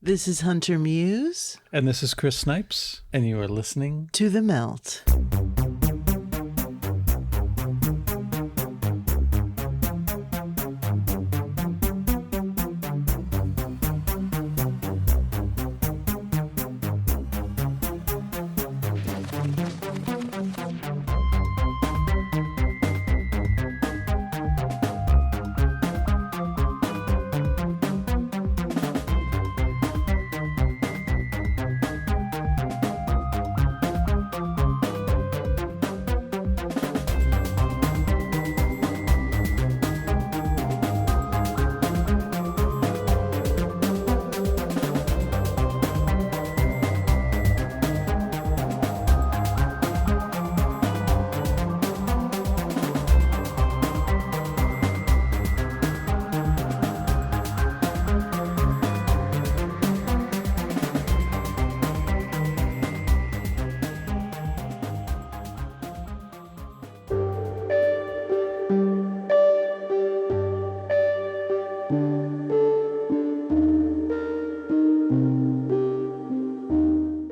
This is Hunter Muse. And this is Chris Snipes, and you are listening to The Melt.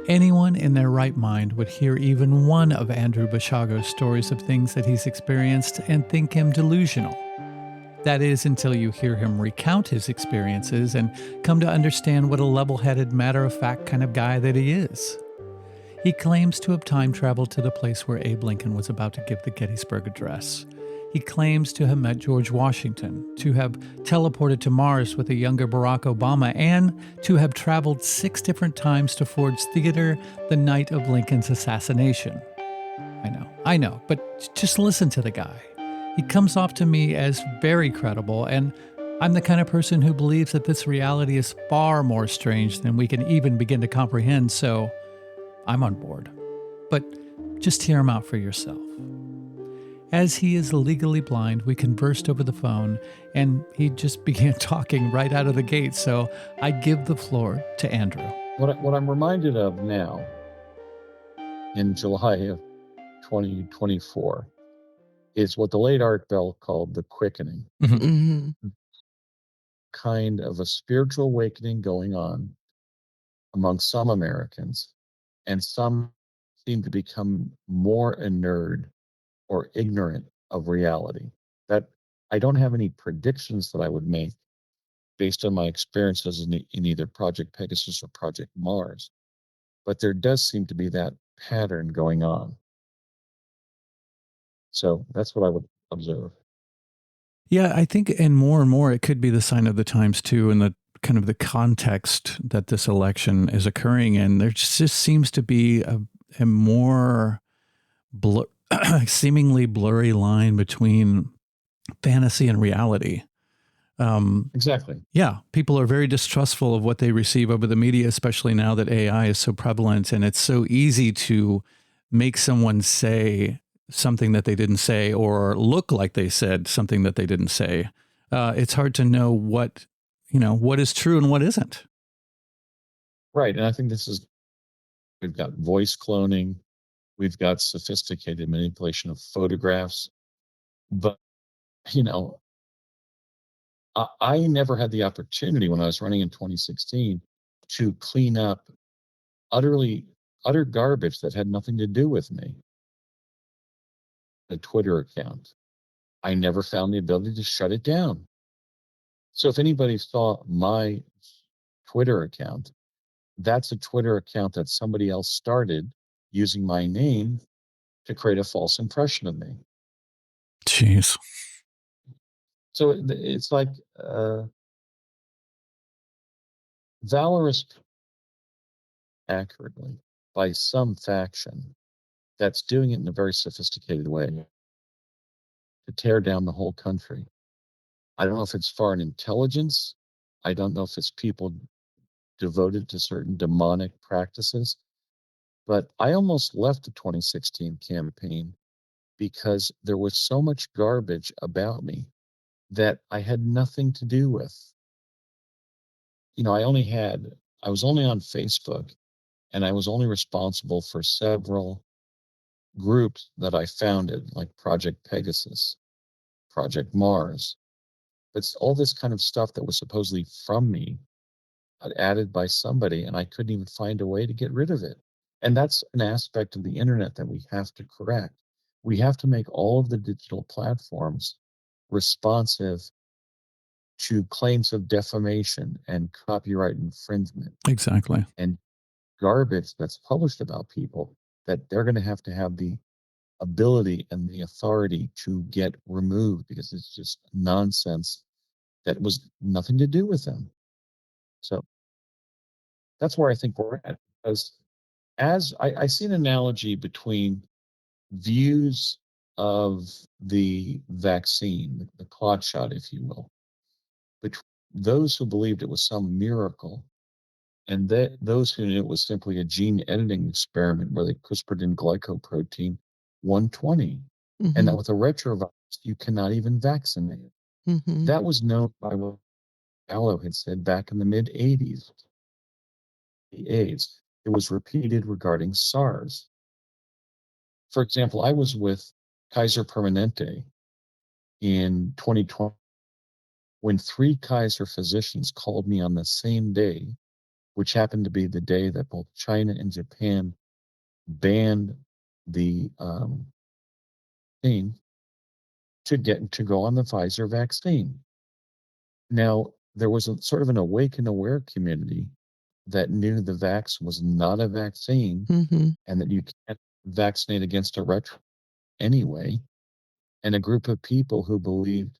Anyone in their right mind would hear even one of Andrew Basiago's stories of things that he's experienced and think him delusional. That is, until you hear him recount his experiences and come to understand what a level-headed, matter-of-fact kind of guy that he is. He claims to have time traveled to the place where Abe Lincoln was about to give the Gettysburg Address. He claims to have met George Washington, to have teleported to Mars with a younger Barack Obama, and to have traveled 6 different times to Ford's Theater the night of Lincoln's assassination. I know, but just listen to the guy. He comes off to me as very credible, and I'm the kind of person who believes that this reality is far more strange than we can even begin to comprehend, so I'm on board. But just hear him out for yourself. As he is legally blind, we conversed over the phone, and he just began talking right out of the gate, so I give the floor to Andrew. What I'm reminded of now, in July of 2024, is what the late Art Bell called the quickening. Kind of a spiritual awakening going on among some Americans, and some seem to become more inured or ignorant of reality. That I don't have any predictions that I would make based on my experiences in either Project Pegasus or Project Mars, but there does seem to be that pattern going on. So that's what I would observe. Yeah, I think, and more, it could be the sign of the times too, and the kind of the context that this election is occurring in. There just seems to be a more seemingly blurry line between fantasy and reality. Exactly. Yeah, people are very distrustful of what they receive over the media, especially now that AI is so prevalent, and it's so easy to make someone say something that they didn't say or look like they said something that they didn't say. It's hard to know what is true and what isn't. Right, and I think we've got voice cloning, we've got sophisticated manipulation of photographs, but I never had the opportunity when I was running in 2016 to clean up utter garbage that had nothing to do with me. A Twitter account. I never found the ability to shut it down. So if anybody saw my Twitter account, that's a Twitter account that somebody else started using my name to create a false impression of me. Jeez. So it's like valorous accurately by some faction that's doing it in a very sophisticated way to tear down the whole country. I don't know if it's foreign intelligence. I don't know if it's people devoted to certain demonic practices. But I almost left the 2016 campaign because there was so much garbage about me that I had nothing to do with. I was only on Facebook, and I was only responsible for several groups that I founded, like Project Pegasus, Project Mars. It's all this kind of stuff that was supposedly from me added by somebody, and I couldn't even find a way to get rid of it. And that's an aspect of the internet that we have to correct. We have to make all of the digital platforms responsive to claims of defamation and copyright infringement Exactly. and garbage that's published about people, that they're going to have the ability and the authority to get removed because it's just nonsense that was nothing to do with them. So that's where I think we're at. Because as I see an analogy between views of the vaccine, the clot shot, if you will, between those who believed it was some miracle and those who knew it was simply a gene editing experiment where they CRISPRed in glycoprotein 120, and that Mhm. with a retrovirus, you cannot even vaccinate. Mhm. That was known by what Gallo had said back in the mid 80s. The AIDS. It was repeated regarding SARS. For example, I was with Kaiser Permanente in 2020 when 3 Kaiser physicians called me on the same day, which happened to be the day that both China and Japan banned the vaccine to go on the Pfizer vaccine. Now, there was a sort of an awake and aware community that knew the vax was not a vaccine Mhm. and that you can't vaccinate against a retro anyway, and a group of people who believed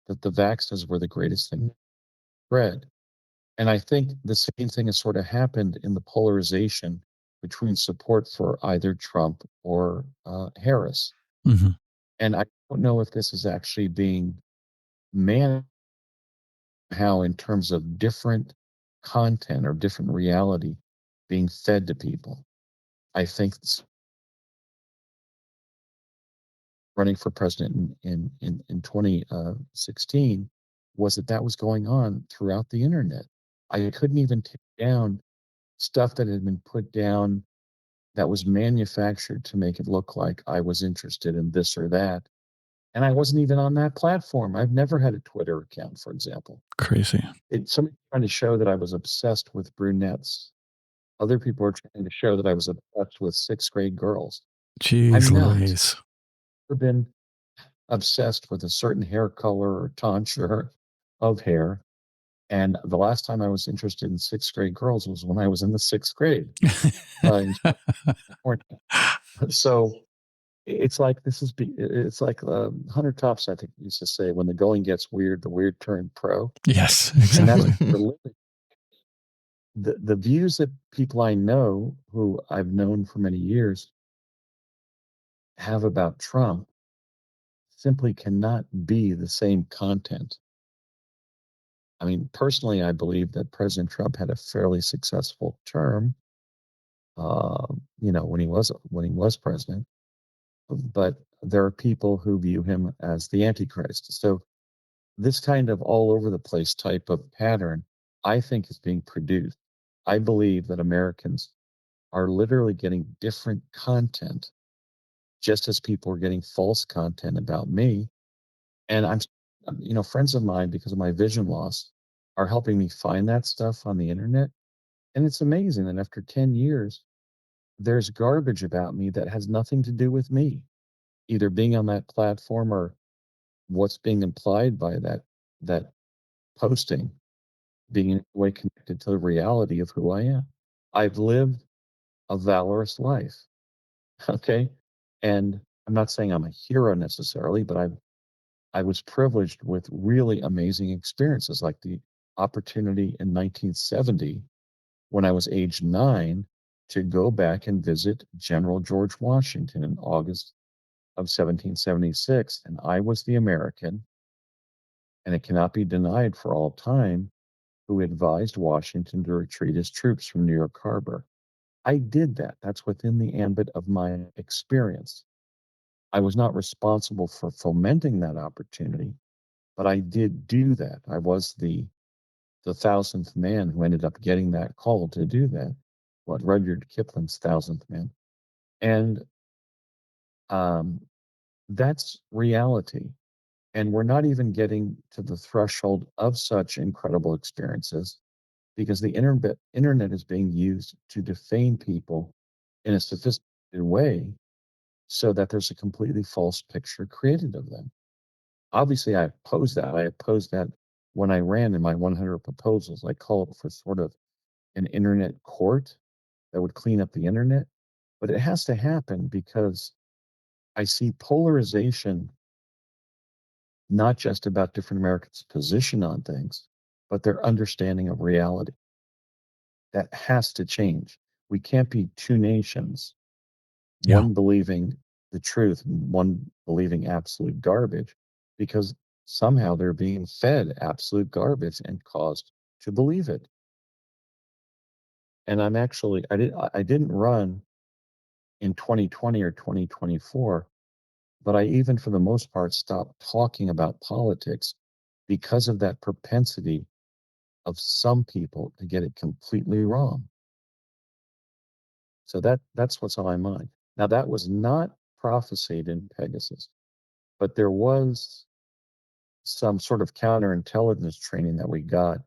that the vaccines were the greatest thing spread. And I think the same thing has sort of happened in the polarization between support for either Trump or Harris. Hmm. And I don't know if this is actually being managed how in terms of different content or different reality being fed to people. I think running for president in 2016 was that was going on throughout the internet. I couldn't even take down stuff that had been put down that was manufactured to make it look like I was interested in this or that. And I wasn't even on that platform. I've never had a Twitter account, for example. Crazy. It's somebody trying to show that I was obsessed with brunettes. Other people are trying to show that I was obsessed with sixth grade girls. Jeez I'm not. Louise. I've been obsessed with a certain hair color or tonsure of hair. And the last time I was interested in sixth grade girls was when I was in the sixth grade in California. So it's like it's like Hunter Thompson, I think, used to say, when the going gets weird, the weird turn pro. Yes, And that's exactly. what we're living. The views that people I know who I've known for many years have about Trump simply cannot be the same content. I mean, personally, I believe that President Trump had a fairly successful term, when he was president. But there are people who view him as the Antichrist. So this kind of all over the place type of pattern, I think, is being produced. I believe that Americans are literally getting different content, just as people are getting false content about me. And friends of mine, because of my vision loss, are helping me find that stuff on the internet. And it's amazing that after 10 years, there's garbage about me that has nothing to do with me, either being on that platform or what's being implied by that posting being in a way connected to the reality of who I am. I've lived a valorous life. Okay. And I'm not saying I'm a hero necessarily, but I was privileged with really amazing experiences, like the opportunity in 1970 when I was age 9 to go back and visit General George Washington in August of 1776. And I was the American, and it cannot be denied for all time, who advised Washington to retreat his troops from New York Harbor. I did that. That's within the ambit of my experience. I was not responsible for fomenting that opportunity, but I did do that. I was the thousandth man who ended up getting that call to do that. What, Rudyard Kipling's thousandth man. And um, that's reality. And we're not even getting to the threshold of such incredible experiences because the internet is being used to defame people in a sophisticated way so that there's a completely false picture created of them. Obviously, I oppose that. I opposed that when I ran in my 100 proposals. I called for sort of an internet court that would clean up the internet, but it has to happen because I see polarization not just about different Americans' position on things, but their understanding of reality. That has to change. We can't be two nations, Yeah. one believing the truth and one believing absolute garbage, because somehow they're being fed absolute garbage and caused to believe it. And I didn't run in 2020 or 2024, but I even for the most part stopped talking about politics because of that propensity of some people to get it completely wrong. So that's what's on my mind. Now that was not prophesied in Pegasus, but there was some sort of counterintelligence training that we got.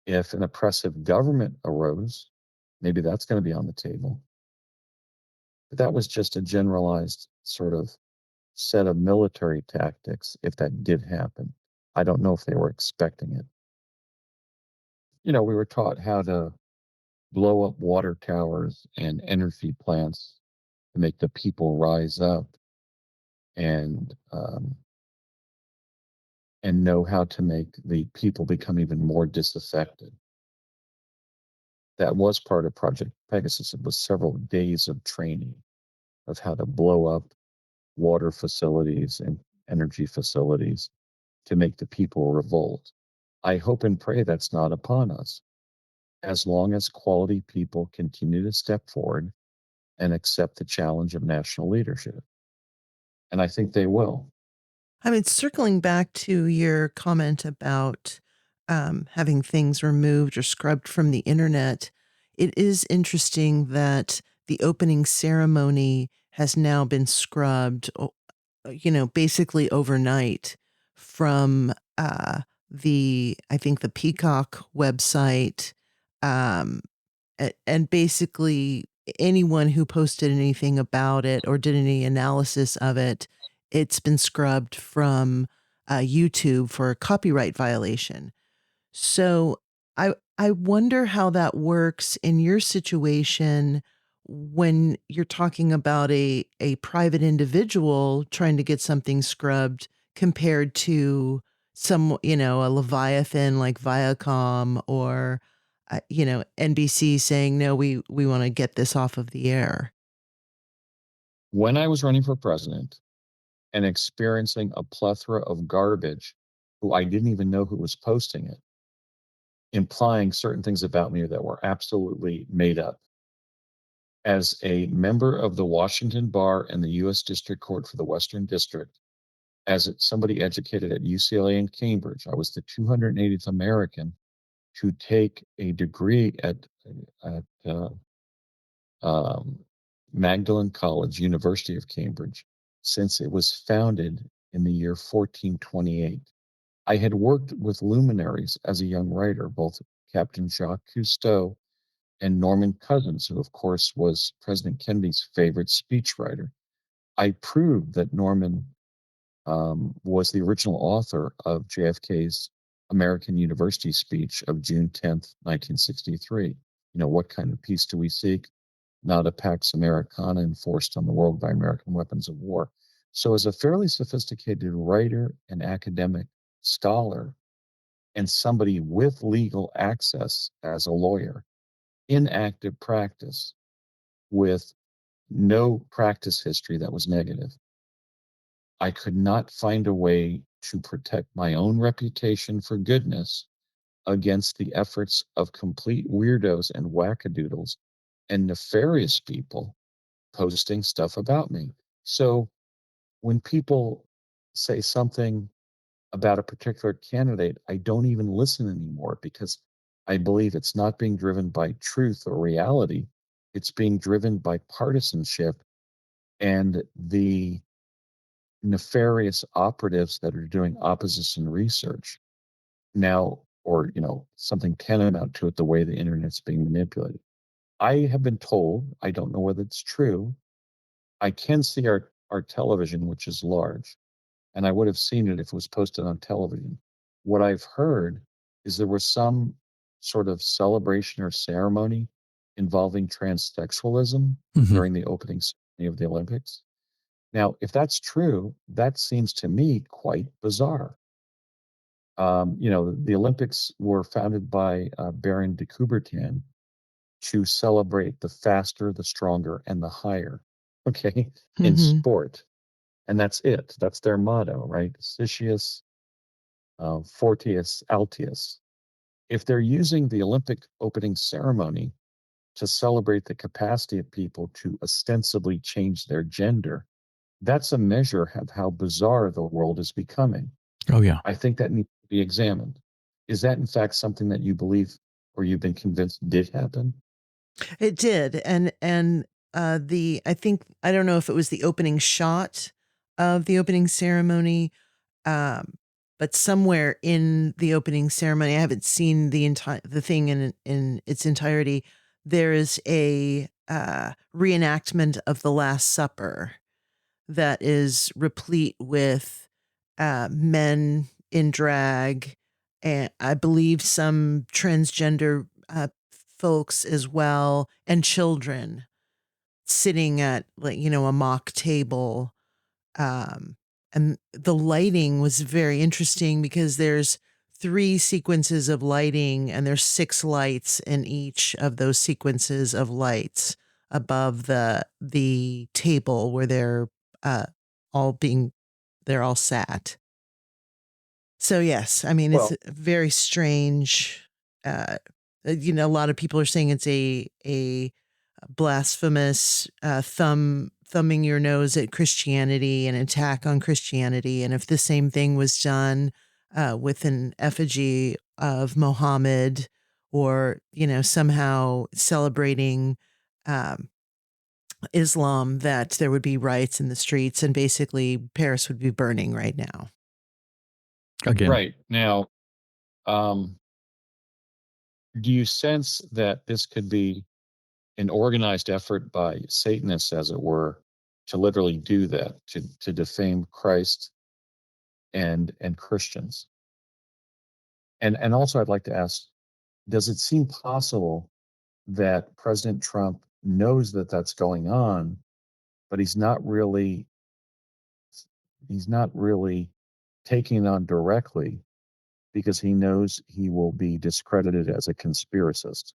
If an oppressive government arose, maybe that's going to be on the table. But that was just a generalized sort of set of military tactics if that did happen. I don't know if they were expecting it. You know, we were taught how to blow up water towers and energy plants to make the people rise up and know how to make the people become even more disaffected. That was part of Project Pegasus. It was several days of training of how to blow up water facilities and energy facilities to make the people revolt. I hope and pray that's not upon us. As long as quality people continue to step forward and accept the challenge of national leadership. And I think they will. I mean, circling back to your comment about having things removed or scrubbed from the internet, it is interesting that the opening ceremony has now been scrubbed, basically overnight from I think the Peacock website, um, and basically anyone who posted anything about it or did any analysis of it, it's been scrubbed from YouTube for a copyright violation. So I wonder how that works in your situation when you're talking about a private individual trying to get something scrubbed compared to some, a Leviathan like Viacom or NBC saying no, we want to get this off of the air. When I was running for president and experiencing a plethora of garbage who I didn't even know who was posting it, implying certain things about me that were absolutely made up. As a member of the Washington Bar and the U.S. District Court for the Western District, as somebody educated at UCLA and Cambridge, I was the 280th American to take a degree at Magdalen College, University of Cambridge, since it was founded in the year 1428. I had worked with luminaries as a young writer, both Captain Jacques Cousteau and Norman Cousins, who, of course, was President Kennedy's favorite speechwriter. I proved that Norman was the original author of JFK's American University speech of June 10th, 1963. You know, what kind of peace do we seek? Not a Pax Americana enforced on the world by American weapons of war. So, as a fairly sophisticated writer and academic scholar, and somebody with legal access as a lawyer in active practice with no practice history that was negative, I could not find a way to protect my own reputation for goodness against the efforts of complete weirdos and wackadoodles and nefarious people posting stuff about me. So when people say something about a particular candidate, I don't even listen anymore because I believe it's not being driven by truth or reality. It's being driven by partisanship and the nefarious operatives that are doing opposition research. Now, or something tantamount to it, the way the internet's being manipulated. I have been told, I don't know whether it's true, I can see our television, which is large, and I would have seen it if it was posted on television. What I've heard is there was some sort of celebration or ceremony involving transsexualism Hmm. during the opening ceremony of the Olympics. Now, if that's true, that seems to me quite bizarre. The Olympics were founded by Baron de Coubertin to celebrate the faster, the stronger, and the higher, okay, in Mhm. sport. And that's it. That's their motto, right? Citius, Fortius, Altius. If they're using the Olympic opening ceremony to celebrate the capacity of people to ostensibly change their gender, that's a measure of how bizarre the world is becoming. Oh, yeah. I think that needs to be examined. Is that in fact something that you believe or you've been convinced did happen? It did, and the I think I don't know if it was the opening shot of the opening ceremony, um, but somewhere in the opening ceremony, I haven't seen the thing in its entirety. There is a reenactment of the Last Supper that is replete with men in drag, and I believe some transgender folks as well, and children sitting at, like, a mock table. Um, and the lighting was very interesting because there's three sequences of lighting, and there's six lights in each of those sequences of lights above the table where uh, all being they're all sat. So yes, I mean it's Well, a very strange. Uh, a lot of people are saying it's a blasphemous thumbing your nose at Christianity, an attack on Christianity, and if the same thing was done with an effigy of Mohammed, or somehow celebrating um, Islam, that there would be riots in the streets and basically Paris would be burning right now. Again. right. Now, um, do you sense that this could be an organized effort by Satanists, as it were, to literally do that, to defame Christ and Christians? And also, I'd like to ask, does it seem possible that President Trump knows that that's going on, but he's not really taking it on directly because he knows he will be discredited as a conspiracist?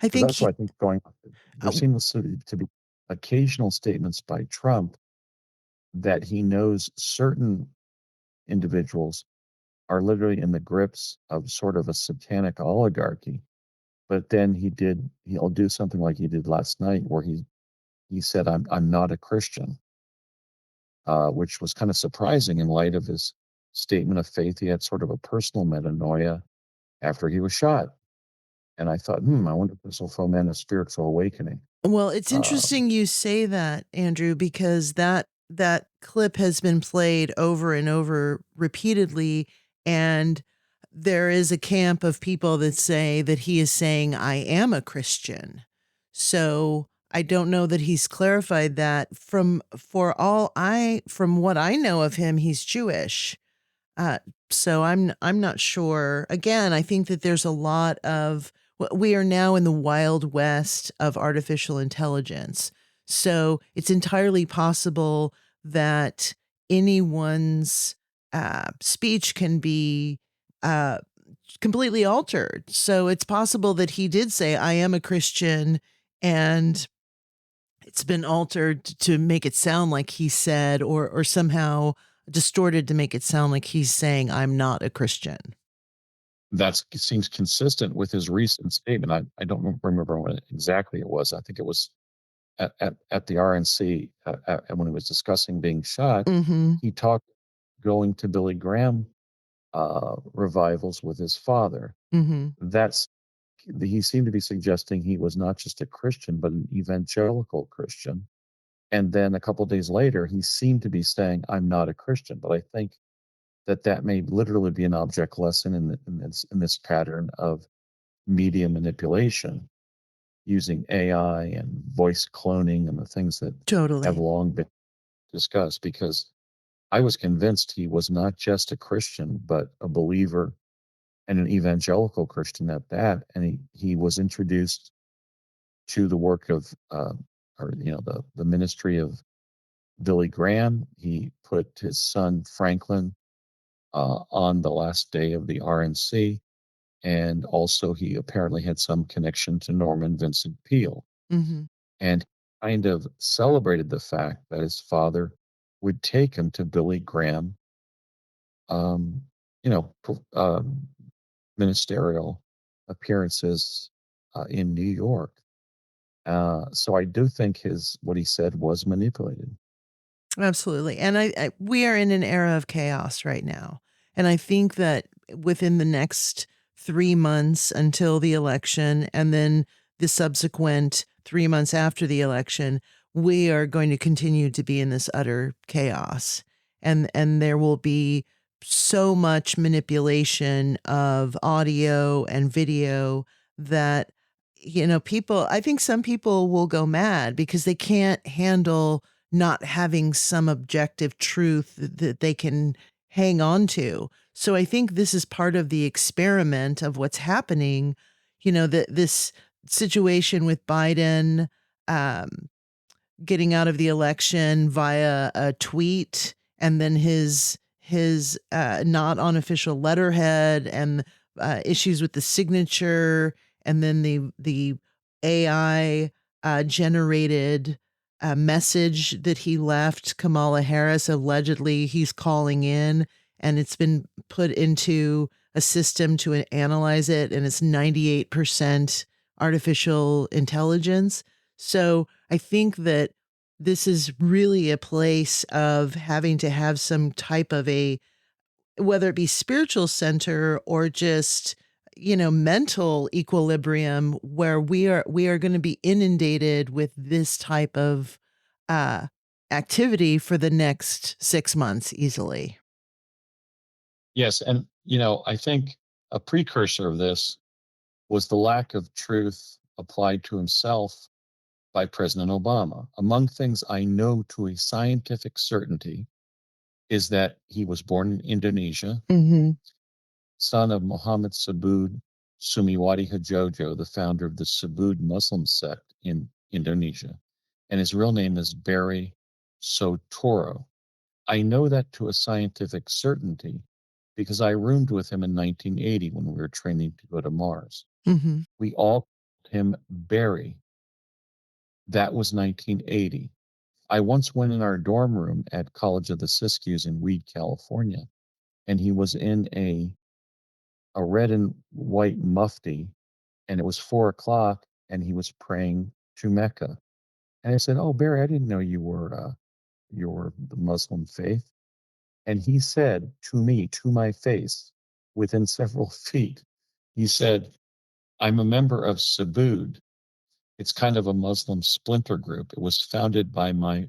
I Because think that's what he, I think going on. There uh, seems to be occasional statements by Trump that he knows certain individuals are literally in the grips of sort of a satanic oligarchy. But then he'll do something like he did last night where he said, I'm not a Christian, which was kind of surprising in light of his statement of faith. He had sort of a personal metanoia after he was shot. And I thought, I wonder if this will foment a spiritual awakening. Well, it's Um, interesting you say that, Andrew, because that clip has been played over and over repeatedly, and there is a camp of people that say that he is saying, "I am a Christian." So I don't know that he's clarified that. From what I know of him, he's Jewish. Uh, so I'm not sure. Again, I think that there's a lot of we are now in the wild west of artificial intelligence. So it's entirely possible that anyone's speech can be uh, completely altered. So it's possible that he did say, "I am a Christian," and it's been altered to make it sound like he said, or somehow distorted to make it sound like he's saying, "I'm not a Christian." that seems consistent with his recent statement. I don't remember what exactly it was. I think it was at the RNC when he was discussing being shot. Mhm. He talked going to Billy Graham revivals with his father. Mhm. That's he seemed to be suggesting he was not just a Christian, but an evangelical Christian. And then a couple of days later, he seemed to be saying, "I'm not a Christian." But I think that may literally be an object lesson in this pattern of media manipulation using AI and voice cloning and the things that have Totally. long been discussed. Because I was convinced he was not just a Christian, but a believer and an evangelical Christian at that. And he was introduced to the work of, or the ministry of Billy Graham. He put his son Franklin on the last day of the RNC, and also he apparently had some connection to Norman Vincent Peale, Mhm. and kind of celebrated the fact that his father would take him to Billy Graham, um, you know, ministerial appearances in New York. So I do think his what he said was manipulated. Absolutely, and I we are in an era of chaos right now, and I think that within the next 3 months until the election and then the subsequent 3 months after the election, we are going to continue to be in this utter chaos, and there will be so much manipulation of audio and video that, people I think some people will go mad because they can't handle not having some objective truth that they can hang on to. So I think this is part of the experiment of what's happening, that this situation with Biden, um, getting out of the election via a tweet and then his not on official letterhead and issues with the signature and then the AI generated message that he left Kamala Harris. Allegedly he's calling in, and it's been put into a system to analyze it, and it's 98% artificial intelligence. So I think that this is really a place of having to have some type of whether it be spiritual center or just, mental equilibrium where we are going to be inundated with this type of uh, activity for the next 6 months easily. Yes, and I think a precursor of this was the lack of truth applied to himself by President Obama. Among things I know to a scientific certainty is that he was born in Indonesia, Mhm. son of Muhammad Subud Sumiwati Hajojo, the founder of the Subud Muslim sect in Indonesia. And his real name is Barry Sotoro. I know that to a scientific certainty because I roomed with him in 1980 when we were training to go to Mars. Mhm. We all called him Barry. That was 1980. I once went in our dorm room at College of the Siskiyous in Weed, California, and he was in a red and white mufti, and it was 4 o'clock, and he was praying to Mecca. And I said, "Oh, Barry, I didn't know you were the Muslim faith." And he said to me, to my face, within several feet, he said, "I'm a member of Subud. It's kind of a Muslim splinter group. It was founded by my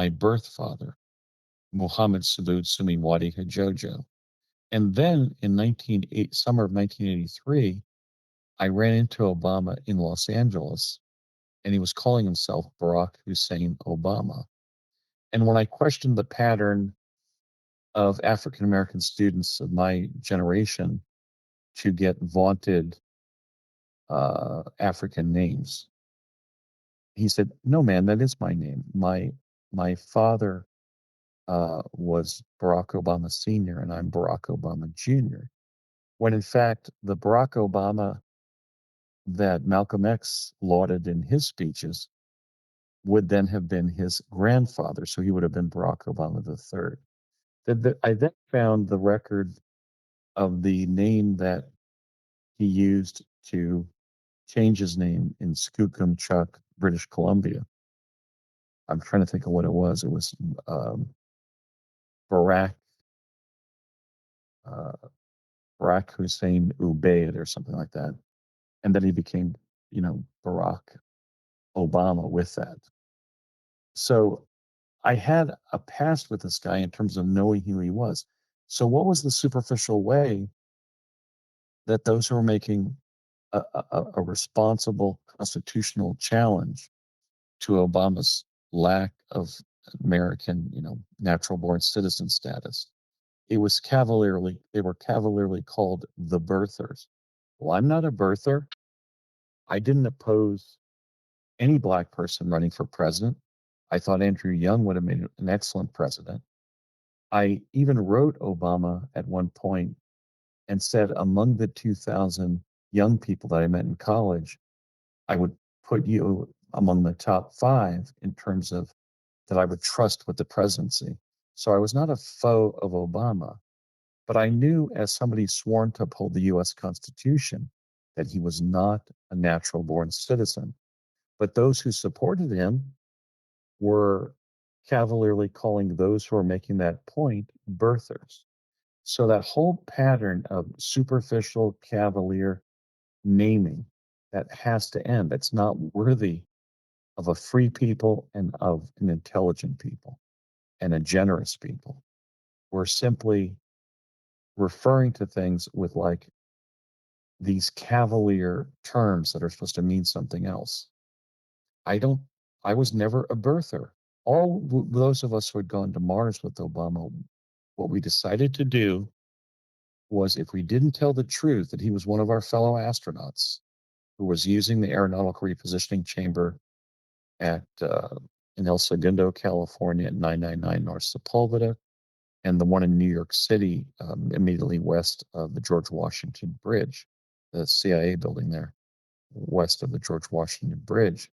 birth father, Muhammad Subud Sumiwati Hajojo." And then in summer of 1983, I ran into Obama in Los Angeles, and he was calling himself Barack Hussein Obama. And when I questioned the pattern of African American students of my generation to get vaunted African names, he said, "No, man, that is my name. My father was Barack Obama Sr., and I'm Barack Obama Jr." When in fact, the Barack Obama that Malcolm X lauded in his speeches would then have been his grandfather. So he would have been Barack Obama III. I then found the record of the name that he used to change his name in Skookumchuck, British Columbia. I'm trying to think of what it was. It was Barack, uh, Barack Hussein Ubaid or something like that. And then he became, Barack Obama with that. So I had a past with this guy in terms of knowing who he was. So, what was the superficial way that those who were making a responsible constitutional challenge to Obama's lack of American, natural born citizen status? They were cavalierly called the birthers. Well, I'm not a birther. I didn't oppose any black person running for president. I thought Andrew Young would have made an excellent president. I even wrote Obama at one point and said, among the 2,000 young people that I met in college, I would put you among the top 5 in terms of that I would trust with the presidency. So I was not a foe of Obama, but I knew, as somebody sworn to uphold the US Constitution, that he was not a natural born citizen. But those who supported him were cavalierly calling those who are making that point birthers. So that whole pattern of superficial cavalier naming, that has to end. It's not worthy of a free people and of an intelligent people and a generous people. We're simply referring to things with like these cavalier terms that are supposed to mean something else. I don't, I was never a birther. All those of us who had gone to Mars with Obama, what we decided to do was, if we didn't tell the truth that he was one of our fellow astronauts who was using the aeronautical repositioning chamber at in El Segundo, California at 999 North Sepulveda, and the one in New York City, immediately west of the George Washington Bridge, the CIA building there, west of the George Washington Bridge.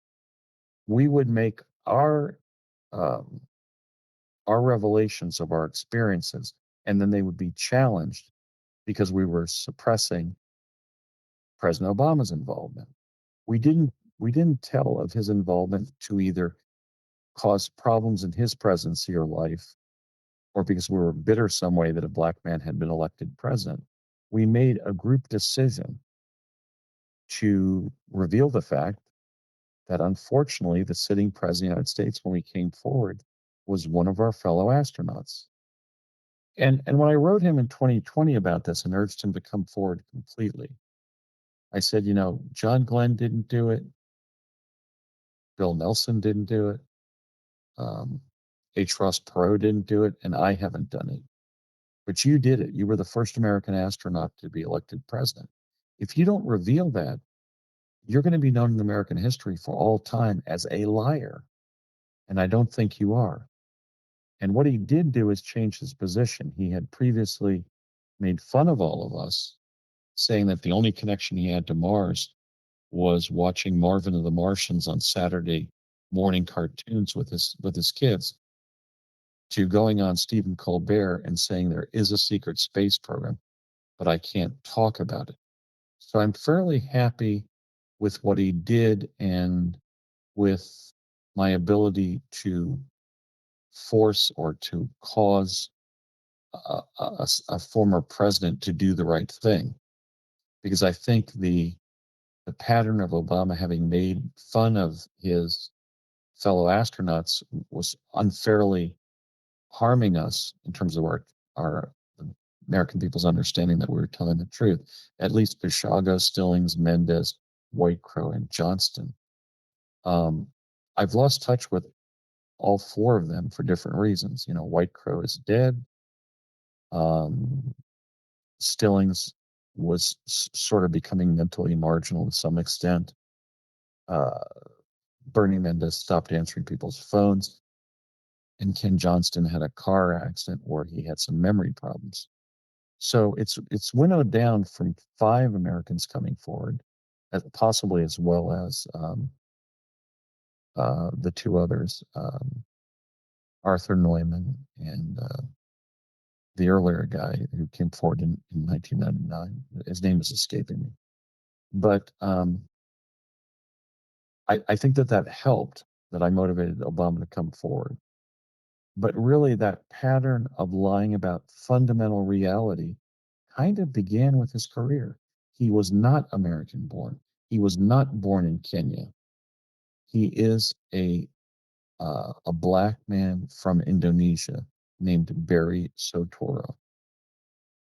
We would make um, our revelations of our experiences, and then they would be challenged because we were suppressing President Obama's involvement. We didn't tell of his involvement to either cause problems in his presidency or life, or because we were bitter some way that a black man had been elected president. We made a group decision to reveal the fact that, unfortunately, the sitting president of the United States, when we came forward, was one of our fellow astronauts. And when I wrote him in 2020 about this and urged him to come forward completely, I said, John Glenn didn't do it, Bill Nelson didn't do it, um, H. Ross Perot didn't do it, and I haven't done it. But you did it. You were the first American astronaut to be elected president. If you don't reveal that, you're going to be known in American history for all time as a liar. And I don't think you are. And what he did do is change his position. He had previously made fun of all of us, saying that the only connection he had to Mars was watching Marvin and the Martians on Saturday morning cartoons with his kids, to going on Stephen Colbert and saying there is a secret space program, but I can't talk about it. So I'm fairly happy with what he did and with my ability to force or to cause a former president to do the right thing. Because I think the pattern of Obama having made fun of his fellow astronauts was unfairly harming us in terms of our American people's understanding that we were telling the truth. At least Basiago, Stillings, Mendez, White Crow, and Johnston. I've lost touch with all 4 of them for different reasons. White Crow is dead. Um, Stillings was sort of becoming mentally marginal to some extent. Uh, Bernie Mendez stopped answering people's phones, and Ken Johnston had a car accident where he had some memory problems. So it's winnowed down from 5 Americans coming forward, possibly as well as the 2 others, Arthur Neumann and the earlier guy who came forward in 1999. His name is escaping me. But I think that helped, that I motivated Obama to come forward. But really, that pattern of lying about fundamental reality kind of began with his career. He was not American born. He was not born in Kenya. He is a black man from Indonesia named Barry Sotoro.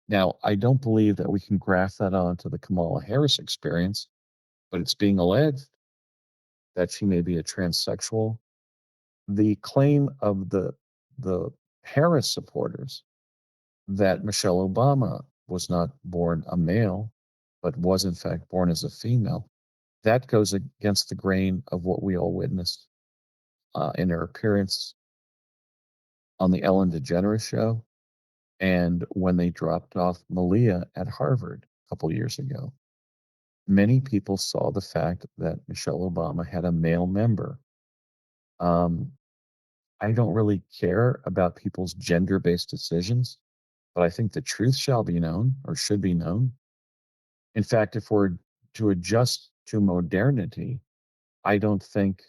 Now, I don't believe that we can graft that onto the Kamala Harris experience, but it's being alleged that she may be a transsexual. The claim of the Harris supporters that Michelle Obama was not born a male, but was in fact born as a female, that goes against the grain of what we all witnessed in her appearance on the Ellen DeGeneres show and when they dropped off Malia at Harvard a couple years ago. Many people saw the fact that Michelle Obama had a male member. Um, I don't really care about people's gender based decisions, but I think the truth shall be known or should be known. In fact, if we're to adjust to modernity, I don't think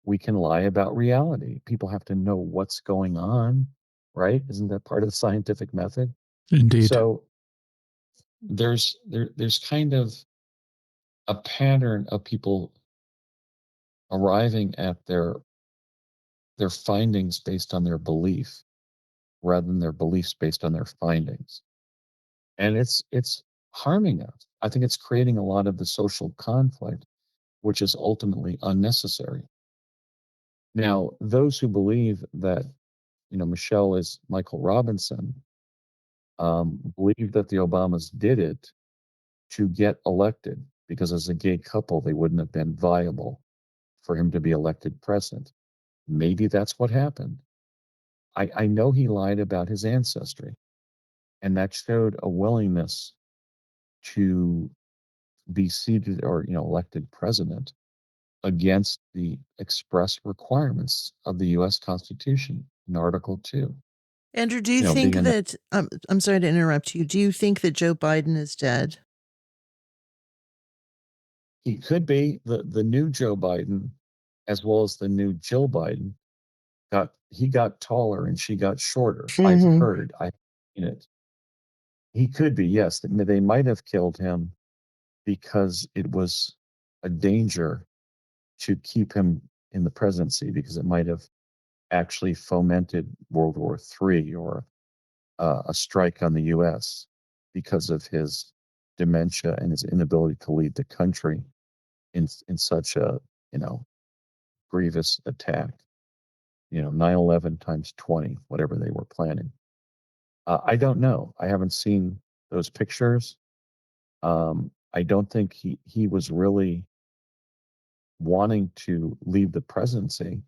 we can lie about reality. People have to know what's going on, right? Isn't that part of the scientific method? Indeed. So there's kind of a pattern of people arriving at their findings based on their belief rather than their beliefs based on their findings. And it's harming us. I think it's creating a lot of the social conflict, which is ultimately unnecessary. Now, those who believe that, Michelle is Michael Robinson, believe that the Obamas did it to get elected because as a gay couple, they wouldn't have been viable for him to be elected president. Maybe that's what happened. I know he lied about his ancestry, and that showed a willingness to be seated or elected president against the express requirements of the U.S. Constitution in Article 2. Andrew, do you Being think an that, I'm sorry to interrupt you. Do you think that Joe Biden is dead? he could be the new Joe Biden, as well as the new Jill Biden. He got taller and she got shorter. I've Hmm. heard. I've seen it. He could be, yes. They might have killed him because it was a danger to keep him in the presidency because it might have actually fomented World War III or a strike on the U.S. because of his dementia and his inability to lead the country in such a grievous attack. 9/11 times 20, whatever they were planning. I don't know. I haven't seen those pictures. I don't think he was really wanting to leave the presidency.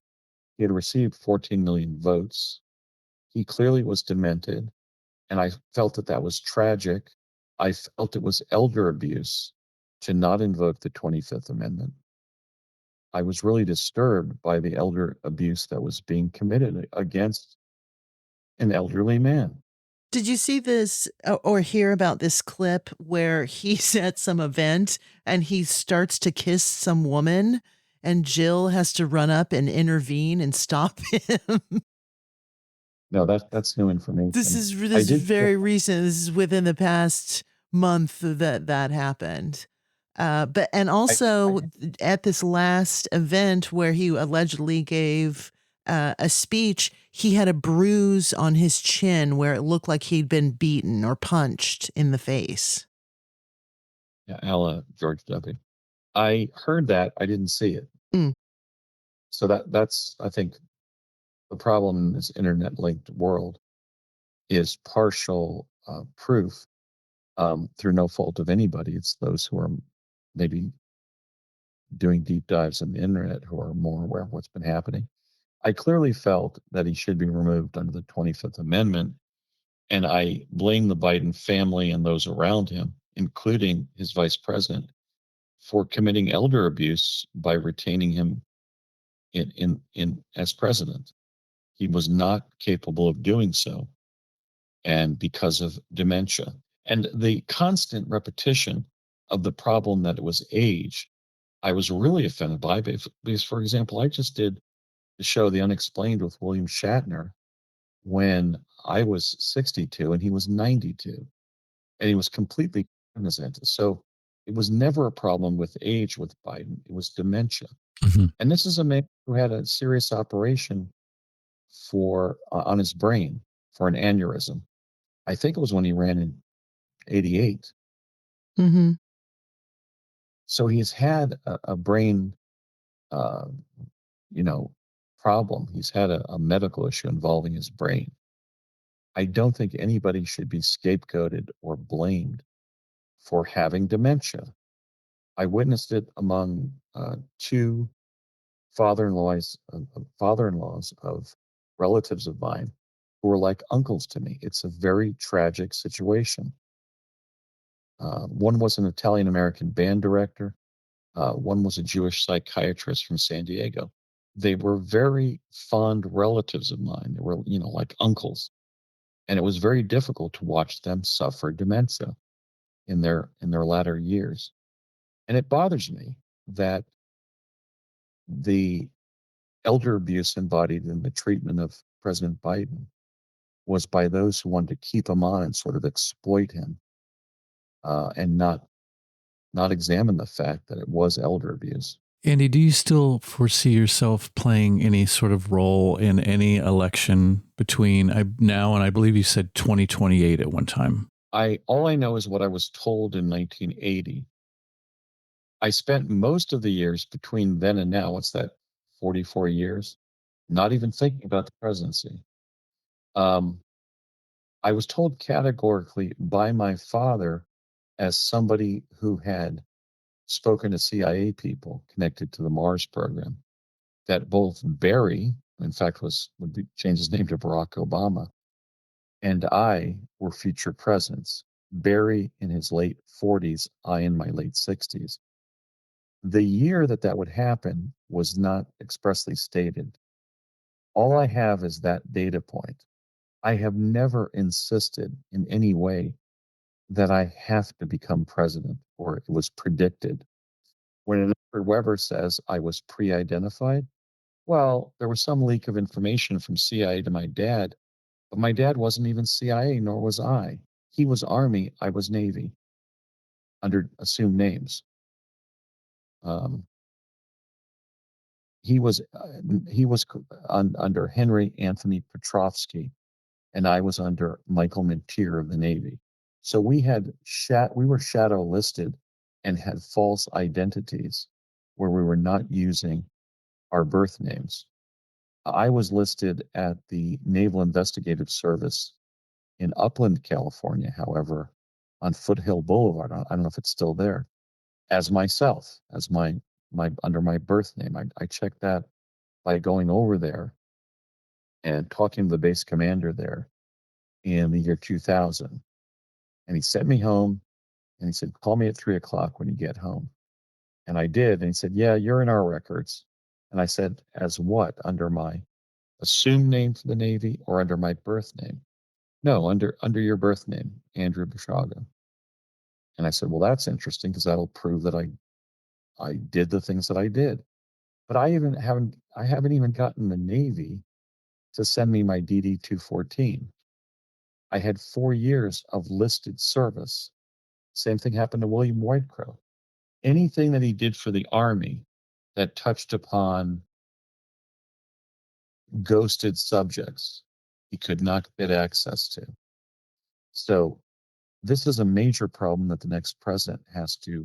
He had received 14 million votes. He clearly was demented, and I felt that was tragic. I felt it was elder abuse to not invoke the 25th Amendment. I was really disturbed by the elder abuse that was being committed against an elderly man. Did you see this or hear about this clip where he's at some event and he starts to kiss some woman and Jill has to run up and intervene and stop him? No, that's new This information. is I this did very recent. This is within the past month that happened. But and I also at this last event where he allegedly gave a speech, he had a bruise on his chin where it looked like he'd been beaten or punched in the face. yeah, Ella George W. I heard that. I didn't see it. Mm. So that's I think the problem in this internet linked world is partial proof through no fault of anybody. It's those who are maybe doing deep dives on the internet who are more aware of what's been happening. I clearly felt that he should be removed under the 25th Amendment, and I blame the Biden family and those around him, including his vice president, for committing elder abuse by retaining him in as president. He was not capable of doing so, and because of dementia and the constant repetition of the problem that it was age, I was really offended by because, for example, I just did the show The Unexplained with William Shatner when I was 62 and he was 92, and he was completely cognizant. So it was never a problem with age with Biden. It was dementia. Mhm. And this is a man who had a serious operation for on his brain for an aneurysm. I think it was when he ran in 88. Mhm. So he's had a brain, uh, you know, problem. He's had a medical issue involving his brain. I don't think anybody should be scapegoated or blamed for having dementia. I witnessed it among two father-in-laws of relatives of mine who were like uncles to me. It's a very tragic situation. One was an Italian American band director. One was a Jewish psychiatrist from San Diego. They were very fond relatives of mine. They were, like uncles, and it was very difficult to watch them suffer dementia in their latter years. And it bothers me that the elder abuse embodied in the treatment of President Biden was by those who wanted to keep him on and sort of exploit him, and not examine the fact that it was elder abuse. Andy, do you still foresee yourself playing any sort of role in any election between now and I believe you said 2028 at one time? All I know is what I was told in 1980. I spent most of the years between then and now, what's that, 44 years, not even thinking about the presidency. Um, I was told categorically by my father, as somebody who had spoken to CIA people connected to the Mars program, that both Barry, in fact, changed his name to Barack Obama, and I were future presidents. Barry in his late 40s, I in my late 60s. The year that would happen was not expressly stated. All I have is that data point. I have never insisted in any way that I have to become president or it was predicted. When Edward Weber says I was pre identified, well, there was some leak of information from CIA to my dad, but my dad wasn't even CIA, nor was I. He was Army, I was Navy, under assumed names. Um, he was under Henry Anthony Petrovsky, and I was under Michael Mintier of the Navy. So we were shadow listed and had false identities where we were not using our birth names. I was listed at the Naval Investigative Service in Upland, California, however, on Foothill Boulevard. I don't know if it's still there, as myself, as my under my birth name. I checked that by going over there and talking to the base commander there in the year 2000. And he sent me home and he said, call me at 3 o'clock when you get home. And I did. And he said, yeah, you're in our records. And I said, as what? Under my assumed name for the Navy or under my birth name? No, under your birth name, Andrew Basiago. And I said, well, that's interesting because that'll prove that I did the things that I did. But I haven't even gotten the Navy to send me my DD 214. I had 4 years of listed service. Same thing happened to William Whitecrow. Anything that he did for the Army that touched upon ghosted subjects, he could not get access to. So this is a major problem that the next president has to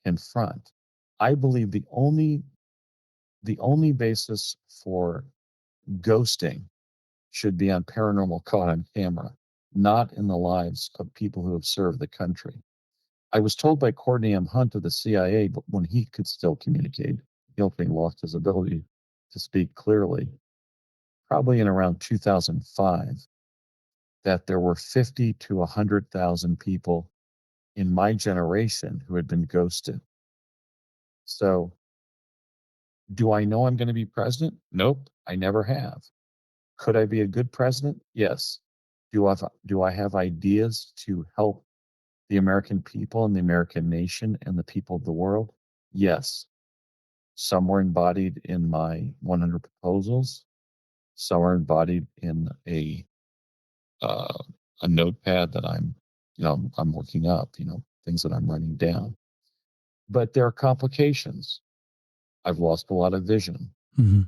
confront. I believe the only basis for ghosting should be on paranormal caught on camera, not in the lives of people who have served the country. I was told by Courtney M. Hunt of the CIA, but when he could still communicate, he ultimately lost his ability to speak clearly, probably in around 2005, that there were 50 to 100,000 people in my generation who had been ghosted. So, do I know I'm going to be president? Nope, I never have. Could I be a good president? Yes. Do I have ideas to help the American people and the American nation and the people of the world? Yes. Some were embodied in my 100 proposals. Some are embodied in uh, a notepad that I'm working up. Things that I'm writing down. But there are complications. I've lost a lot of vision. Mm-hmm.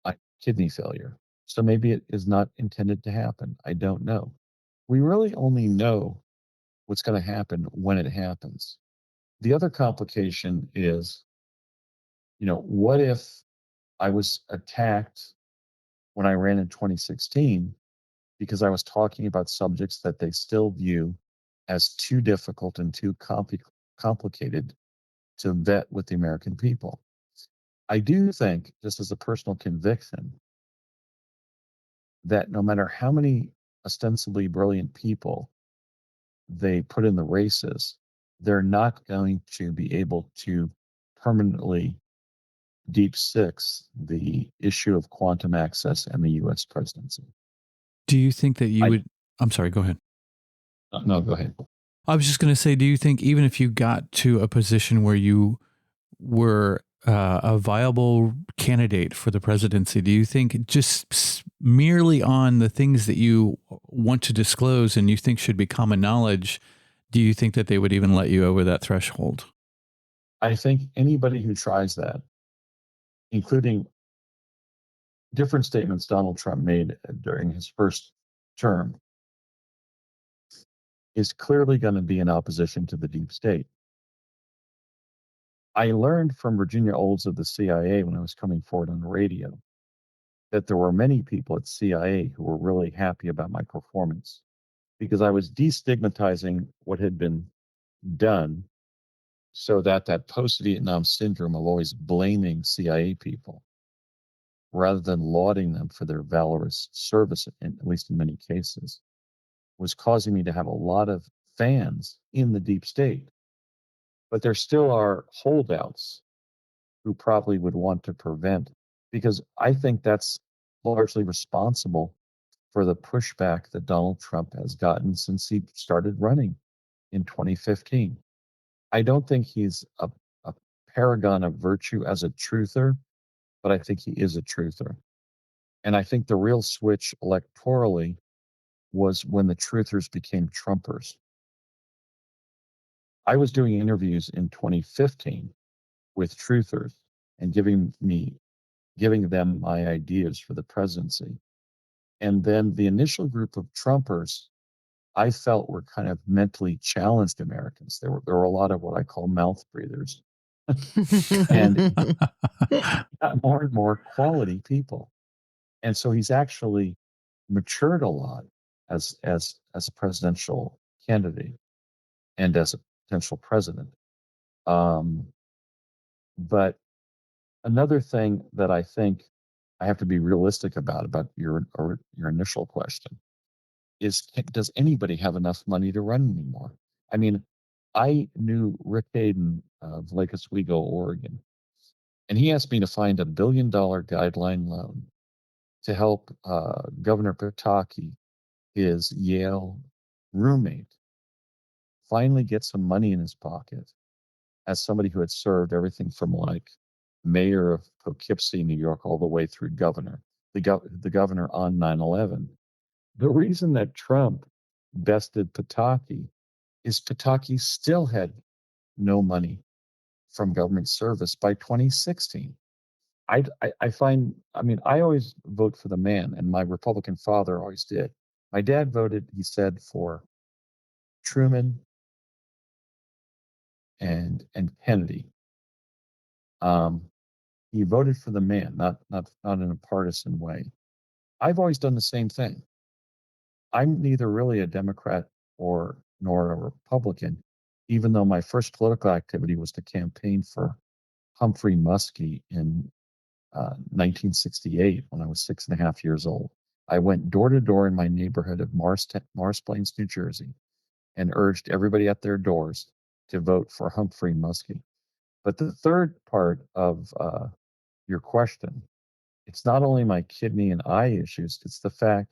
I kidney failure. So maybe it is not intended to happen. I don't know. We really only know what's going to happen when it happens. The other complication is, what if I was attacked when I ran in 2016 because I was talking about subjects that they still view as too difficult and too complicated to vet with the American people. I do think, just as a personal conviction, that no matter how many ostensibly brilliant people they put in the races, they're not going to be able to permanently deep six the issue of quantum access and the US presidency. Do you think that you I would? I'm sorry, go ahead. No, go ahead. I was just going to say, do you think even if you got to a position where you were a viable candidate for the presidency, do you think just merely on the things that you want to disclose and you think should be common knowledge, do you think that they would even let you over that threshold? I think anybody who tries that, including different statements Donald Trump made during his first term, is clearly going to be in opposition to the deep state. I learned from Virginia Olds of the CIA when I was coming forward on the radio that there were many people at CIA who were really happy about my performance because I was destigmatizing what had been done, so that post-Vietnam syndrome of always blaming CIA people rather than lauding them for their valorous service, at least in many cases, was causing me to have a lot of fans in the deep state. But there still are holdouts who probably would want to prevent, because I think that's largely responsible for the pushback that Donald Trump has gotten since he started running in 2015. I don't think he's a paragon of virtue as a truther, but I think he is a truther. And I think the real switch electorally was when the truthers became Trumpers. I was doing interviews in 2015 with truthers and giving them my ideas for the presidency. And then the initial group of Trumpers I felt were kind of mentally challenged Americans. There were a lot of what I call mouth breathers, and got more and more quality people. And so he's actually matured a lot as a presidential candidate and as a potential president. Um, but another thing that I think I have to be realistic about your initial question is, does anybody have enough money to run anymore? I mean, I knew Rick Hayden of Lake Oswego, Oregon, and he asked me to find $1 billion guideline loan to help Governor Pataki, his Yale roommate, finally get some money in his pocket as somebody who had served everything from like mayor of Poughkeepsie, New York, all the way through governor, the governor on 9/11. The reason that Trump bested Pataki is Pataki still had no money from government service by 2016. I find, I mean, I always vote for the man, and my Republican father always did. My dad voted, he said, for Truman and Kennedy. Um, he voted for the man, not in a partisan way. I've always done the same thing. I'm neither really a Democrat or nor a Republican, even though my first political activity was to campaign for Humphrey Muskie in 1968 when I was 6.5 years old. I went door to door in my neighborhood of Morris Plains, New Jersey, and urged everybody at their doors to vote for Humphrey Muskie. But the third part of your question, it's not only my kidney and eye issues, it's the fact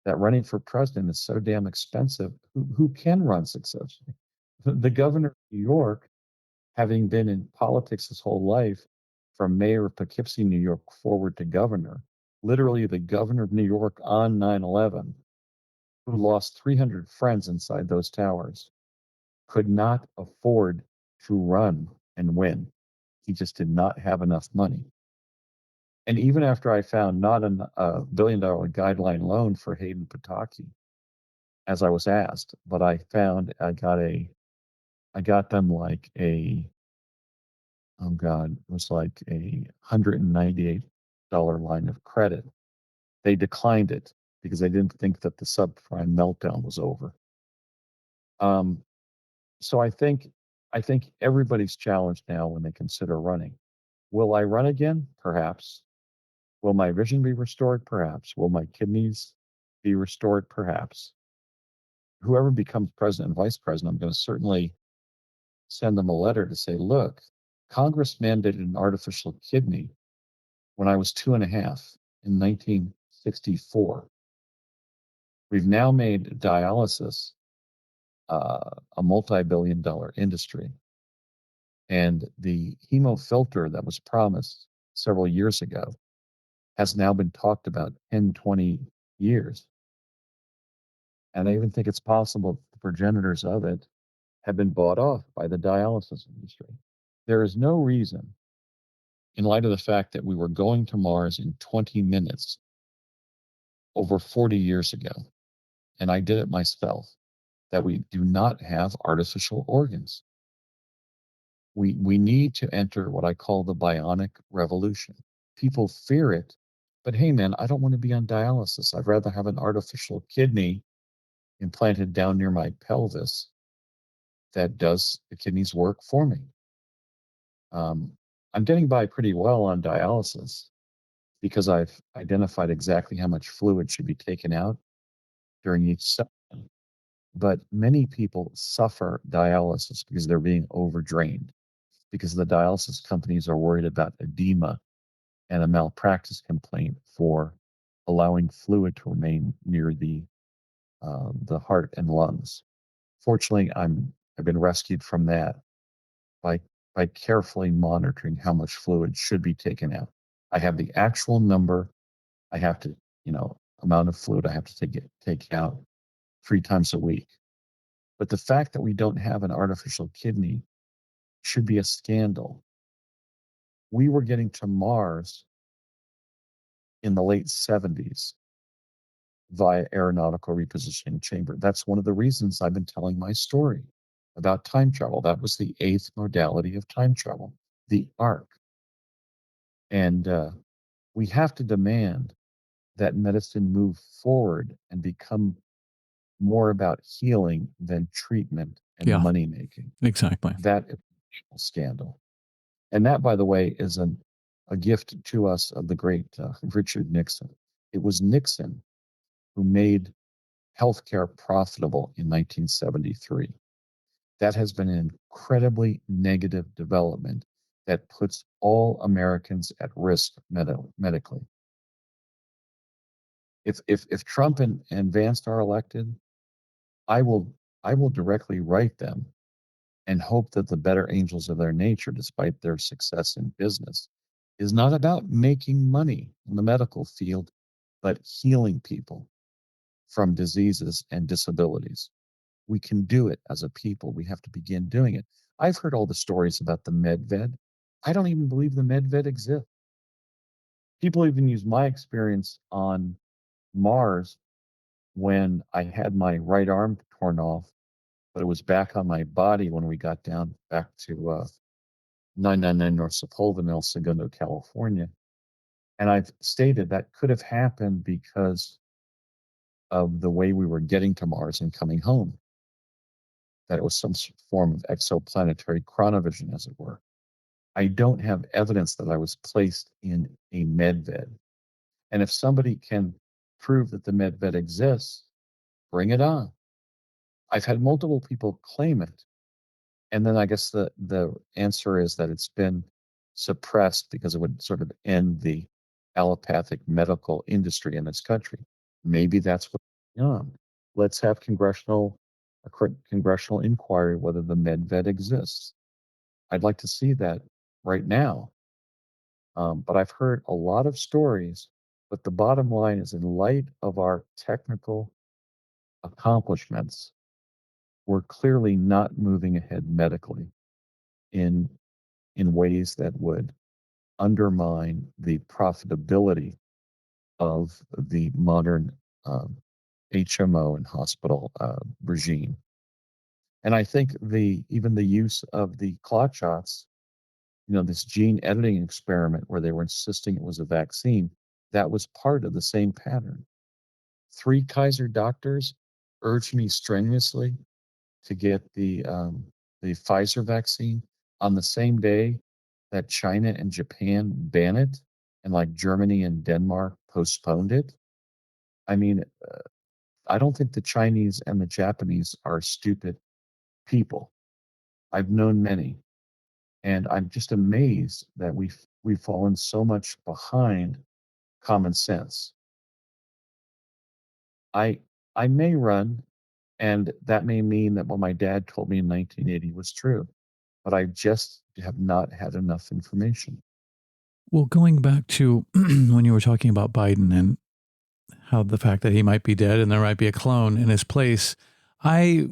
that running for president is so damn expensive. Who can run successfully? The governor of New York, having been in politics his whole life, from mayor of Poughkeepsie, New York, forward to governor, literally the governor of New York on 9/11, who lost 300 friends inside those towers, could not afford to run and win. He just did not have enough money. And even after I found not a $1 billion guideline loan for Hayden Pataki, as I was asked, but I found I got them like oh God, it was like $198 line of credit. They declined it because they didn't think that the subprime meltdown was over. Um, so I think everybody's challenged now when they consider running. Will I run again? Perhaps. Will my vision be restored? Perhaps. Will my kidneys be restored? Perhaps. Whoever becomes president and vice president, I'm going to certainly send them a letter to say, look, Congress mandated an artificial kidney when I was 2.5 in 1964. We've now made dialysis a multi-billion-dollar industry. And the hemofilter that was promised several years ago has now been talked about 10, 20 years. And I even think it's possible that the progenitors of it have been bought off by the dialysis industry. There is no reason, in light of the fact that we were going to Mars in 20 minutes over 40 years ago, and I did it myself, that we do not have artificial organs. We need to enter what I call the bionic revolution. People fear it, but hey, man, I don't want to be on dialysis. I'd rather have an artificial kidney implanted down near my pelvis that does the kidney's work for me. I'm getting by pretty well on dialysis because I've identified exactly how much fluid should be taken out during each session. But many people suffer dialysis because they're being overdrained, because the dialysis companies are worried about edema and a malpractice complaint for allowing fluid to remain near the heart and lungs. Fortunately, I've been rescued from that by by carefully monitoring how much fluid should be taken out. I have the actual number. I have to, amount of fluid I have to take out 3 times a week. But the fact that we don't have an artificial kidney should be a scandal. We were getting to Mars in the late 70s via aeronautical repositioning chamber. That's one of the reasons I've been telling my story about time travel. That was the 8th modality of time travel, the arc. And we have to demand that medicine move forward and become more about healing than treatment and Yeah, money making. exactly. That is a scandal. And that, by the way, is a gift to us of the great Richard Nixon. It was Nixon who made healthcare profitable in 1973. That has been an incredibly negative development that puts all Americans at risk medically. If Trump and Vance are elected, I will directly write them and hope that the better angels of their nature, despite their success in business, is not about making money in the medical field, but healing people from diseases and disabilities. We can do it as a people. We have to begin doing it. I've heard all the stories about the medved. I don't even believe the medved exists. People even use my experience on Mars when I had my right arm torn off, but it was back on my body when we got down back to 999 North Sepulveda in El Segundo, California. And I've stated that could have happened because of the way we were getting to Mars and coming home, that it was some form of exoplanetary chronovision, as it were. I don't have evidence that I was placed in a medved. And if somebody can prove that the medved exists, bring it on. I've had multiple people claim it. And then I guess the answer is that it's been suppressed because it would sort of end the allopathic medical industry in this country. Maybe that's what's going on. Let's have a congressional inquiry whether the medved exists. I'd like to see that right now. But I've heard a lot of stories. But the bottom line is, in light of our technical accomplishments, we're clearly not moving ahead medically in ways that would undermine the profitability of the modern HMO and hospital regime. And I think even the use of the clot shots, this gene editing experiment where they were insisting it was a vaccine, that was part of the same pattern. 3 Kaiser doctors urged me strenuously to get the Pfizer vaccine on the same day that China and Japan ban it, and like Germany and Denmark postponed it. I mean, I don't think the Chinese and the Japanese are stupid people. I've known many, and I'm just amazed that we've fallen so much behind common sense. I I may run, and that may mean that what my dad told me in 1980 was true, but I just have not had enough information. Well, going back to when you were talking about Biden and how the fact that he might be dead and there might be a clone in his place, I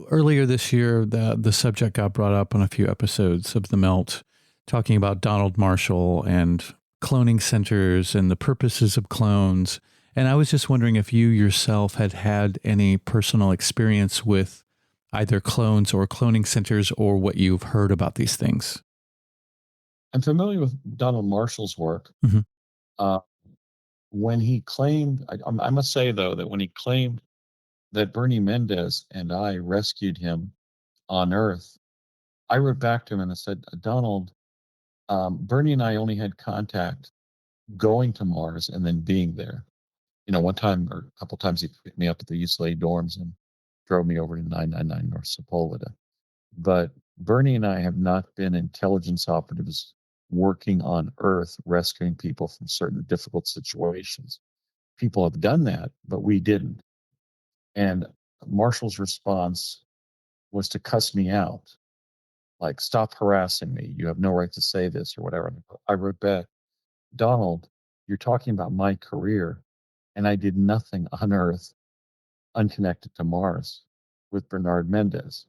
earlier this year the subject got brought up on a few episodes of The Melt, talking about Donald Marshall and cloning centers and the purposes of clones. And I was just wondering if you yourself had any personal experience with either clones or cloning centers or what you've heard about these things. I'm familiar with Donald Marshall's work. Mhm. Uh, when he claimed, I must say though, that when he claimed that Bernie Mendez and I rescued him on Earth, I wrote back to him and I said, Donald, Bernie and I only had contact going to Mars and then being there. One time or a couple times he picked me up at the UCLA dorms and drove me over to 999 North Sepulveda. But Bernie and I have not been intelligence operatives working on Earth, rescuing people from certain difficult situations. People have done that, but we didn't. And Marshall's response was to cuss me out, like, stop harassing me. You have no right to say this or whatever. I wrote back, Donald, you're talking about my career, and I did nothing on Earth unconnected to Mars with Bernard Mendez.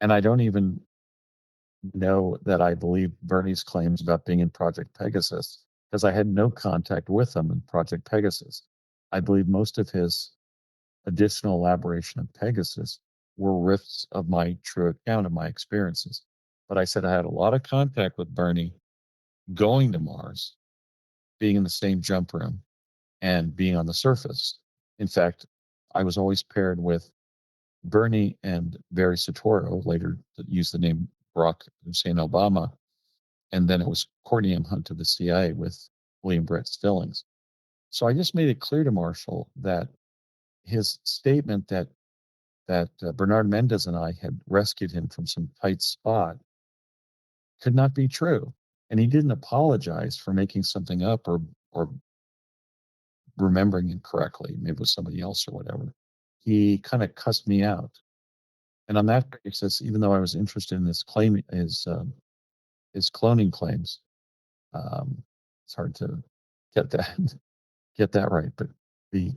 And I don't even know that I believe Bernie's claims about being in Project Pegasus because I had no contact with him in Project Pegasus. I believe most of his additional elaboration of Pegasus were riffs of my true account of my experiences. But I said I had a lot of contact with Bernie going to Mars, being in the same jump room, and being on the surface. In fact, I was always paired with Bernie and Barry Soetoro, later used the name Barack Hussein Obama, and then it was Courtney M. Hunt of the CIA with William Brett Stillings. So I just made it clear to Marshall that his statement that Bernard Mendez and I had rescued him from some tight spot could not be true, and he didn't apologize for making something up or remembering incorrectly. Maybe it was somebody else or whatever. He kind of cussed me out, and on that basis, even though I was interested in his cloning claims, um, it's hard to get that get that right, but the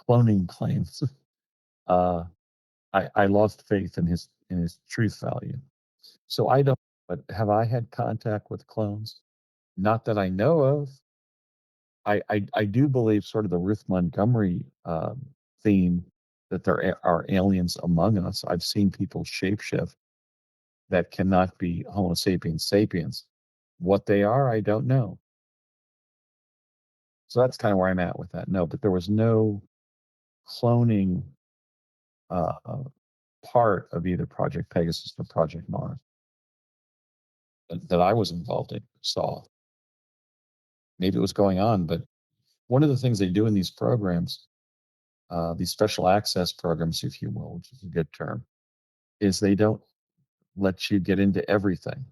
cloning claims, uh, I lost faith in his truth value. So I don't. But have I had contact with clones? Not that I know of. I do believe sort of the Ruth Montgomery theme that there are aliens among us. I've seen people shapeshift that cannot be Homo sapiens sapiens. What they are, I don't know. So that's kind of where I'm at with that. No, but there was no cloning uh, uh, part of either Project Pegasus or Project Mars that I was involved in. Saw maybe it was going on, but one of the things they do in these programs, these special access programs, if you will, which is a good term, is they don't let you get into everything.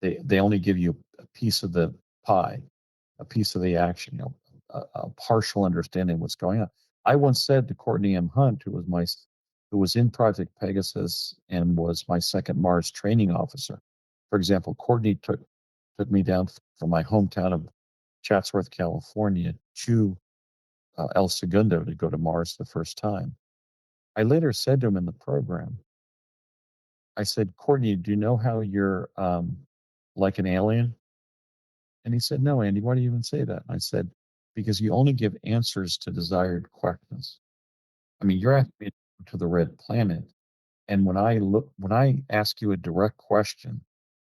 They only give you a piece of the pie, a piece of the action, a partial understanding of what's going on. I once said to Courtney M. Hunt, who was in Project Pegasus and was my second Mars training officer. For example, Courtney took me down from my hometown of Chatsworth, California, to El Segundo to go to Mars the first time. I later said to him in the program, I said, Courtney, do you know how you're like an alien? And he said, no, Andy, why do you even say that? And I said, because you only give answers to desired questions. I mean, you're asking me to the red planet, and when I ask you a direct question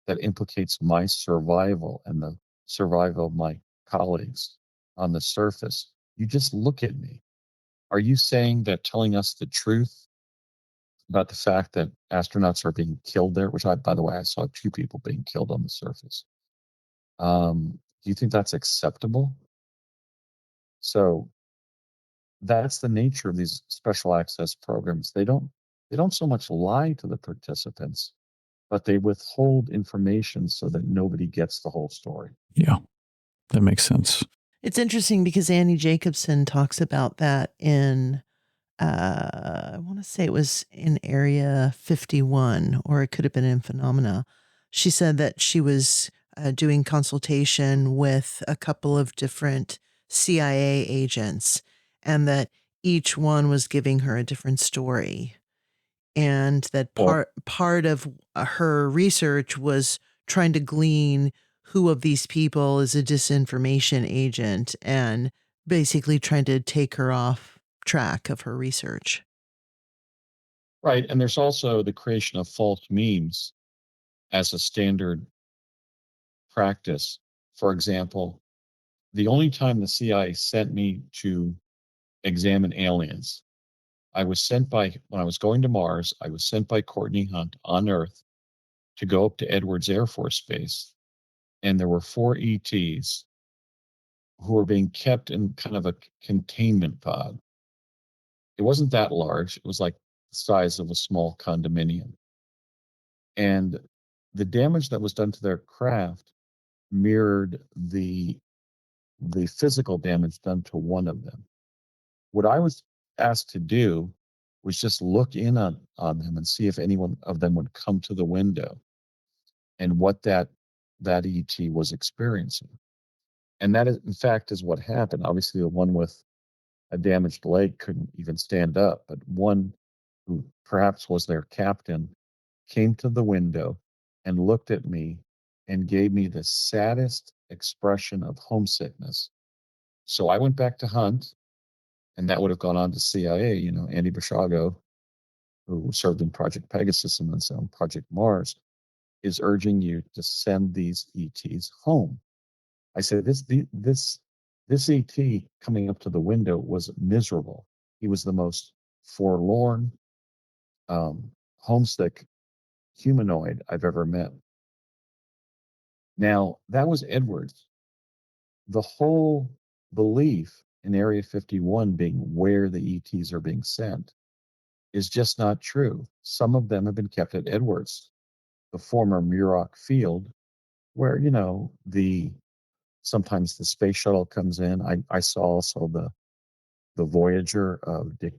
that implicates my survival and the survival of my colleagues on the surface, you just look at me. Are you saying that telling us the truth about the fact that astronauts are being killed there, which by the way, I saw two people being killed on the surface. Do you think that's acceptable? So that's the nature of these special access programs. They don't so much lie to the participants, but they withhold information so that nobody gets the whole story. Yeah, that makes sense. It's interesting because Annie Jacobson talks about that in, I want to say it was in Area 51, or it could have been in Phenomena. She said that she was doing consultation with a couple of different CIA agents, and that each one was giving her a different story, and that Well, part of her research was trying to glean who of these people is a disinformation agent, and basically trying to take her off track of her research. right. And there's also the creation of false memes as a standard practice. For example, the only time the CIA sent me to examine aliens, when I was going to Mars, I was sent by Courtney Hunt on Earth to go up to Edwards Air Force Base. And there were four ETs who were being kept in kind of a containment pod. It wasn't that large, it was like the size of a small condominium. And the damage that was done to their craft mirrored the physical damage done to one of them. What I was asked to do was just look in on them and see if anyone of them would come to the window and what that ET was experiencing. And that is, in fact, is what happened. Obviously, the one with a damaged leg couldn't even stand up, but one who perhaps was their captain came to the window and looked at me and gave me the saddest expression of homesickness. So I went back to Hunt, and that would have gone on to CIA. Andy Basiago, who served in Project Pegasus and then on Project Mars, is urging you to send these ETs home. I said, this ET coming up to the window was miserable. He was the most forlorn, homesick humanoid I've ever met. Now, that was Edwards. The whole belief in Area 51 being where the ETs are being sent is just not true. Some of them have been kept at Edwards, the former Muroc field, where, the sometimes the space shuttle comes in. I saw also the Voyager of Dick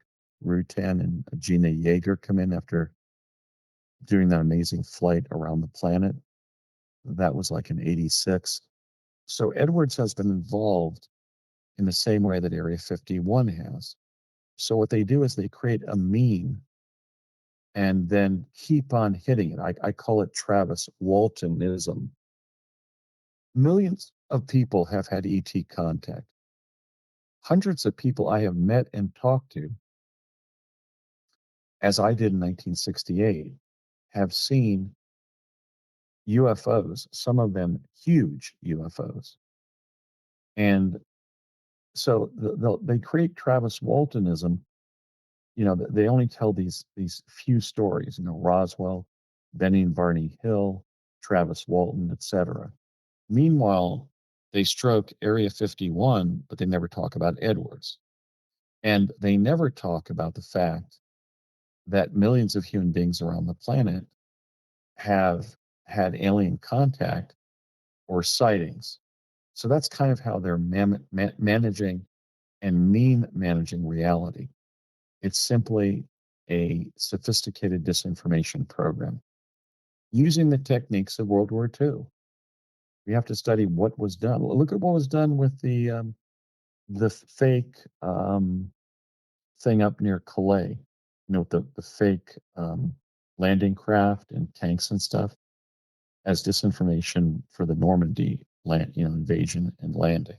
Rutan and Gina Yeager come in after doing that amazing flight around the planet. That was like in 86. So Edwards has been involved in the same way that Area 51 has. So what they do is they create a meme and then keep on hitting it. I call it Travis Waltonism. Millions of people have had ET contact. Hundreds of people I have met and talked to, as I did in 1968, have seen UFOs, some of them huge UFOs. And so they create Travis Waltonism. They only tell these few stories, Roswell, Benny and Barney Hill, Travis Walton, etc. Meanwhile, they stroke Area 51, but they never talk about Edwards. And they never talk about the fact that millions of human beings around the planet have had alien contact or sightings. So that's kind of how they're managing and meme managing reality. It's simply a sophisticated disinformation program using the techniques of World War II. We have to study what was done. Look at what was done with the fake thing up near Calais. The fake landing craft and tanks and stuff as disinformation for the Normandy invasion and landing.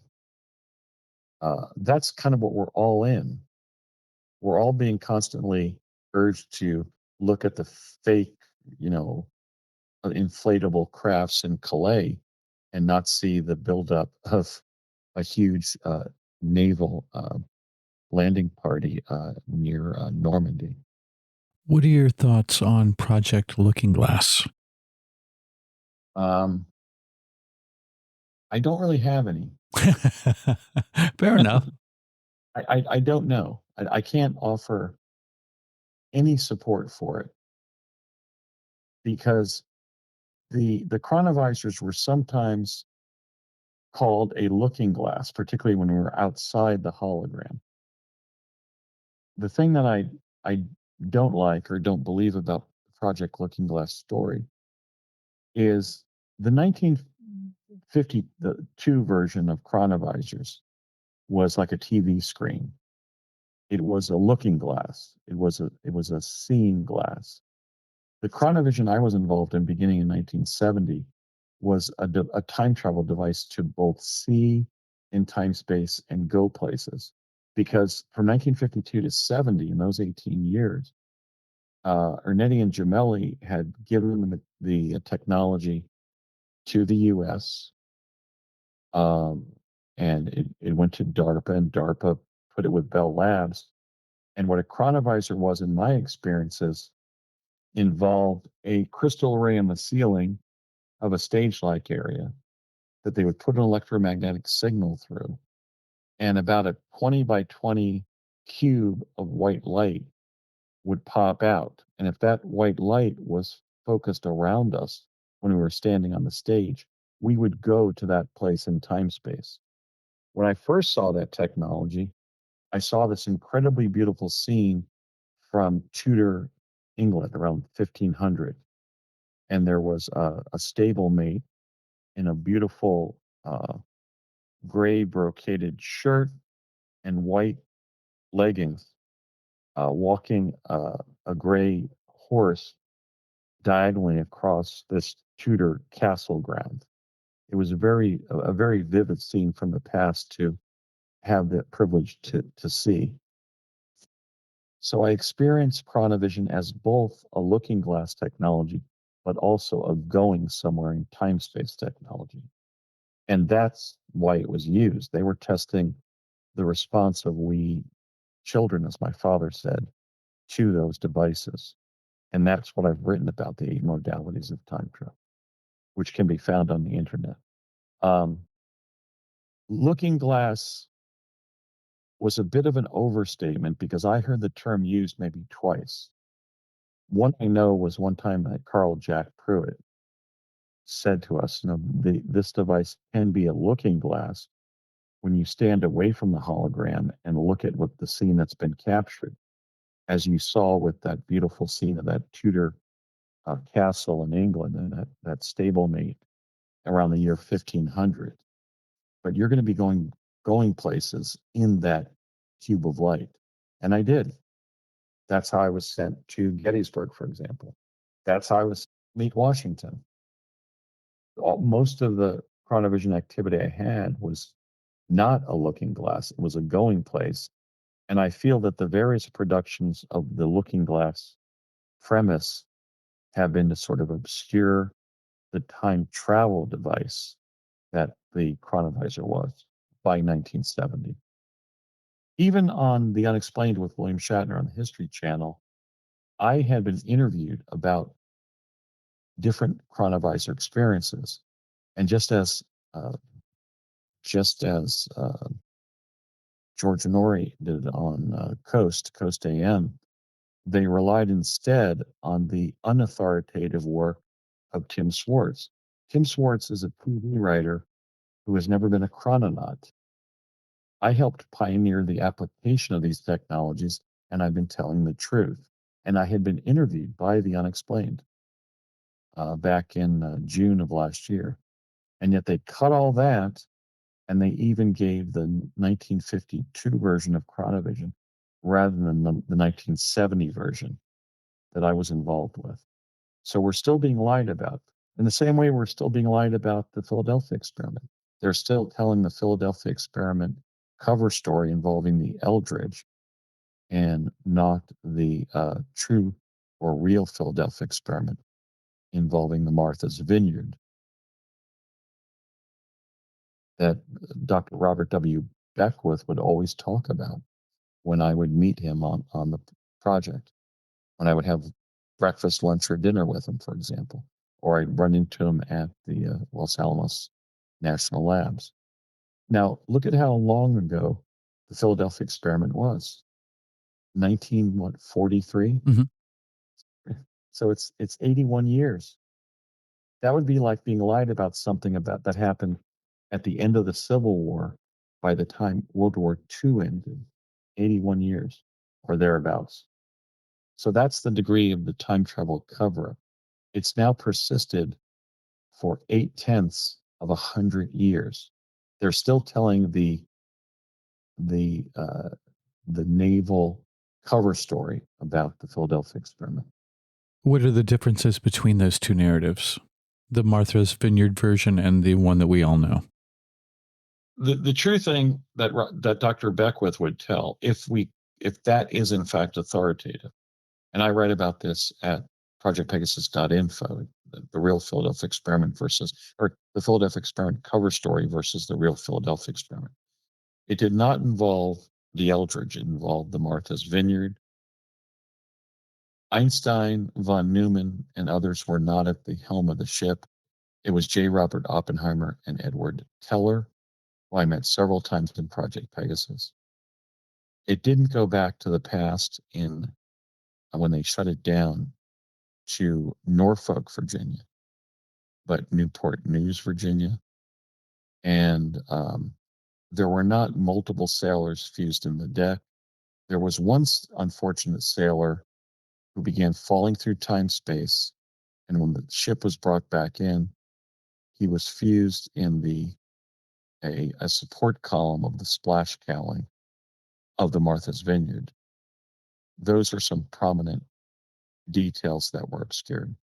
That's kind of what we're all in. We're all being constantly urged to look at the fake, you know, inflatable crafts in Calais and not see the buildup of a huge naval landing party near Normandy. What are your thoughts on Project Looking Glass? Um, I don't really have any. Fair enough. I don't know. I can't offer any support for it because the chronovisors were sometimes called a looking glass, particularly when we were outside the hologram. The thing that I don't like or don't believe about Project Looking Glass story is the 1952 version of chronovisors was like a TV screen. It was a looking glass. It was a seeing glass. The chronovision I was involved in beginning in 1970 was a time travel device to both see in time space and go places. Because from 1952 to 70, in those 18 years, Ernetti and Gemelli had given the technology to the US, um, and it went to DARPA, and DARPA put it with Bell Labs. And what a chronovisor was, in my experiences, involved a crystal array on the ceiling of a stage-like area that they would put an electromagnetic signal through, and about a 20 by 20 cube of white light would pop out. And if that white light was focused around us when we were standing on the stage, we would go to that place in time space. When I first saw that technology, I saw this incredibly beautiful scene from Tudor England around 1500. And there was a stablemate in a beautiful gray brocaded shirt and white leggings, walking a gray horse diagonally across this Tudor castle ground. It was a very vivid scene from the past to have the privilege to see. So I experienced chronovision as both a looking glass technology, but also a going somewhere in time space technology. And that's why it was used. They were testing the response of we children, as my father said, to those devices. And that's what I've written about, the 8 modalities of time travel, which can be found on the internet. Um, Looking glass was a bit of an overstatement because I heard the term used maybe twice. One I know was one time that Carl Jack Pruitt said to us, this device can be a looking glass when you stand away from the hologram and look at what the scene that's been captured, as you saw with that beautiful scene of that Tudor castle in England and that stablemate around the year 1500. But you're going to be going places in that cube of light, and I did. That's how I was sent to Gettysburg, for example. That's how I was meet Washington. Most of the chronovision activity I had was not a looking glass; it was a going place. And I feel that the various productions of the looking glass premise have been to sort of obscure the time travel device that the chronovisor was by 1970. Even on The Unexplained with William Shatner on the History Channel, I had been interviewed about different chronovisor experiences. And uh, just as George Norrie did on Coast AM, they relied instead on the unauthoritative work of Tim Swartz. Tim Swartz is a TV writer who has never been a chrononaut. I helped pioneer the application of these technologies, and I've been telling the truth. And I had been interviewed by The Unexplained back in June of last year. And yet they cut all that, and they even gave the 1952 version of Chronovision rather than the 1970 version that I was involved with. So we're still being lied about. In the same way, we're still being lied about the Philadelphia experiment. They're still telling the Philadelphia experiment cover story involving the Eldridge and not the true or real Philadelphia experiment involving the Martha's Vineyard that Dr. Robert W. Beckwith would always talk about when I would meet him on the project, when I would have breakfast, lunch, or dinner with him, for example, or I'd run into him at the Los Alamos National Labs. Now, look at how long ago the Philadelphia experiment was. 1943? Mhm. So it's 81 years. That would be like being lied about something about that happened at the end of the Civil War by the time World War II ended, 81 years or thereabouts. So that's the degree of the time travel cover up. It's now persisted for 8/10 of 100 years. They're still telling the naval cover story about the Philadelphia experiment. What are the differences between those two narratives? The Martha's Vineyard version and the one that we all know. The true thing that Dr. Beckwith would tell, if that is in fact authoritative, and I write about this at projectpegasus.info, the real Philadelphia experiment or the Philadelphia experiment cover story versus the real Philadelphia experiment. It did not involve the Eldridge, it involved the Martha's Vineyard. Einstein, von Neumann, and others were not at the helm of the ship. It was J. Robert Oppenheimer and Edward Teller, who I met several times in Project Pegasus. It didn't go back to the past when they shut it down to Norfolk, Virginia, but Newport News, Virginia. And there were not multiple sailors fused in the deck. There was one unfortunate sailor who began falling through time-space, and when the ship was brought back in, he was fused in a support column of the splash cowling of the Martha's Vineyard. Those are some prominent details that were obscured.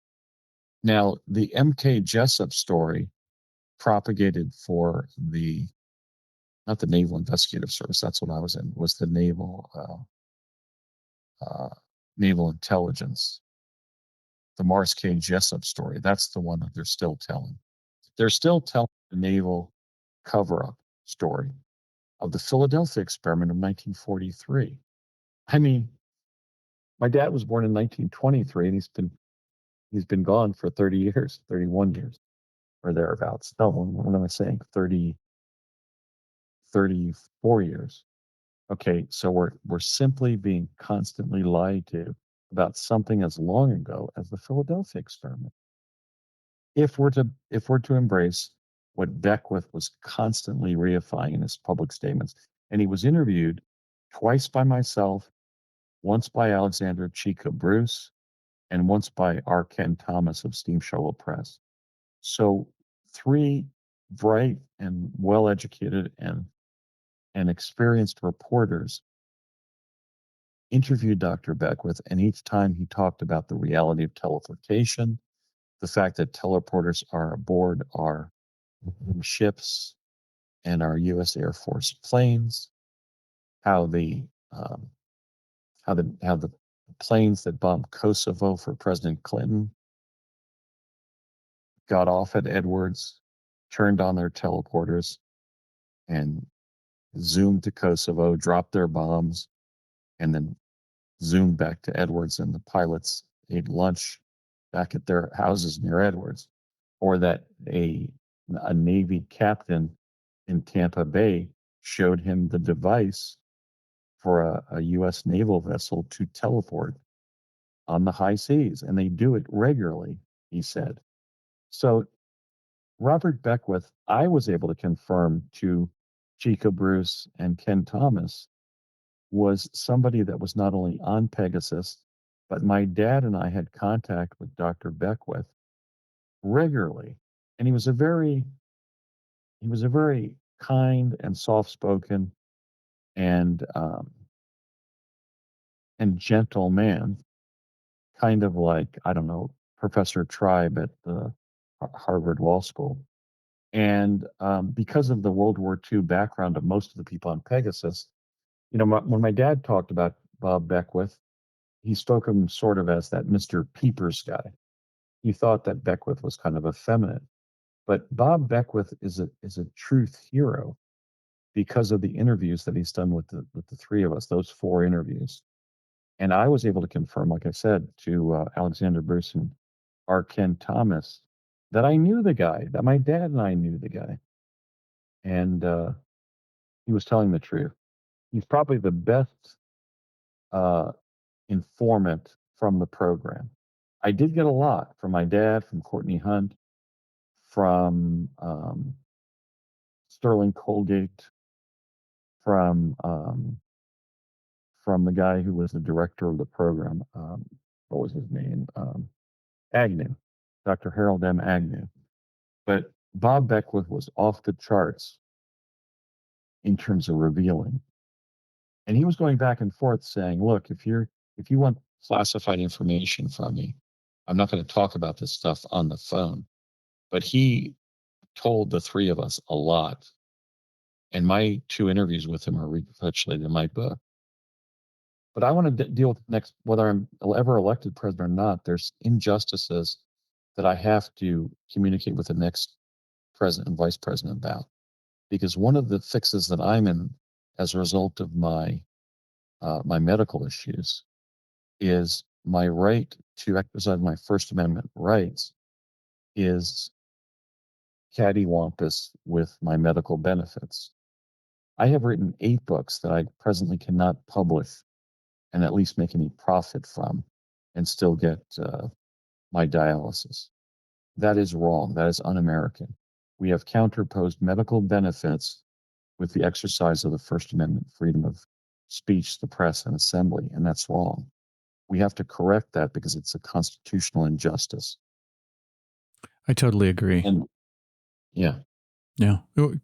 Now, the M.K. Jessup story propagated for not the Naval Investigative Service, that's what I was in, was the Naval Intelligence. The Morris K. Jessup story, that's the one that they're still telling. They're still telling the naval cover-up story of the Philadelphia experiment of 1943. I mean, my dad was born in 1923, and he's been gone for 30 years, 31 years, or thereabouts. No, what am I saying? 34 years. Okay, so we're simply being constantly lied to about something as long ago as the Philadelphia experiment. If we're to embrace what Beckwith was constantly reifying in his public statements, and he was interviewed twice by myself, once by Alexander Chica Bruce, and once by R. Ken Thomas of Steam Shovel Press. So three bright and well-educated and experienced reporters interviewed Dr. Beckwith, and each time he talked about the reality of teleportation, the fact that teleporters are aboard our ships and our U.S. Air Force planes, how the planes that bombed Kosovo for President Clinton got off at Edwards, turned on their teleporters, and zoomed to Kosovo, dropped their bombs, and then zoomed back to Edwards, and the pilots ate lunch back at their houses near Edwards. Or that a Navy captain in Tampa Bay showed him the device for a U.S. naval vessel to teleport on the high seas, and they do it regularly, he said. So Robert Beckwith, I was able to confirm to Chica Bruce and Ken Thomas, was somebody that was not only on Pegasus, but my dad and I had contact with Dr. Beckwith regularly. And he was a very kind and soft-spoken and gentle man, kind of like, I don't know, Professor Tribe at the Harvard Law School. And because of the World War II background of most of the people on Pegasus, when my dad talked about Bob Beckwith, he spoke of him sort of as that Mr. Peepers guy. He thought that Beckwith was kind of effeminate. But Bob Beckwith is a truth hero because of the interviews that he's done with the three of us, those four interviews. And I was able to confirm, like I said, to Alexander Bruce and R. Ken Thomas, that I knew the guy, that my dad and I knew the guy. And he was telling the truth. He's probably the best uh, informant from the program. I did get a lot from my dad, from Courtney Hunt, from Sterling Colgate, from from the guy who was the director of the program. What was his name? Agnew, Dr. Harold M. Agnew. But Bob Beckwith was off the charts in terms of revealing. And he was going back and forth saying, look, if you want classified information from me, I'm not going to talk about this stuff on the phone. But he told the three of us a lot. And my two interviews with him are recapitulated in my book. But I want to deal with next, whether I'm ever elected president or not, there's injustices that I have to communicate with the next president and vice president about. Because one of the fixes that I'm in as a result of my medical issues is my right to exercise my First Amendment rights is cattywampus with my medical benefits. I have written 8 books that I presently cannot publish and at least make any profit from and still get my dialysis. That is wrong. That is un American. We have counterposed medical benefits with the exercise of the First Amendment freedom of speech, the press, and assembly, and that's wrong. We have to correct that because it's a constitutional injustice. I totally agree. And yeah, Yeah.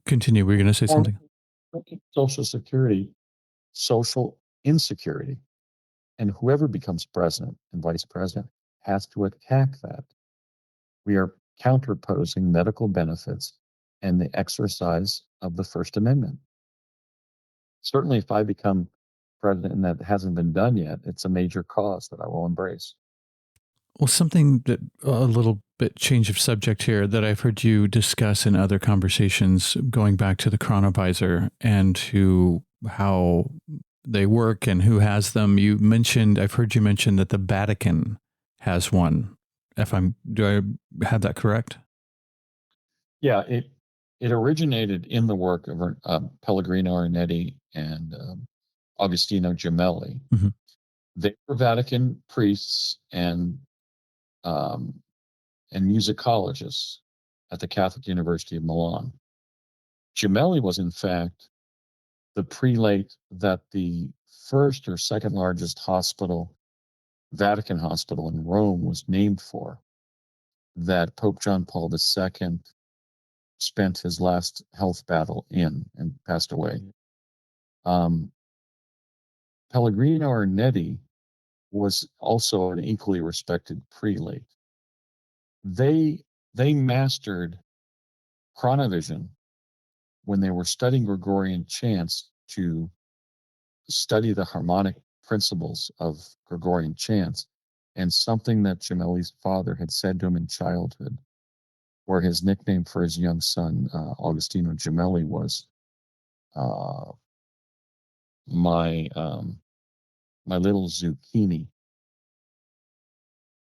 Continue. We're going to say or something. Social Security, social insecurity. And whoever becomes president and vice president has to attack that. We are counterposing medical benefits and the exercise of the First Amendment. Certainly, if I become president and that hasn't been done yet, it's a major cause that I will embrace. Well, something that a little bit change of subject here that I've heard you discuss in other conversations, going back to the chronovisor and how they work and who has them. I've heard you mention that the Vatican has one. Do I have that correct? Yeah, it originated in the work of Pellegrino Ornetti and Agostino Gemelli. Mm-hmm. They were Vatican priests um, and musicologists at the Catholic University of Milan. Gemelli was, in fact, the prelate that the first or second largest hospital, Vatican Hospital in Rome, was named for, that Pope John Paul II spent his last health battle in and passed away. Um, Pellegrino Ornetti was also an equally respected prelate. They mastered chronovision when they were studying Gregorian chants to study the harmonic principles of Gregorian chants, and something that Gemelli's father had said to him in childhood, where his nickname for his young son, Augustino Gemelli, was uh, my little zucchini.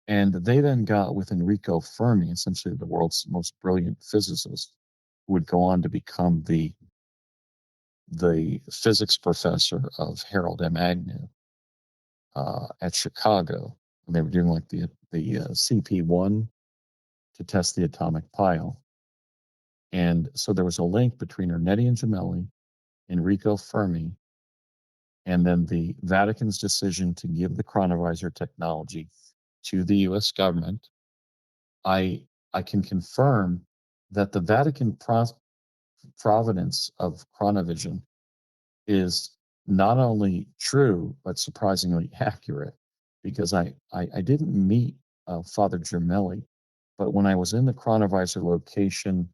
And they then got with Enrico Fermi, essentially the world's most brilliant physicist, who would go on to become the physics professor of Harold M. Agnew at Chicago. And they were doing like the CP1 to test the atomic pile. And so there was a link between Ornetti and Gemelli, Enrico Fermi, and then the Vatican's decision to give the chronovisor technology to the U.S. government. I can confirm that the Vatican provenance of chronovision is not only true but surprisingly accurate, because I didn't meet Father Gemelli, but when I was in the chronovisor location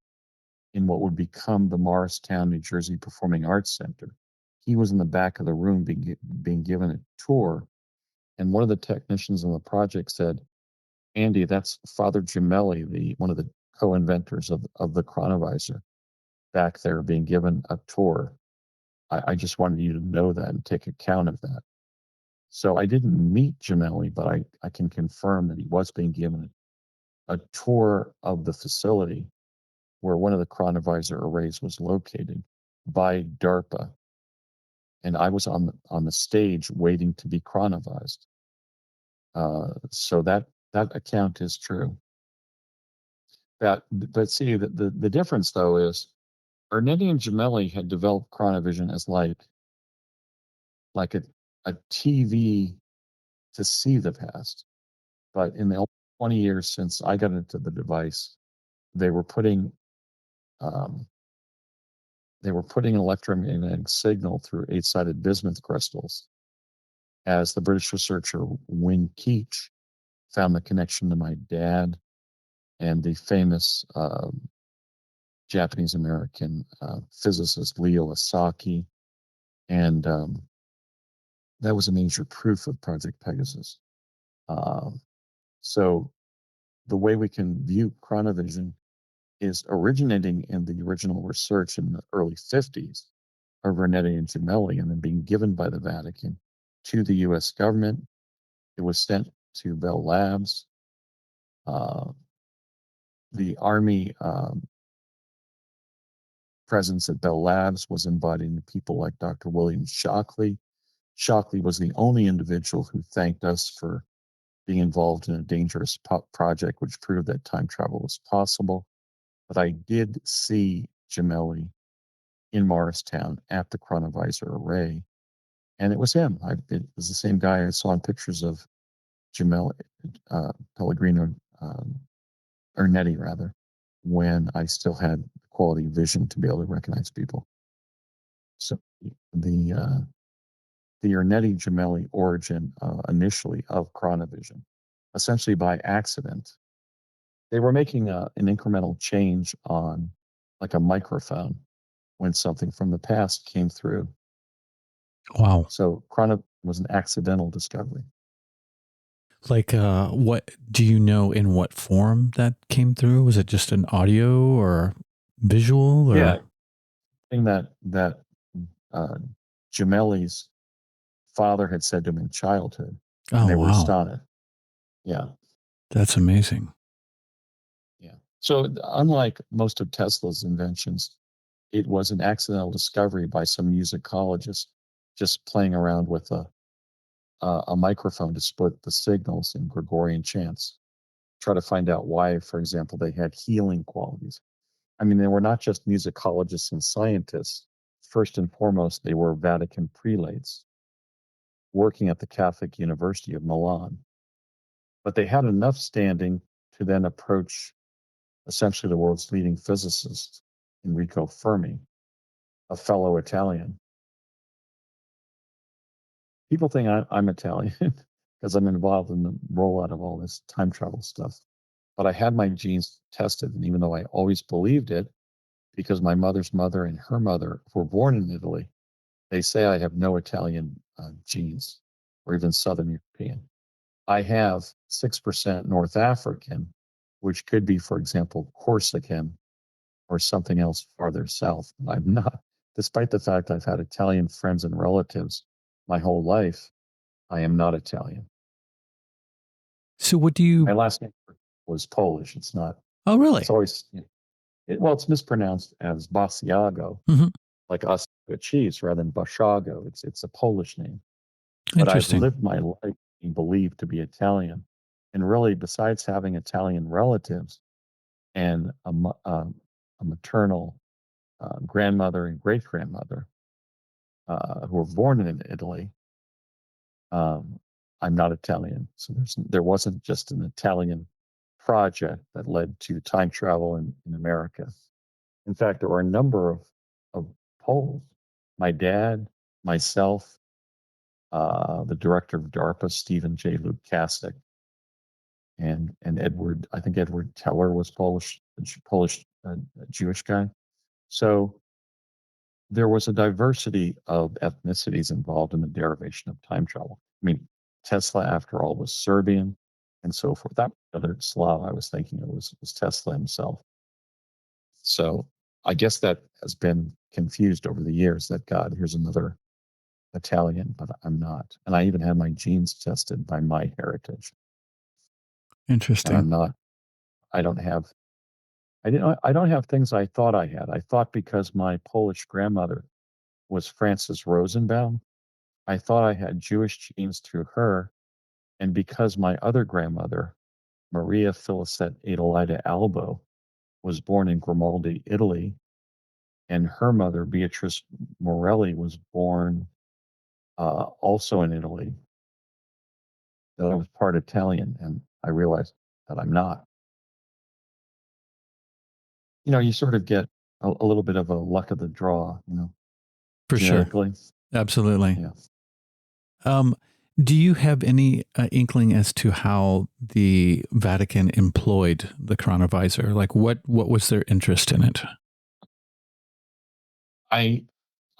in what would become the Morristown, New Jersey Performing Arts Center. He was in the back of the room being given a tour. And one of the technicians on the project said, Andy, that's Father Gemelli, one of the co-inventors of the chronovisor, back there being given a tour. I just wanted you to know that and take account of that. So I didn't meet Gemelli, but I can confirm that he was being given a tour of the facility where one of the chronovisor arrays was located by DARPA. And I was on the stage waiting to be chronovised. So that account is true. But see, the difference though is Ernetti and Gemelli had developed chronovision as like a TV to see the past. But in the 20 years since I got into the device, they were putting an electromagnetic signal through 8-sided bismuth crystals, as the British researcher Wynne Keach found the connection to my dad and the famous Japanese-American physicist Leo Asaki. And that was a major proof of Project Pegasus. So the way we can view chronovision is originating in the original research in the early 50s of Ernetti and Gemelli, and then being given by the Vatican to the US government. It was sent to Bell Labs. The Army presence at Bell Labs was embodying people like Dr. William Shockley. Shockley was the only individual who thanked us for being involved in a dangerous project, which proved that time travel was possible. But I did see Gemelli in Morristown at the chronovisor array, and it was him. It was the same guy I saw in pictures of Gemelli, Pellegrino, Ernetti rather, when I still had quality vision to be able to recognize people. So the Ernetti Gemelli origin initially of chronovision, essentially by accident, they were making an incremental change on like a microphone when something from the past came through. Wow. So chrono was an accidental discovery. Like, what do you know in what form that came through? Was it just an audio or visual or? Yeah, thing that Gemelli's father had said to him in childhood, and Oh, they were wow. astonished. Yeah, That's amazing. yeah. So unlike most of Tesla's inventions, it was an accidental discovery by some musicologist just playing around with a microphone to split the signals in Gregorian chants, try to find out why, for example, they had healing qualities. I mean, they were not just musicologists and scientists. First and foremost, they were Vatican prelates working at the Catholic University of Milan. But they had enough standing to then approach essentially the world's leading physicist, Enrico Fermi, a fellow Italian. People think I'm Italian because I'm involved in the rollout of all this time travel stuff. But I had my genes tested, and even though I always believed it, because my mother's mother and her mother were born in Italy, they say I have no Italian genes or even Southern European. I have 6% North African, which could be, for example, Corsican or something else farther south. I'm not, despite the fact I've had Italian friends and relatives my whole life, I am not Italian. So what do My you, last name was Polish. It's not, oh, really? it's always, it's mispronounced as Basiago, Hmm. like us cheese rather than Basiago. It's a Polish name. But I've Interesting. lived my life being believed to be Italian. And really, besides having Italian relatives and a maternal grandmother and great grandmother who were born in Italy, I'm not Italian. So there wasn't just an Italian project that led to time travel in America. In fact, there were a number of Poles. My dad, myself, the director of DARPA, Stephen J. Lukasik, and Edward, I think Edward Teller was Polish Jewish guy. So there was a diversity of ethnicities involved in the derivation of time travel. I mean, Tesla, after all, was Serbian and so forth. That other Slav I was thinking of was Tesla himself. So I guess that has been confused over the years that God, here's another Italian, but I'm not. And I even had my genes tested by my heritage. And Interesting. I'm not, I don't have, I don't have things I thought I had. I thought because my Polish grandmother was Frances Rosenbaum, I thought I had Jewish genes through her. And because my other grandmother, Maria Felicette Adelita Albo, was born in Grimaldi, Italy, and her mother, Beatrice Morelli, was born also in Italy, that I was part Italian, and I realized that I'm not. You sort of get a little bit of a luck of the draw, For sure. genetically. Absolutely. Yeah. Um, do you have any inkling as to how the Vatican employed the chronovisor? Like what was their interest in it? I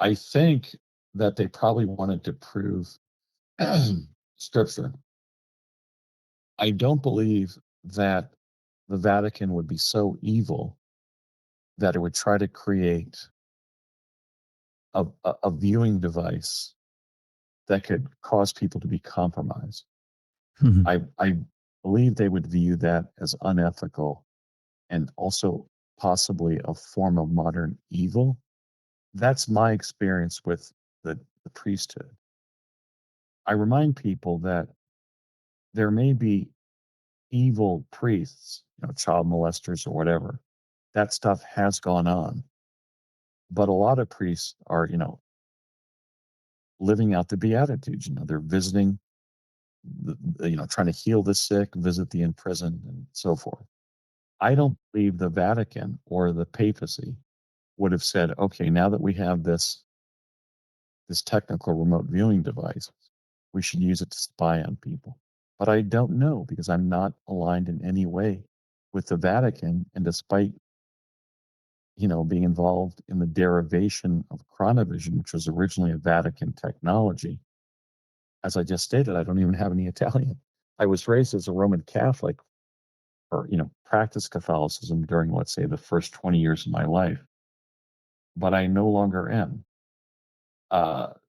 I think that they probably wanted to prove scripture. I don't believe that the Vatican would be so evil that it would try to create a viewing device that could cause people to be compromised. Mhm. I believe they would view that as unethical and also possibly a form of modern evil. That's my experience with the priesthood. I remind people that there may be evil priests, child molesters or whatever. That stuff has gone on. But a lot of priests are, living out the Beatitudes. They're visiting, trying to heal the sick, visit the imprisoned, and so forth. I don't believe the Vatican or the papacy would have said, okay, now that we have this technical remote viewing device, we should use it to spy on people. But I don't know because I'm not aligned in any way with the Vatican. And despite, being involved in the derivation of chronovision, which was originally a Vatican technology, as I just stated, I don't even have any Italian. I was raised as a Roman Catholic or, practiced Catholicism during, let's say, the first 20 years of my life, but I no longer am.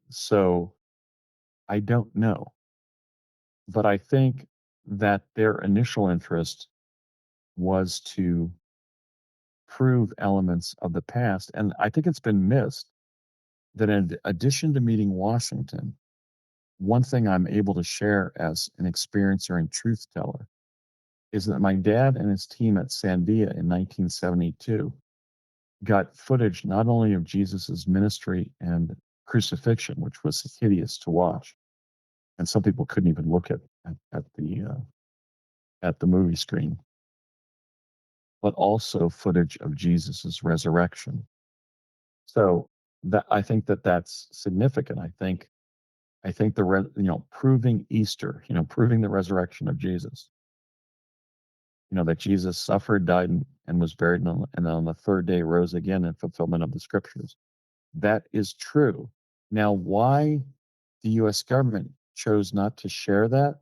So I don't know. But I think that their initial interest was to prove elements of the past. And I think it's been missed that in addition to meeting Washington, one thing I'm able to share as an experiencer and truth teller is that my dad and his team at Sandia in 1972 got footage not only of Jesus's ministry and crucifixion, which was hideous to watch, and some people couldn't even look at the movie screen, but also footage of Jesus's resurrection. So that I think that that's significant. I think proving Easter, proving the resurrection of Jesus, that Jesus suffered, died, and was buried, and on the third day rose again in fulfillment of the scriptures. That is true. Now, why the US government chose not to share that,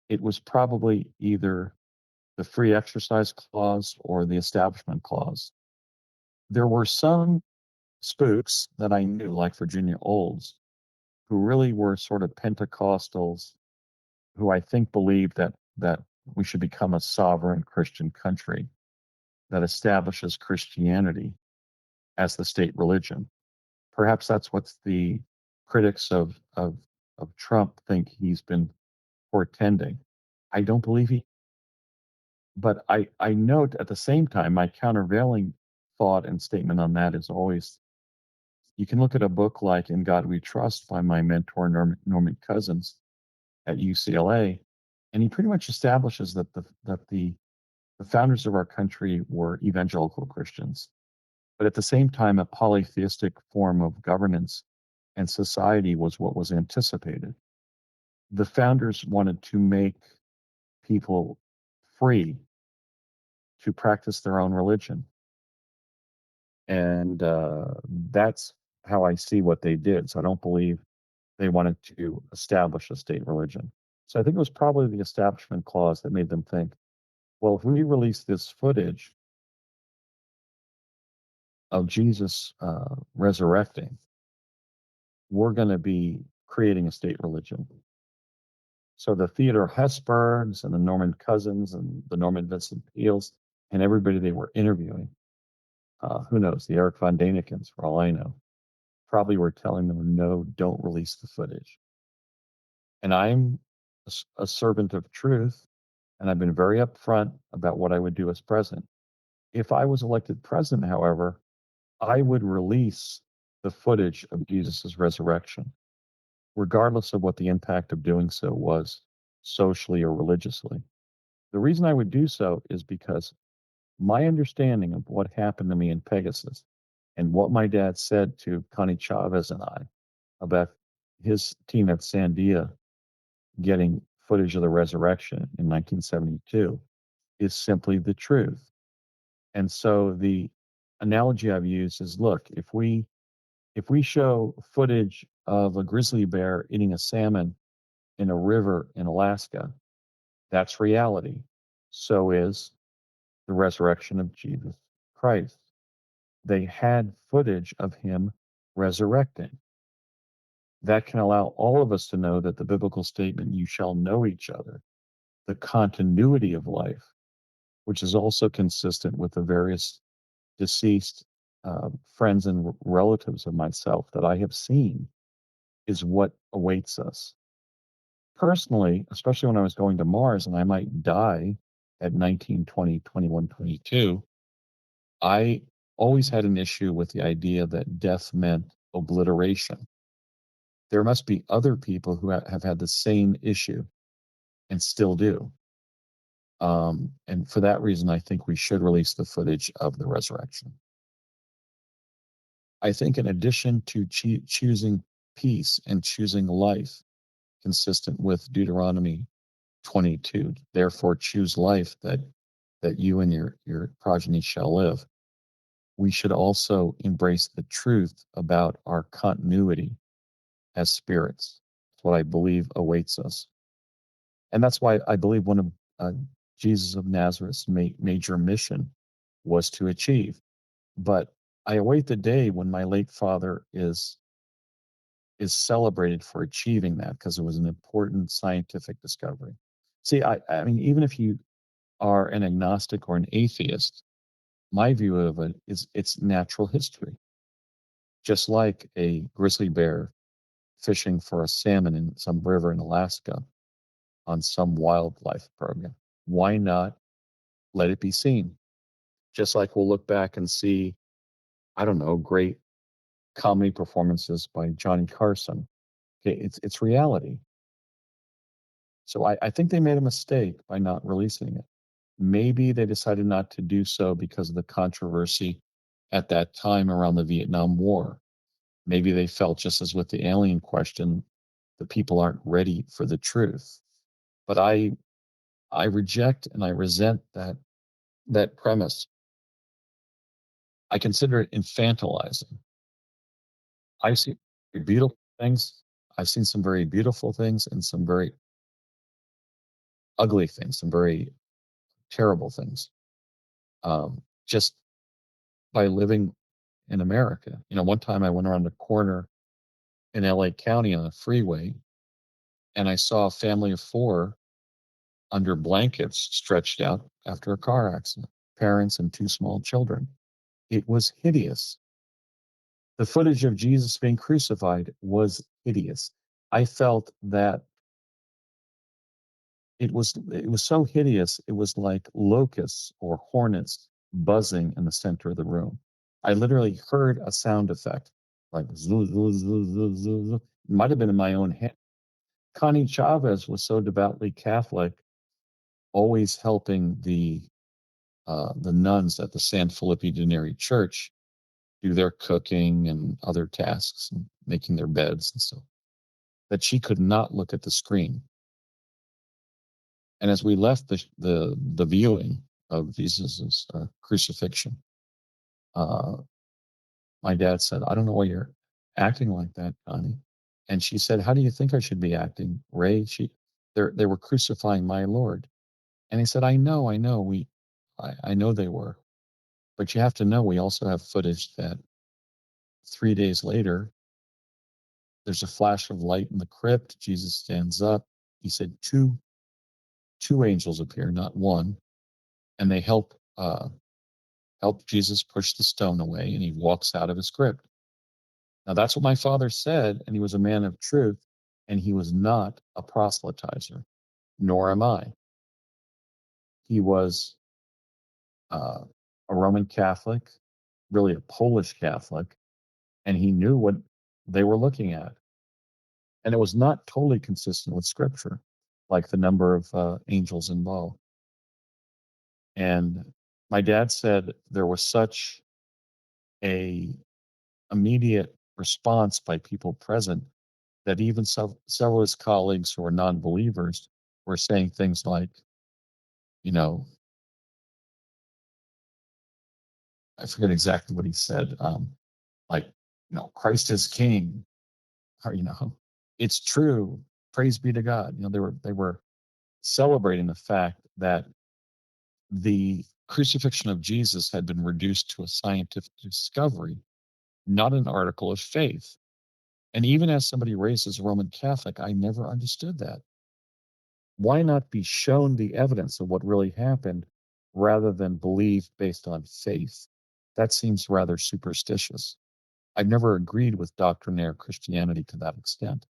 it was probably either the free exercise clause or the establishment clause. There were some spooks that I knew, like Virginia Olds, who really were sort of Pentecostals, who I think believed that we should become a sovereign Christian country that establishes Christianity as the state religion. Perhaps that's what the critics of Trump think he's been portending. I don't believe he, but I note at the same time my countervailing thought and statement on that is always you can look at a book like In God We Trust by my mentor Norman Cousins at UCLA, and he pretty much establishes that the founders of our country were evangelical Christians, but at the same time, a polytheistic form of governance and society was what was anticipated. The founders wanted to make people free to practice their own religion. And that's how I see what they did. So I don't believe they wanted to establish a state religion. So I think it was probably the Establishment Clause that made them think, well, if we release this footage of Jesus resurrecting, we're going to be creating a state religion. So the Theodore Hesburghs and the Norman Cousins and the Norman Vincent Peales and everybody they were interviewing, who knows, the Eric Von Danikens, for all I know, probably were telling them, no, don't release the footage. And I'm a servant of truth, and I've been very upfront about what I would do as president. If I was elected president, however, I would release the footage of Jesus' resurrection, regardless of what the impact of doing so was socially or religiously. The reason I would do so is because my understanding of what happened to me in Pegasus and what my dad said to Connie Chavez and I about his team at Sandia getting footage of the resurrection in 1972 is simply the truth. And so the analogy I've used is, look, if we show footage of a grizzly bear eating a salmon in a river in Alaska, that's reality. So is the resurrection of Jesus Christ. They had footage of him resurrecting. That can allow all of us to know that the biblical statement, you shall know each other, the continuity of life, which is also consistent with the various deceased friends and relatives of myself that I have seen, is what awaits us. Personally, especially when I was going to Mars and I might die at 19, 20, 21, 22, I always had an issue with the idea that death meant obliteration. There must be other people who have had the same issue and still do. And for that reason, I think we should release the footage of the resurrection. I think in addition to choosing peace and choosing life, consistent with Deuteronomy 22, therefore choose life that you and your progeny shall live, we should also embrace the truth about our continuity as spirits. It's what I believe awaits us. And that's why I believe one of Jesus of Nazareth's major mission was to achieve. But I await the day when my late father is celebrated for achieving that, because it was an important scientific discovery. See, I mean, even if you are an agnostic or an atheist, my view of it is it's natural history. Just like a grizzly bear fishing for a salmon in some river in Alaska on some wildlife program, why not let it be seen? Just like we'll look back and see, I don't know, great comedy performances by Johnny Carson. Okay, it's reality. So I think they made a mistake by not releasing it. Maybe they decided not to do so because of the controversy at that time around the Vietnam War. Maybe they felt, just as with the alien question, the people aren't ready for the truth. But I reject and I resent that premise. I consider it infantilizing. I've seen beautiful things. I've seen some very beautiful things and some very ugly things, some very terrible things. Just by living in America. One time I went around a corner in LA County on a freeway and I saw a family of four under blankets stretched out after a car accident, parents and two small children. It was hideous. The footage of Jesus being crucified was hideous. I felt that it was so hideous, it was like locusts or hornets buzzing in the center of the room. I literally heard a sound effect, like zoo, zoo, zoo, zoo, zoo, zoo. It might have been in my own head. Connie Chavez was so devoutly Catholic, always helping the nuns at the San Felipe de Neri Church do their cooking and other tasks and making their beds and stuff, that she could not look at the screen. And as we left the viewing of Jesus' crucifixion, my dad said, I don't know why you're acting like that, Connie. And she said, how do you think I should be acting, Ray? They were crucifying my Lord. And he said, I know, I know they were. But you have to know, we also have footage that 3 days later, there's a flash of light in the crypt. Jesus stands up. He said, two angels appear, not one, and they help Jesus push the stone away, and he walks out of his crypt. Now that's what my father said, and he was a man of truth, and he was not a proselytizer, nor am I. He was uh, a Roman Catholic, really a Polish Catholic, and he knew what they were looking at. And it was not totally consistent with Scripture, like the number of angels involved. And my dad said there was such a immediate response by people present that even several of his colleagues who are non-believers were saying things like, you know, I forget exactly what he said, like, Christ is King, or, it's true, praise be to God. They were celebrating the fact that the crucifixion of Jesus had been reduced to a scientific discovery, not an article of faith. And even as somebody raised as a Roman Catholic, I never understood that. Why not be shown the evidence of what really happened rather than believe based on faith? That seems rather superstitious. I've never agreed with doctrinaire Christianity to that extent.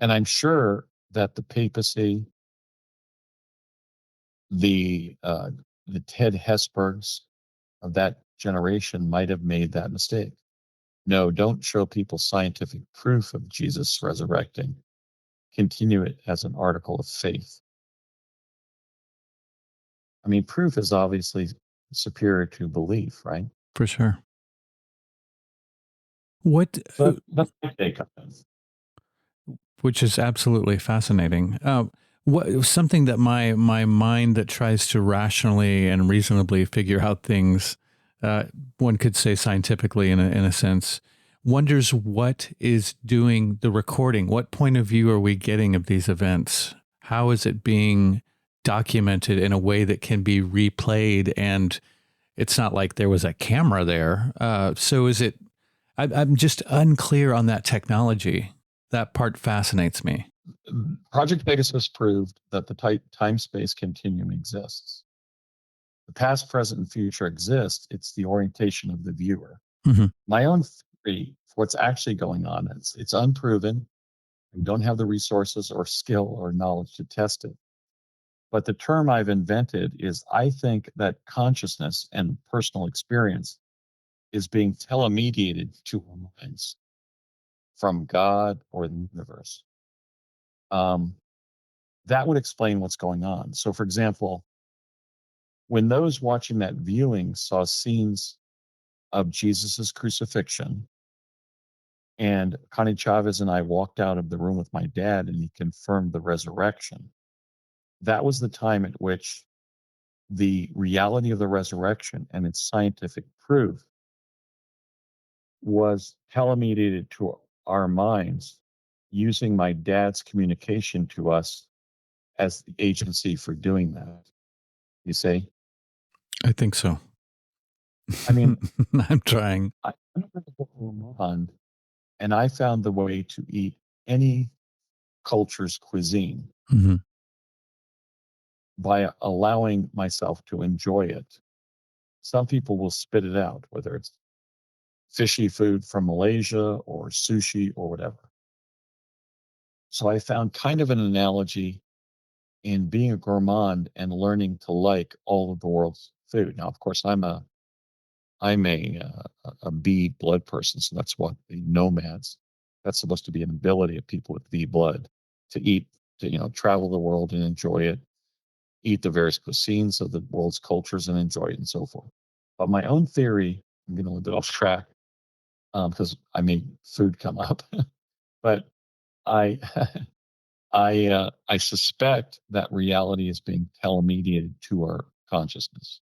And I'm sure that the papacy, the uh, the Ted Hesbergs of that generation might have made that mistake. No, don't show people scientific proof of Jesus resurrecting. Continue it as an article of faith. I mean, proof is obviously superior to belief, right? For sure. What, So that's my take on it. which is absolutely fascinating. What something that my mind that tries to rationally and reasonably figure out things, uh, one could say scientifically in a sense, wonders what is doing the recording. What point of view are we getting of these events? How is it being documented in a way that can be replayed? And it's not like there was a camera there. So is it? I'm just unclear on that technology. That part fascinates me. Project Pegasus proved that the time-space continuum exists. The past, present, and future exist. It's the orientation of the viewer. Mm-hmm. My own theory for what's actually going on is it's unproven. We don't have the resources or skill or knowledge to test it. But the term I've invented is I think that consciousness and personal experience is being telemediated to our minds from God or the universe. Um, that would explain what's going on. So, for example, when those watching that viewing saw scenes of Jesus's crucifixion, and Connie Chavez and I walked out of the room with my dad, and he confirmed the resurrection. That was the time at which the reality of the resurrection and its scientific proof was telemediated to our minds using my dad's communication to us as the agency for doing that. You see? I think so. I mean, I'm trying. I went to Oman and I found the way to eat any culture's cuisine Mm-hmm. by allowing myself to enjoy it. Some people will spit it out, whether it's fishy food from Malaysia or sushi or whatever. So I found kind of an analogy in being a gourmand and learning to like all of the world's food. Now, of course, I'm a B blood person, so that's what the nomads. That's supposed to be an ability of people with B blood to eat, to travel the world and enjoy it, eat the various cuisines of the world's cultures and enjoy it, and so forth. But my own theory, I'm getting a little bit off track because I made food come up, but I I suspect that reality is being telemediated to our consciousness.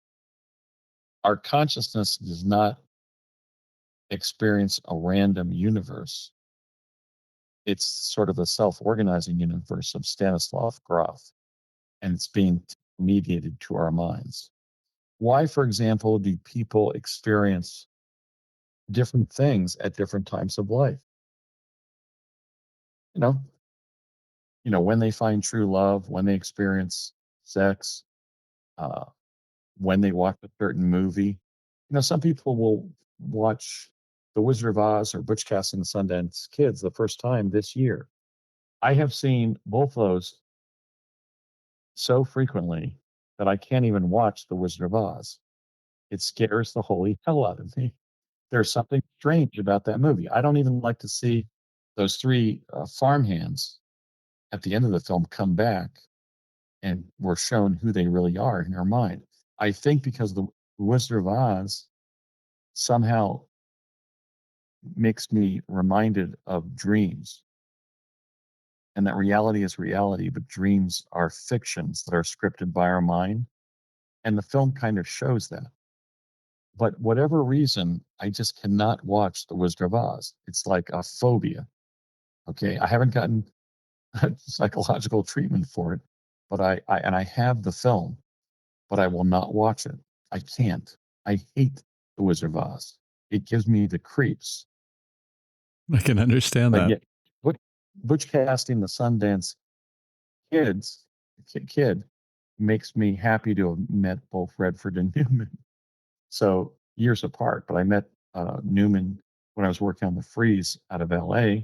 Our consciousness does not experience a random universe. It's sort of a self-organizing universe of Stanislav Grof, and it's being mediated to our minds. Why, for example, do people experience different things at different times of life? You know, when they find true love, when they experience sex, uh, when they watch a certain movie. Some people will watch The Wizard of Oz or Butch Cassidy and the Sundance Kids the first time this year. I have seen both those so frequently that I can't even watch The Wizard of Oz. It scares the holy hell out of me. There's something strange about that movie. I don't even like to see those three farmhands at the end of the film come back and we're shown who they really are in our mind. I think because the Wizard of Oz somehow makes me reminded of dreams, and that reality is reality, but dreams are fictions that are scripted by our mind. And the film kind of shows that. But whatever reason, I just cannot watch The Wizard of Oz. It's like a phobia. Okay. I haven't gotten psychological treatment for it, but I have the film, but I will not watch it. I can't. I hate The Wizard of Oz. It gives me the creeps. I can understand But that. yet, Butch Cassidy and the Sundance kid makes me happy to have met both Redford and Newman. So years apart, but I met Newman when I was working on the Freeze out of LA,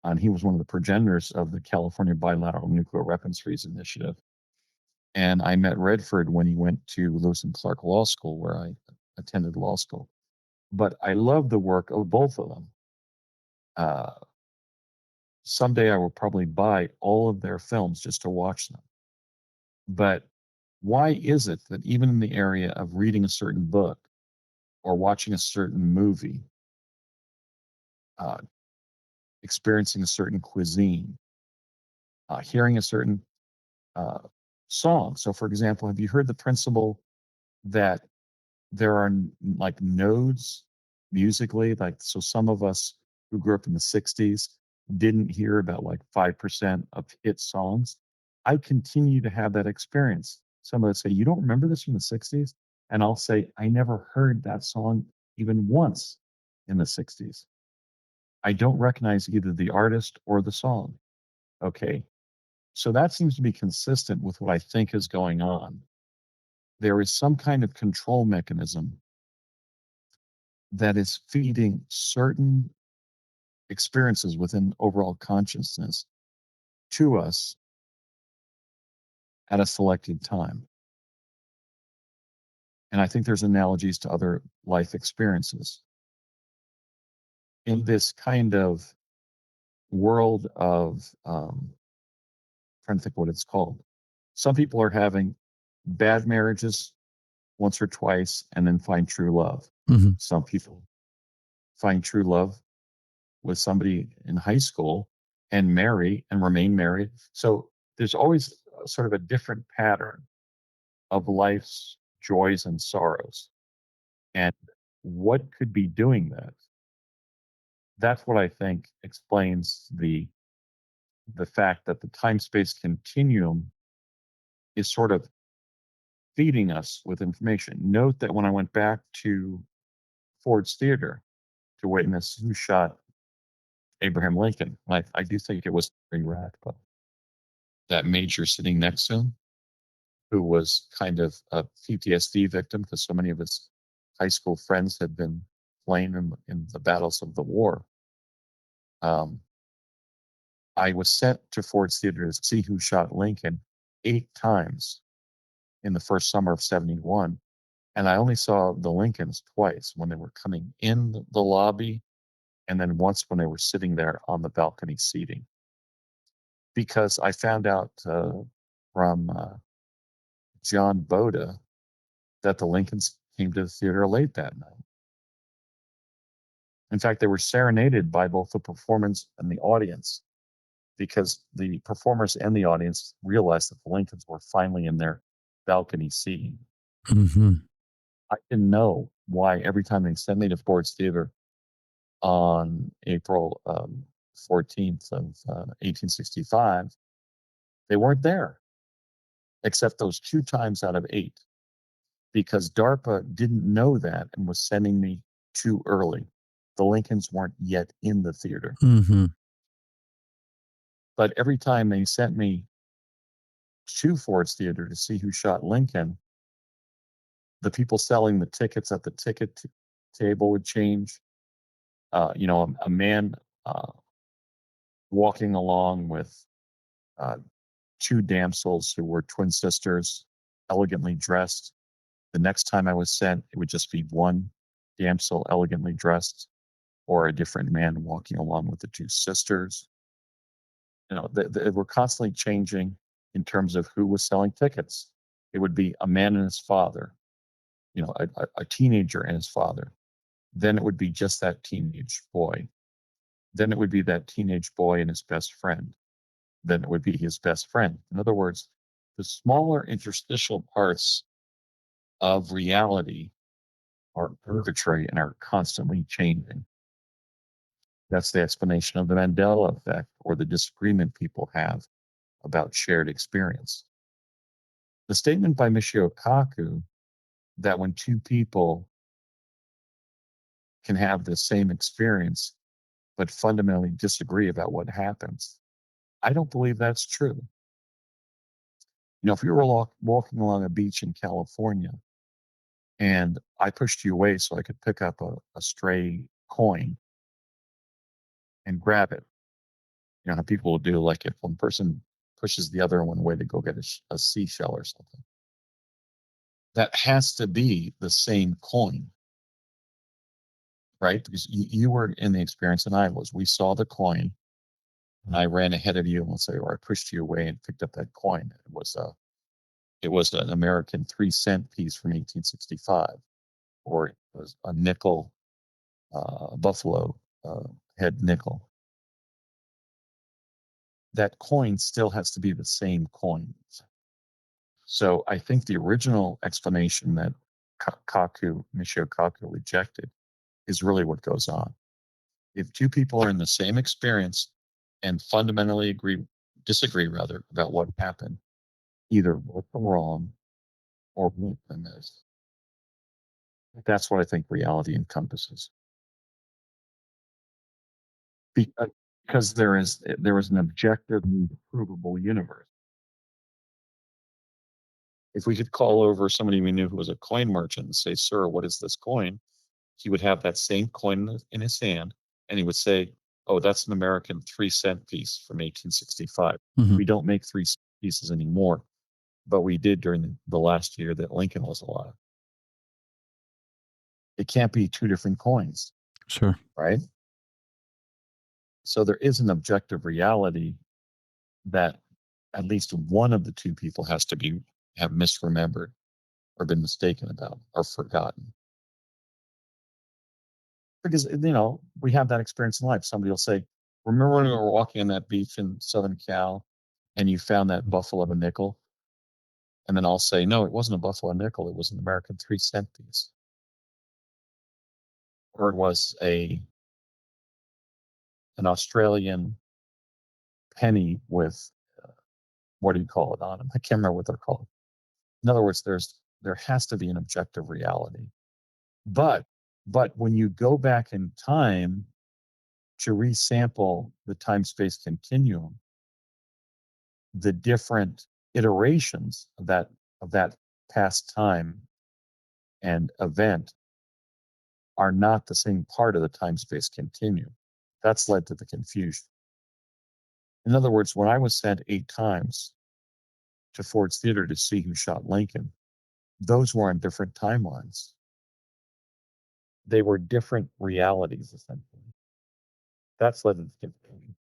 and he was one of the progenitors of the California Bilateral Nuclear Weapons Freeze Initiative. And I met Redford when he went to Lewis and Clark Law School, where I attended law school. But I love the work of both of them. Someday I will probably buy all of their films just to watch them. But why is it that even in the area of reading a certain book or watching a certain movie, uh, experiencing a certain cuisine, hearing a certain uh, song? So, for example, have you heard the principle that there are like nodes musically? Like, so some of us who grew up in the 60s didn't hear about like 5% of hit songs. I continue to have that experience. Some of us say, "You don't remember this from the 60s?" And I'll say, "I never heard that song even once in the 60s. I don't recognize either the artist or the song." Okay. So that seems to be consistent with what I think is going on. There is some kind of control mechanism that is feeding certain experiences within overall consciousness to us at a selected time. And I think there's analogies to other life experiences. In this kind of world of, trying to think what it's called, some people are having bad marriages once or twice and then find true love. Mm-hmm. Some people find true love with somebody in high school and marry and remain married. So there's always sort of a different pattern of life's joys and sorrows. And what could be doing that? That's what I think explains the fact that the time-space continuum is sort of feeding us with information. Note that when I went back to Ford's Theater to witness who shot Abraham Lincoln, I do think it was Iraq, but that major sitting next to him, who was kind of a PTSD victim because so many of his high school friends had been slain in the battles of the war. I was sent to Ford's Theater to see who shot Lincoln 8 times in the first summer of 71. And I only saw the Lincolns twice, when they were coming in the lobby and then once when they were sitting there on the balcony seating. Because I found out from John Boda that the Lincolns came to the theater late that night. In fact, they were serenaded by both the performance and the audience, because the performers and the audience realized that the Lincolns were finally in their balcony seating. Mm-hmm. I didn't know why every time they sent me to Ford's Theater, on April 14th of 1865, they weren't there, except those 2 times out of 8, because DARPA didn't know that and was sending me too early. The Lincolns weren't yet in the theater. Mm-hmm. But every time they sent me to Ford's Theater to see Who Shot Lincoln, the people selling the tickets at the ticket table would change. A man walking along with uh, 2 damsels who were twin sisters, elegantly dressed. The next time I was sent, it would just be one damsel elegantly dressed, or a different man walking along with the 2 sisters. They were constantly changing in terms of who was selling tickets. It would be a man and his father, a teenager and his father. Then it would be just that teenage boy. Then it would be that teenage boy and his best friend. Then it would be his best friend. In other words, the smaller interstitial parts of reality are arbitrary and are constantly changing. That's the explanation of the Mandela effect, or the disagreement people have about shared experience. The statement by Michio Kaku that when 2 people can have the same experience but fundamentally disagree about what happens, I don't believe that's true. If you were walking along a beach in California and I pushed you away so I could pick up a stray coin and grab it, how people will do, like if one person pushes the other one away to go get a seashell or something. That has to be the same coin, right? Because you were in the experience and I was. We saw the coin and I ran ahead of you, and let's say, or I pushed you away and picked up that coin. It was an American 3-cent piece from 1865, or it was a nickel, buffalo head nickel. That coin still has to be the same coin. So I think the original explanation that Michio Kaku rejected is really what goes on. If 2 people are in the same experience and fundamentally disagree about what happened, either both are wrong or one of them is. That's what I think reality encompasses. Because there is an objectively provable universe. If we could call over somebody we knew who was a coin merchant and say, "Sir, what is this coin?" He would have that same coin in his hand, and he would say, "Oh, that's an American 3-cent piece from 1865. Mm-hmm. We don't make 3 pieces anymore, but we did during the last year that Lincoln was alive." It can't be 2 different coins, Sure. right? So there is an objective reality that at least one of the 2 people has to have misremembered or been mistaken about or forgotten. Because, we have that experience in life. Somebody will say, "Remember when we were walking on that beach in Southern Cal and you found that buffalo nickel?" And then I'll say, "No, it wasn't a buffalo nickel. It was an American 3-cent piece." Or it was an Australian penny with, what do you call it on them? I can't remember what they're called. In other words, there has to be an objective reality. But when you go back in time to resample the time-space continuum, the different iterations of that past time and event are not the same part of the time-space continuum. That's led to the confusion. In other words, when I was sent 8 times to Ford's Theater to see Who Shot Lincoln, those were on different timelines. They were different realities, essentially. That's led to the confusion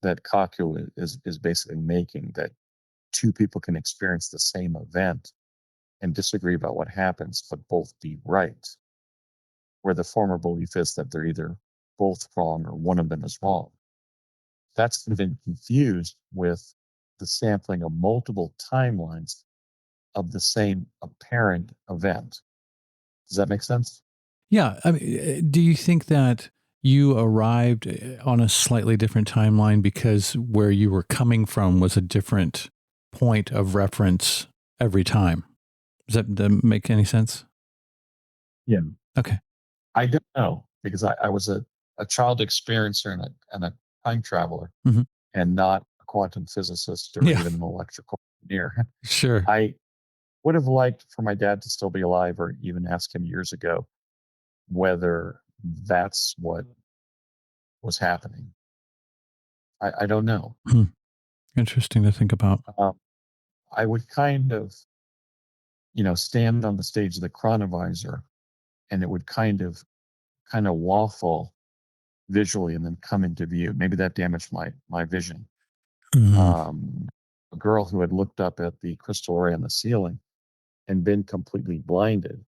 that Kaku is basically making, that 2 people can experience the same event and disagree about what happens, but both be right. Where the former belief is that they're either both wrong or one of them is wrong. That's been confused with the sampling of multiple timelines of the same apparent event. Does that make sense? Yeah. I mean, do you think that You arrived on a slightly different timeline because where you were coming from was a different point of reference every time. Does that make any sense? Yeah. Okay. I don't know because I was a child experiencer and a time traveler Mhm. and not a quantum physicist or Yeah, even an electrical engineer. sure. I would have liked for my dad to still be alive or even ask him years ago whether that's what was happening. I don't know. Hmm. Interesting to think about. Um, I would kind of, stand on the stage of the chronovisor and it would kind of waffle visually and then come into view. Maybe that damaged my vision. Mhm. A girl who had looked up at the crystal array on the ceiling and been completely blinded.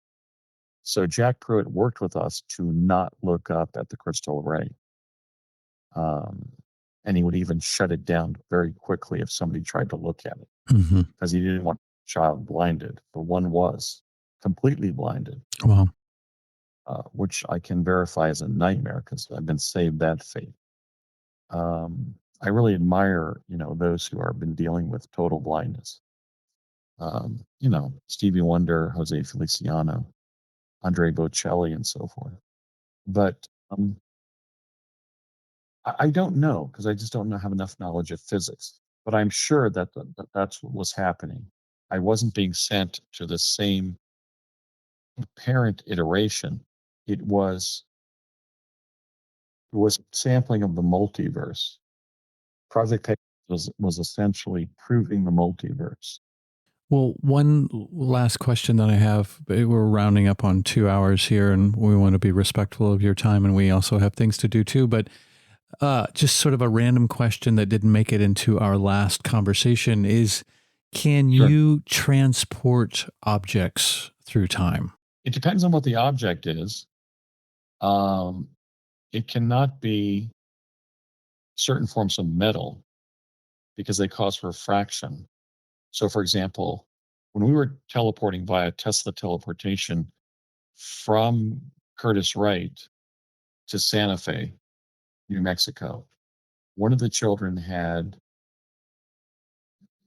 So Jack Pruitt worked with us to not look up at the crystal array. Um, and he would even shut it down very quickly if somebody tried to look at it Mhm. because he didn't want the child blinded. But one was completely blinded, Wow. which I can verify as a nightmare because I've been saved that fate. I really admire, those who have been dealing with total blindness. Stevie Wonder, Jose Feliciano, Andre Bocelli, and so forth. But I don't know because I just don't have enough knowledge of physics. But I'm sure that that's what was happening. I wasn't being sent to the same parent iteration. It was it was sampling of the multiverse. Project Pegasus was essentially proving the multiverse. Well, one last question that I have. We're rounding up on 2 hours here, and we want to be respectful of your time, and we also have things to do too. But just sort of a random question that didn't make it into our last conversation is, can Sure. you transport objects through time? It depends on what the object is. Um, it cannot be certain forms of metal because they cause refraction. So, for example, when we were teleporting via Tesla teleportation from Curtis Wright to Santa Fe, New Mexico, one of the children had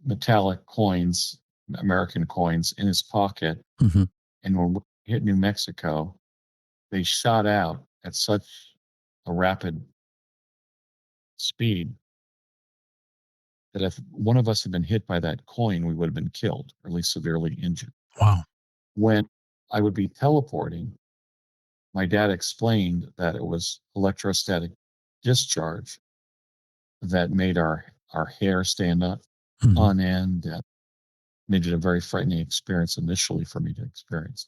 metallic coins, American coins, in his pocket. Hmm. And when we hit New Mexico, they shot out at such a rapid speed that if one of us had been hit by that coin, we would have been killed, or at least severely injured. Wow. When I would be teleporting, my dad explained that it was electrostatic discharge that made our hair stand up Hmm. on end. That made it a very frightening experience initially for me to experience.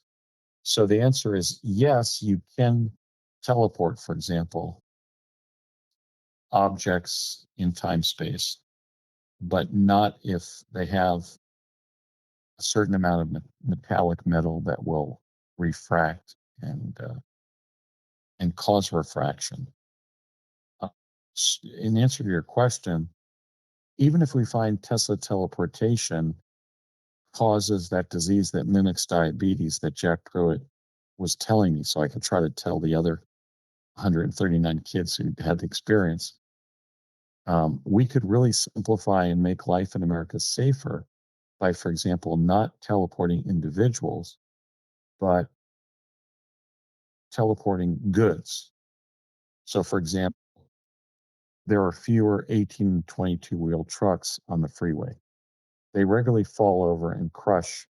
So the answer is yes, you can teleport, for example, objects in time space, but not if they have a certain amount of metallic metal that will refract and cause refraction. Uh, in answer to your question, even if we find Tesla teleportation causes that disease that mimics diabetes that Jack Pruitt was telling me, so I could try to tell the other 139 kids who had the experience, we could really simplify and make life in America safer by, for example, not teleporting individuals, but teleporting goods. So, for example, there are fewer 18 22 wheel trucks on the freeway. They regularly fall over and crush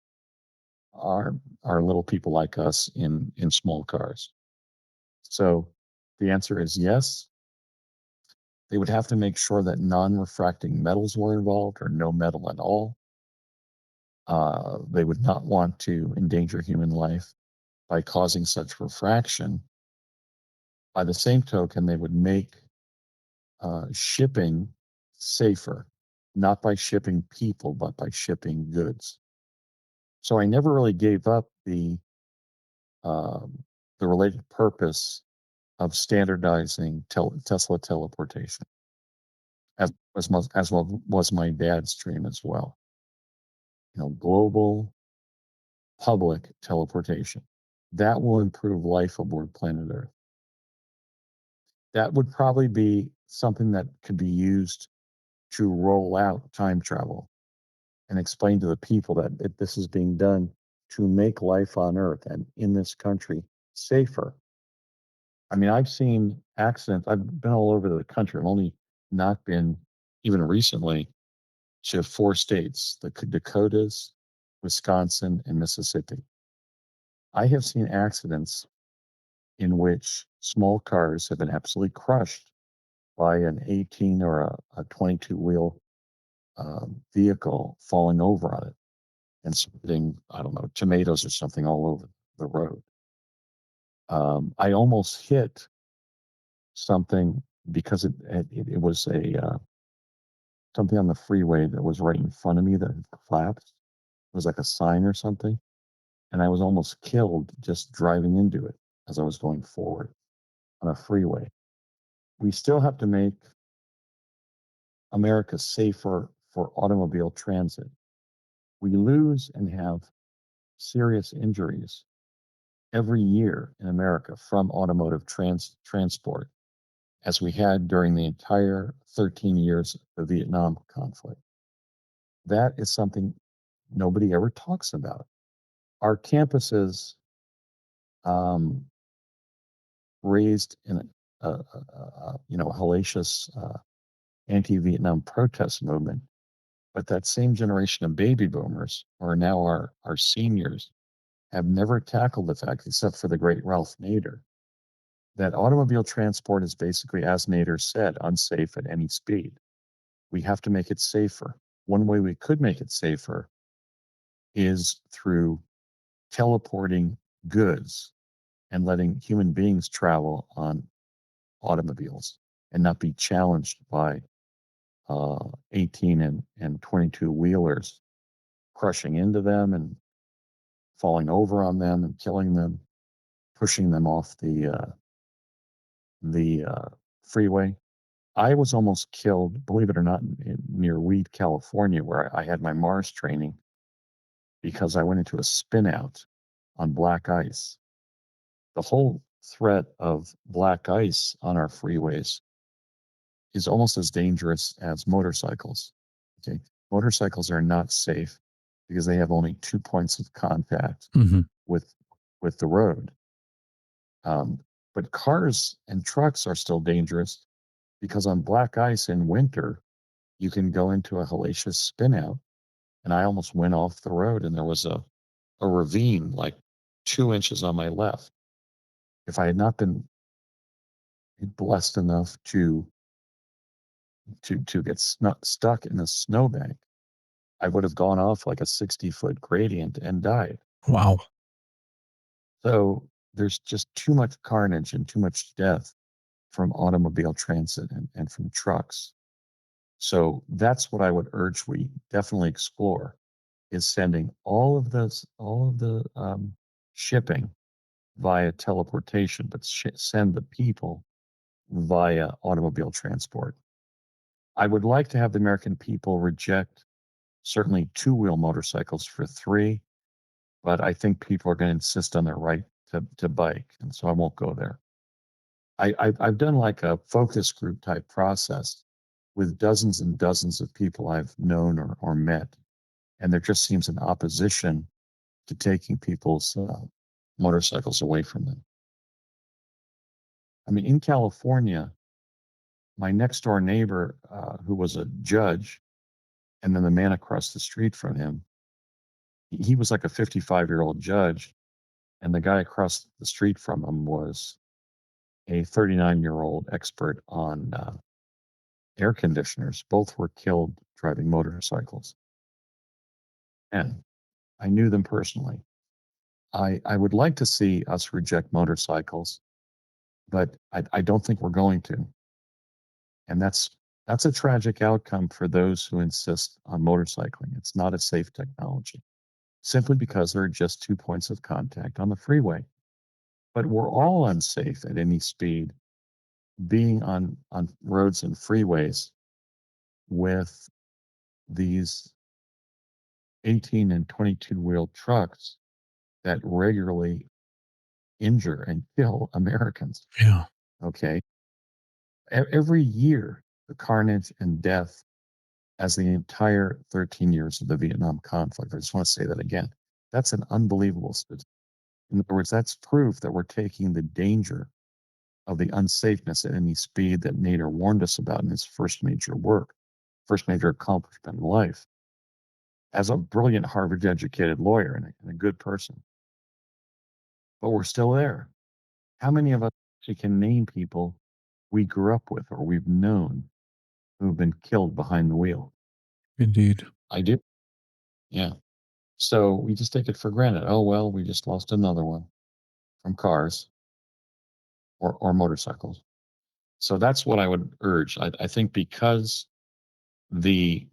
our little people like us in small cars. So the answer is yes. They would have to make sure that non-refracting metals were involved or no metal at all. They would not want to endanger human life by causing such refraction. By the same token, they would make shipping safer, not by shipping people, but by shipping goods. So I never really gave up um, the related purpose of standardizing Tesla teleportation, as well was my dad's dream as well. Global public teleportation that will improve life aboard planet Earth. That would probably be something that could be used to roll out time travel and explain to the people that this is being done to make life on Earth and in this country safer. I mean, I've seen accidents. I've been all over the country. I've only not been even recently to four states, the Dakotas, Wisconsin, and Mississippi. I have seen accidents in which small cars have been absolutely crushed by an 18 or a 22 wheel vehicle falling over on it and spreading, I don't know, tomatoes or something all over the road. I almost hit something because it was a something on the freeway that was right in front of me that had collapsed. It was like a sign or something, and I was almost killed just driving into it as I was going forward on a freeway. We still have to make America safer for automobile transit. We lose and have serious injuries every year in America from automotive transport, as we had during the entire 13 years of the Vietnam conflict. That is something nobody ever talks about. Our campuses um, raised in a hellacious anti-Vietnam protest movement, but that same generation of baby boomers, who are now our seniors, have never tackled the fact, except for the great Ralph Nader, that automobile transport is basically, as Nader said, unsafe at any speed. We have to make it safer. One way we could make it safer is through teleporting goods and letting human beings travel on automobiles and not be challenged by 18 and 22 wheelers crushing into them and falling over on them and killing them, pushing them off the freeway. I was almost killed, believe it or not, near Weed, California, where I had my Mars training because I went into a spin out on black ice. The whole threat of black ice on our freeways is almost as dangerous as motorcycles. Okay. Motorcycles are not safe because they have only 2 points of contact Mm-hmm. with the road. But cars and trucks are still dangerous because on black ice in winter, you can go into a hellacious spin out. And I almost went off the road, and there was a ravine like 2 inches on my left. If I had not been blessed enough to get stuck in a snowbank, I would have gone off like a 60-foot gradient and died. Wow. So there's just too much carnage and too much death from automobile transit and from trucks. So that's what I would urge we definitely explore, is sending all of the shipping via teleportation, but send the people via automobile transport. I would like to have the American people reject certainly two-wheel motorcycles for three, but I think people are going to insist on their right to bike, and so I won't go there. I've done like a focus group type process with dozens and dozens of people I've known or met, and there just seems an opposition to taking people's motorcycles away from them. I mean, in California, my next door neighbor, who was a judge, and then the man across the street from him, he was like a 55-year-old judge, and the guy across the street from him was a 39-year-old expert on air conditioners. Both were killed driving motorcycles. And I knew them personally. I would like to see us reject motorcycles, but I don't think we're going to. And that's a tragic outcome for those who insist on motorcycling. It's not a safe technology, simply because there are just 2 points of contact on the freeway. But we're all unsafe at any speed being on roads and freeways with these 18 and 22 wheel trucks that regularly injure and kill Americans. Yeah. Okay. Every year, the carnage and death as the entire 13 years of the Vietnam conflict. I just want to say that again. That's an unbelievable statistic. In other words, that's proof that we're taking the danger of the unsafeness at any speed that Nader warned us about in his first major work, first major accomplishment in life, as a brilliant Harvard educated lawyer and a good person. But we're still there. How many of us actually can name people we grew up with or we've known who've been killed behind the wheel? Indeed. I do. Yeah. So we just take it for granted. Oh, well, we just lost another one from cars or motorcycles. So that's what I would urge. I think because the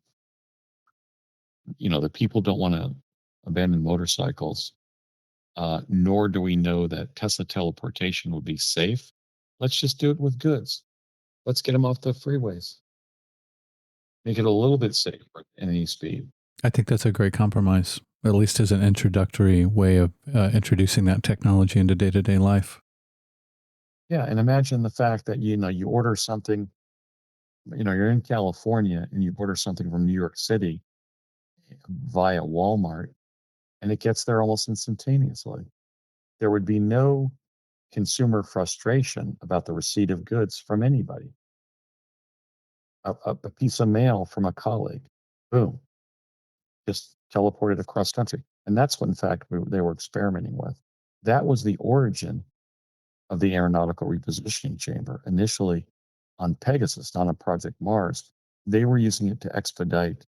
the people don't want to abandon motorcycles, nor do we know that Tesla teleportation would be safe. Let's just do it with goods. Let's get them off the freeways. Make it a little bit safer at any speed. I think that's a great compromise, at least as an introductory way of introducing that technology into day-to-day life. Yeah, and imagine the fact that you order something, you're in California and you order something from New York City via Walmart, and it gets there almost instantaneously. There would be no consumer frustration about the receipt of goods from anybody. A piece of mail from a colleague, boom, just teleported across country. And that's what, in fact, they were experimenting with. That was the origin of the aeronautical repositioning chamber. Initially on Pegasus, not on Project Mars, they were using it to expedite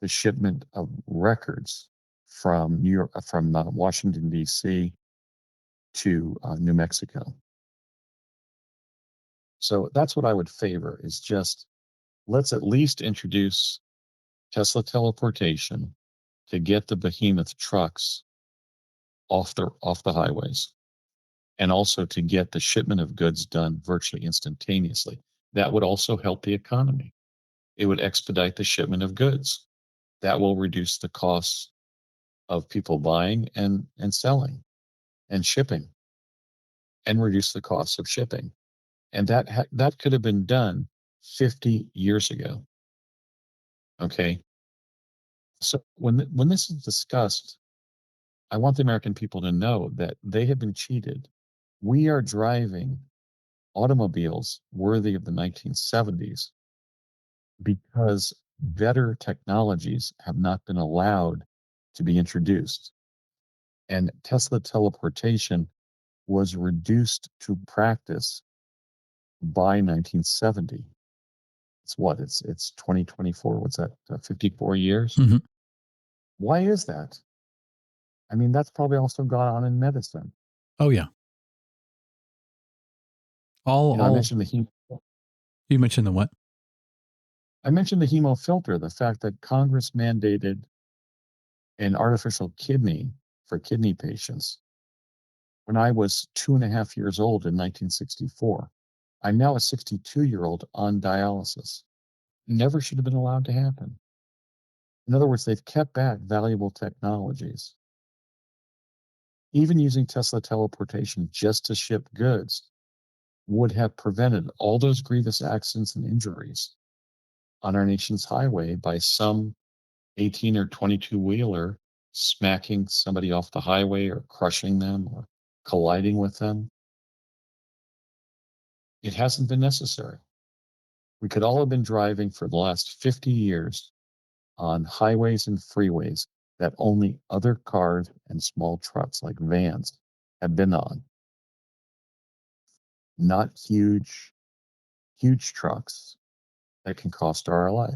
the shipment of records from New York, from Washington D.C. to New Mexico. So that's what I would favor: is just let's at least introduce Tesla teleportation to get the behemoth trucks off the highways, and also to get the shipment of goods done virtually instantaneously. That would also help the economy. It would expedite the shipment of goods. That will reduce the costs of people buying and selling and shipping, and reduce the costs of shipping. And that could have been done 50 years ago. Okay. So when this is discussed, I want the American people to know that they have been cheated. We are driving automobiles worthy of the 1970s because better technologies have not been allowed to be introduced. And Tesla teleportation was reduced to practice by 1970. It's what? It's 2024. What's that? 54 years? Mm-hmm. Why is that? I mean, that's probably also gone on in medicine. Oh, yeah. I mentioned You mentioned the what? I mentioned the hemofilter, the fact that Congress mandated an artificial kidney for kidney patients when I was 2.5 years old in 1964. I'm now a 62-year-old on dialysis. Never should have been allowed to happen. In other words, they've kept back valuable technologies. Even using Tesla teleportation just to ship goods would have prevented all those grievous accidents and injuries on our nation's highway by some 18 or 22 wheeler smacking somebody off the highway or crushing them or colliding with them. It hasn't been necessary. We could all have been driving for the last 50 years on highways and freeways that only other cars and small trucks like vans have been on. Not huge trucks that can cost our life.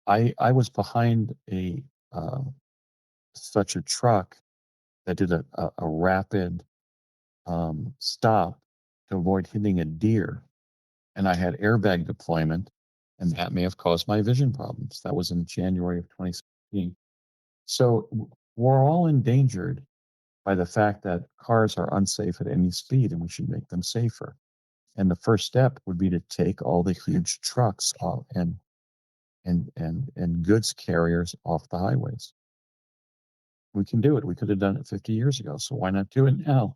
I was behind such a truck that did a rapid stop to avoid hitting a deer, and I had airbag deployment, and that may have caused my vision problems. That was in January of 2016. So we're all endangered by the fact that cars are unsafe at any speed, and we should make them safer. And the first step would be to take all the huge trucks off and goods carriers off the highways. We can do it. We could have done it 50 years ago. So why not do it now?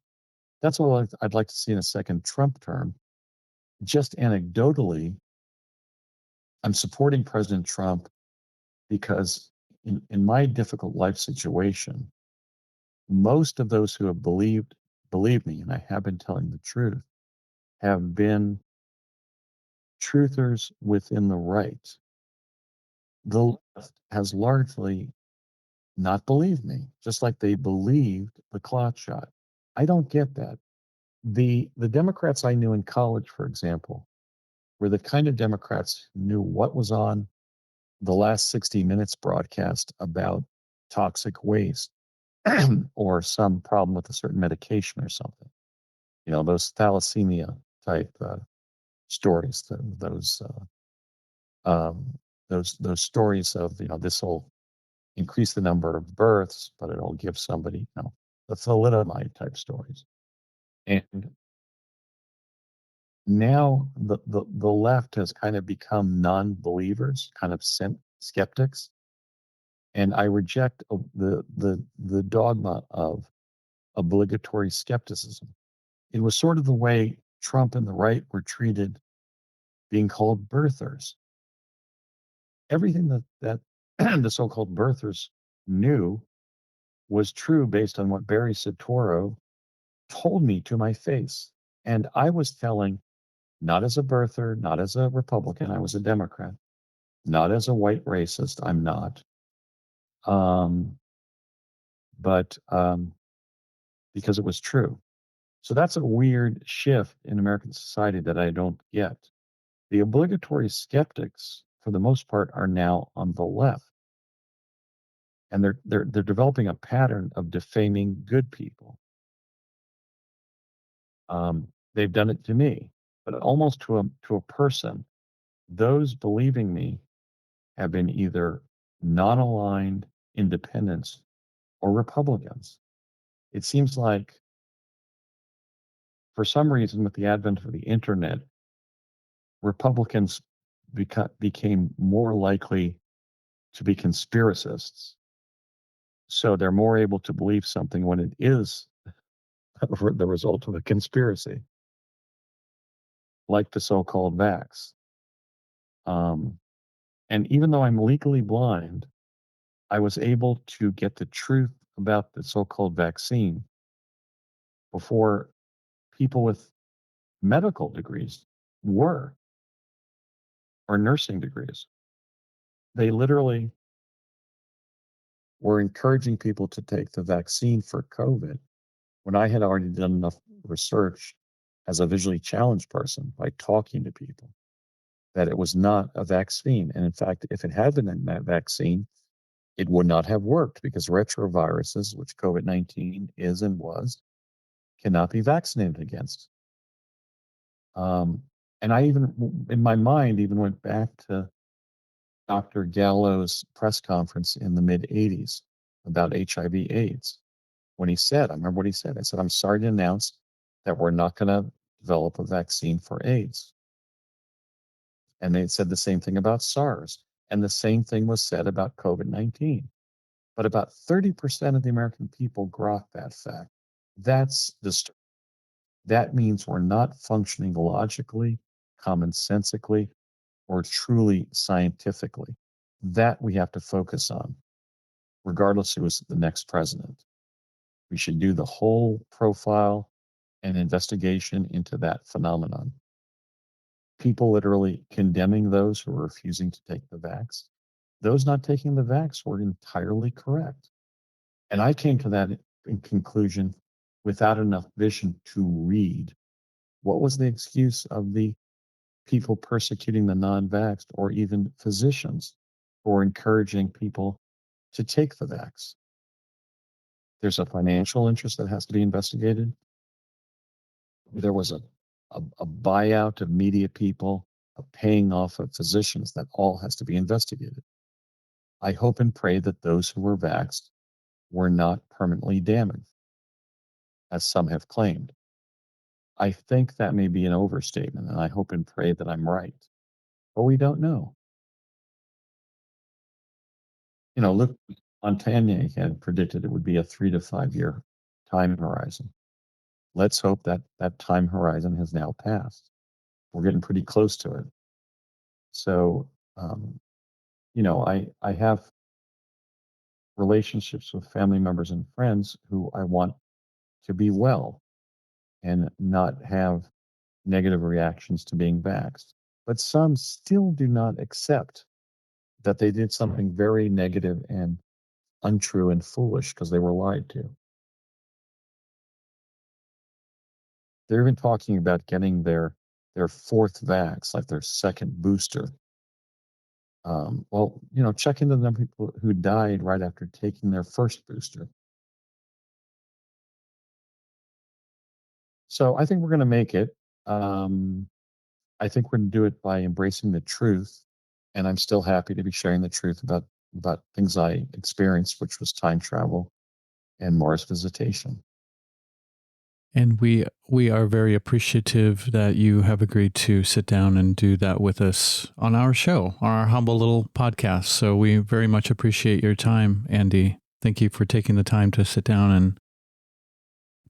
That's what I'd like to see in a second Trump term. just anecdotally, I'm supporting President Trump because in my difficult life situation, most of those who have believed me, and I have been telling the truth, have been truthers within the right. The left has largely not believed me, just like they believed the clot shot. I don't get that. The Democrats I knew in college, for example, were the kind of Democrats who knew what was on the last 60 Minutes broadcast about toxic waste or some problem with a certain medication or something. You know, those thalassemia type stories, those stories of, you know, this will increase the number of births, but it'll give somebody, you know, the thalidomide type stories. And now the left has kind of become non-believers, kind of skeptics, and I reject the dogma of obligatory skepticism. It was sort of the way Trump and the right were treated, being called birthers. Everything that the so-called birthers knew was true based on what Barry Soetoro told me to my face. And I was telling, not as a birther, not as a Republican, I was a Democrat, not as a white racist, I'm not. Um, but because it was true. So that's a weird shift in American society that I don't get. The obligatory skeptics, for the most part, are now on the left, and they're developing a pattern of defaming good people. They've done it to me, but almost to a person. Those believing me have been either non-aligned independents or Republicans. It seems like, for some reason, with the advent of the internet, Republicans became more likely to be conspiracists. So they're more able to believe something when it is the result of a conspiracy, like the so-called vax. Um, and even though I'm legally blind, I was able to get the truth about the so-called vaccine before people with medical degrees were, or nursing degrees. They literally were encouraging people to take the vaccine for COVID when I had already done enough research as a visually challenged person by talking to people that it was not a vaccine. And in fact, if it had been a vaccine, it would not have worked because retroviruses, which COVID-19 is and was, cannot be vaccinated against. And I even, in my mind, even went back to Dr. Gallo's press conference in the mid 80s about HIV/AIDS. When he said, I remember what he said. I said, I'm sorry to announce that we're not going to develop a vaccine for AIDS. And they said the same thing about SARS. And the same thing was said about COVID-19. But about 30% of the American people grok that fact. That's disturbing. That means we're not functioning logically, commonsensically, or truly scientifically. That we have to focus on, regardless who is the next president. We should do the whole profile and investigation into that phenomenon. People literally condemning those who are refusing to take the vax. Those not taking the vax were entirely correct. And I came to that in conclusion without enough vision to read. What was the excuse of the people persecuting the non-vaxxed, or even physicians who are encouraging people to take the vax? There's a financial interest that has to be investigated. There was a buyout of media people, a paying off of physicians. That all has to be investigated. I hope and pray that those who were vaxxed were not permanently damaged, as some have claimed. I think that may be an overstatement, and I hope and pray that I'm right. But we don't know. You know, look, Montaigne had predicted it would be a 3 to 5 year time horizon. Let's hope that that time horizon has now passed. we're getting pretty close to it. So, I have relationships with family members and friends who I want to be well and not have negative reactions to being vaxxed. But some still do not accept that they did something very negative and untrue and foolish because they were lied to. They're even talking about getting their fourth vax, like their second booster. Check into the people who died right after taking their first booster. So I think we're going to make it. I think we're going to do it by embracing the truth, and I'm still happy to be sharing the truth about things I experienced, which was time travel and Mars visitation. And we are very appreciative that you have agreed to sit down and do that with us on our show, on our humble little podcast. So we very much appreciate your time, Andy. Thank you for taking the time to sit down and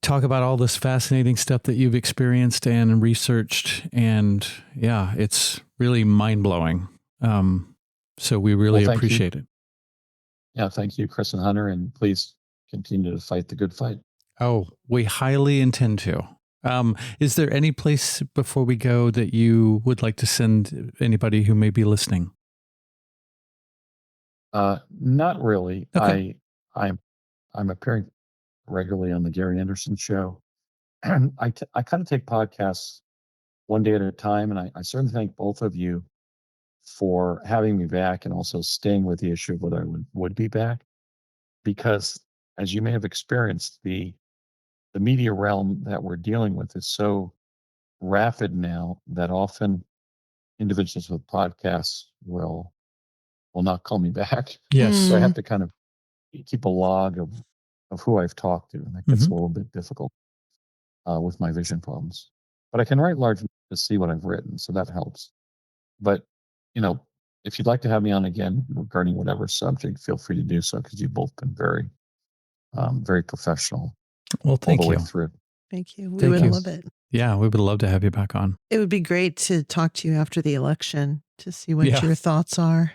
talk about all this fascinating stuff that you've experienced and researched. And yeah, it's really mind-blowing. So we really appreciate it. Yeah, thank you, Chris and Hunter, and please continue to fight the good fight. Oh, we highly intend to. Is there any place before we go that you would like to send anybody who may be listening? Not really. Okay. I'm appearing regularly on the Gary Anderson show. And I kind of take podcasts one day at a time, and I certainly thank both of you for having me back and also staying with the issue of whether I would be back, because as you may have experienced, the media realm that we're dealing with is so rapid now that often individuals with podcasts will not call me back. Yes. So I have to kind of keep a log of who I've talked to, and that gets a little bit difficult with my vision problems. But I can write large enough to see what I've written, so that helps. But if you'd like to have me on again regarding whatever subject, feel free to do so, because you've both been very, very professional. Well, thank all the you. way through. Thank you. We would love it. Yeah, we would love to have you back on. It would be great to talk to you after the election to see what your thoughts are.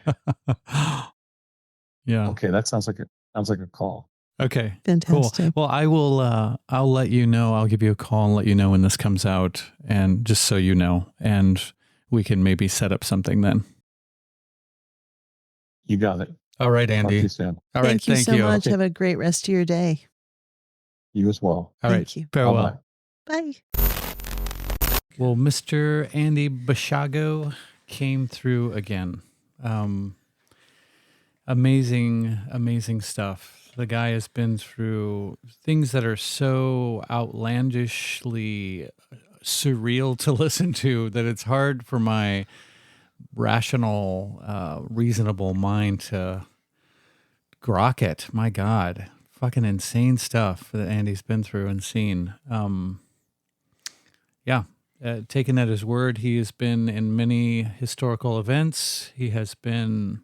Yeah. Okay, that sounds like a call. Okay. Fantastic. Cool. Well, I will. I'll let you know. I'll give you a call and let you know when this comes out, and just so you know, and we can maybe set up something then. You got it. All right, Andy. Talk to you soon. All right. Thank you so much. Okay. Have a great rest of your day. You as well. All right. Thank you. Farewell. Bye. Well, Mr. Andy Basiago came through again. Amazing stuff. The guy has been through things that are so outlandishly surreal to listen to that it's hard for my rational, reasonable mind to grok it. My God, fucking insane stuff that Andy's been through and seen. Taken at his word, he has been in many historical events. He has been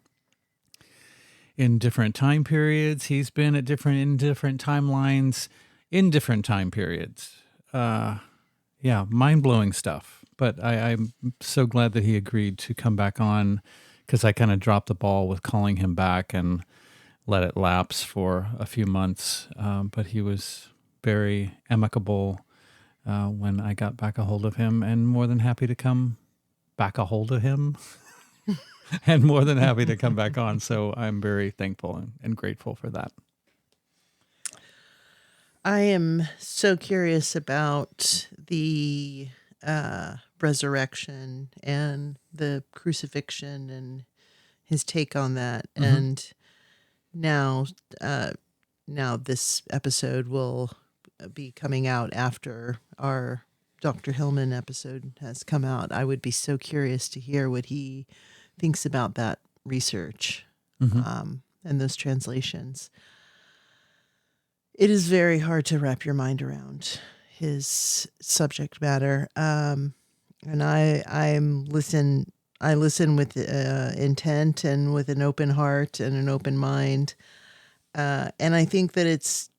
in different time periods. He's been in different timelines in different time periods. Mind-blowing stuff. But I'm so glad that he agreed to come back on, because I kind of dropped the ball with calling him back and let it lapse for a few months. But he was very amicable when I got back a hold of him, and more than happy to come back a hold of him and more than happy to come back on. So I'm very thankful and grateful for that. I am so curious about the resurrection and the crucifixion and his take on that. Mm-hmm. And now this episode will be coming out after our Dr. Hillman episode has come out. I would be so curious to hear what he thinks about that research and those translations. It is very hard to wrap your mind around his subject matter. And I listen with intent and with an open heart and an open mind. And I think that it's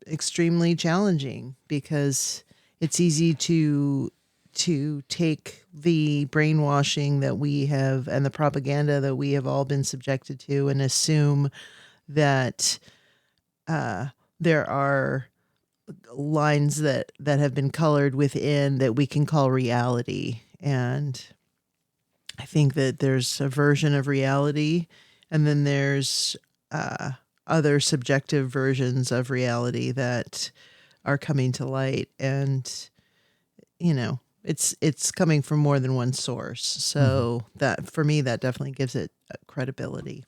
extremely challenging, because it's easy to to take the brainwashing that we have and the propaganda that we have all been subjected to and assume that there are lines that have been colored within that we can call reality. And I think that there's a version of reality, and then there's other subjective versions of reality that are coming to light. And it's coming from more than one source. So that, for me, that definitely gives it credibility.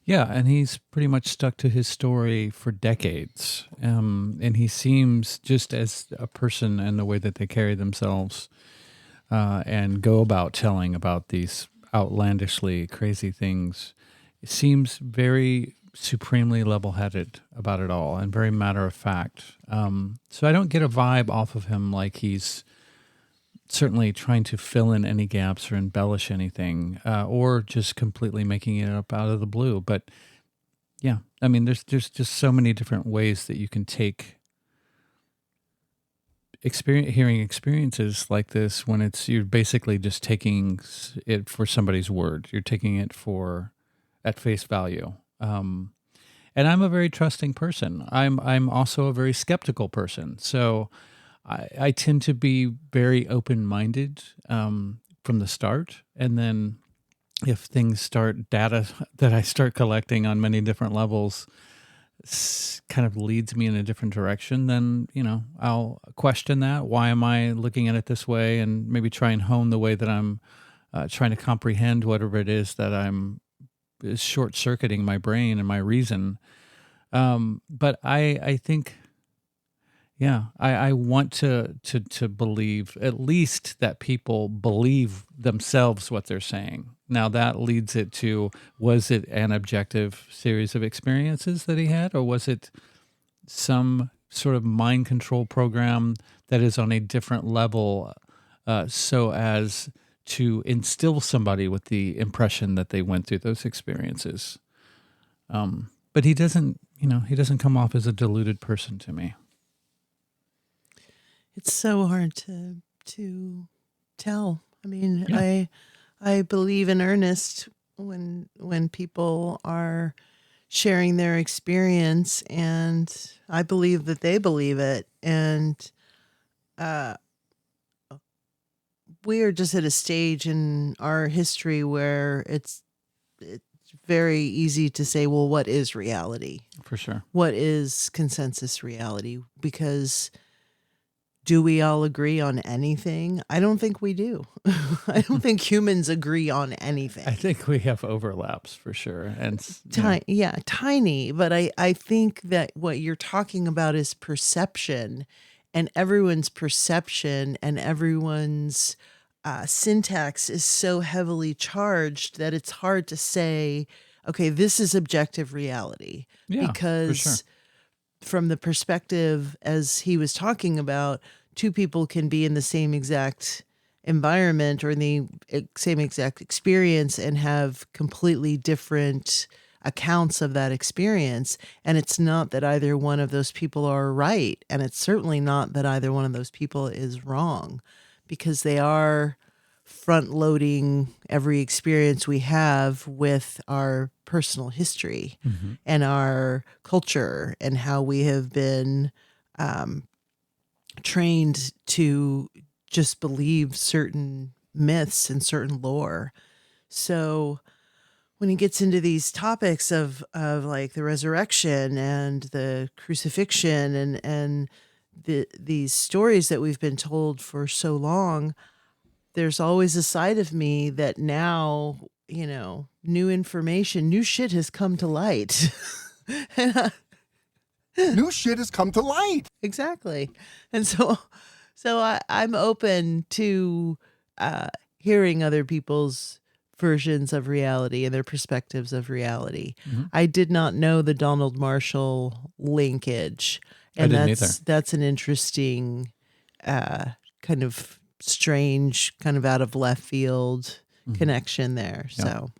Yeah, and he's pretty much stuck to his story for decades. And he seems, just as a person and the way that they carry themselves and go about telling about these outlandishly crazy things, it seems very supremely level-headed about it all and very matter-of-fact. So I don't get a vibe off of him like he's certainly trying to fill in any gaps or embellish anything, or just completely making it up out of the blue. But yeah, I mean, there's just so many different ways that you can take hearing experiences like this when you're basically just taking it for somebody's word. You're taking it at face value. And I'm a very trusting person. I'm also a very skeptical person. So I tend to be very open-minded from the start. And then if things start data that I start collecting on many different levels kind of leads me in a different direction, then, I'll question that. Why am I looking at it this way? And maybe try and hone the way that I'm trying to comprehend whatever it is that is short-circuiting my brain and my reason. But I think, yeah, I want to believe at least that people believe themselves what they're saying. Now that leads it to, was it an objective series of experiences that he had, or was it some sort of mind control program that is on a different level, so as to instill somebody with the impression that they went through those experiences? But he doesn't come off as a deluded person to me. It's so hard to tell. I mean, Yeah. I believe in earnest when people are sharing their experience, and I believe that they believe it. And we are just at a stage in our history where it's very easy to say, well, what is reality? For sure. What is consensus reality? Because do we all agree on anything? I don't think we do. I don't think humans agree on anything. I think we have overlaps for sure. And Yeah, tiny. But I think that what you're talking about is perception, and everyone's perception and everyone's syntax is so heavily charged that it's hard to say, okay, this is objective reality. yeah, for sure. Because from the perspective as he was talking about, two people can be in the same exact environment or in the same exact experience and have completely different accounts of that experience. And it's not that either one of those people are right. And it's certainly not that either one of those people is wrong, because they are front loading every experience we have with our personal history and our culture and how we have been trained to just believe certain myths and certain lore. So when he gets into these topics of like the resurrection and the crucifixion and these stories that we've been told for so long, there's always a side of me that now, new information, new shit has come to light. New shit has come to light. Exactly. And so I'm open to hearing other people's versions of reality and their perspectives of reality. I did not know the Donald Marshall linkage. And didn't either. that's an interesting kind of strange, kind of out of left field connection there. Yeah. So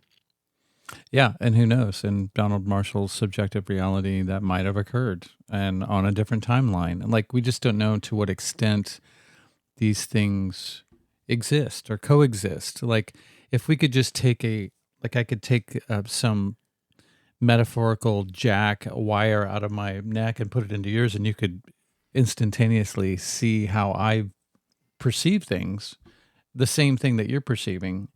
Yeah, and who knows? In Donald Marshall's subjective reality, that might have occurred, and on a different timeline. And like, we just don't know to what extent these things exist or coexist. Like if we could just take I could take some metaphorical jack, a wire out of my neck and put it into yours, and you could instantaneously see how I perceive things, the same thing that you're perceiving.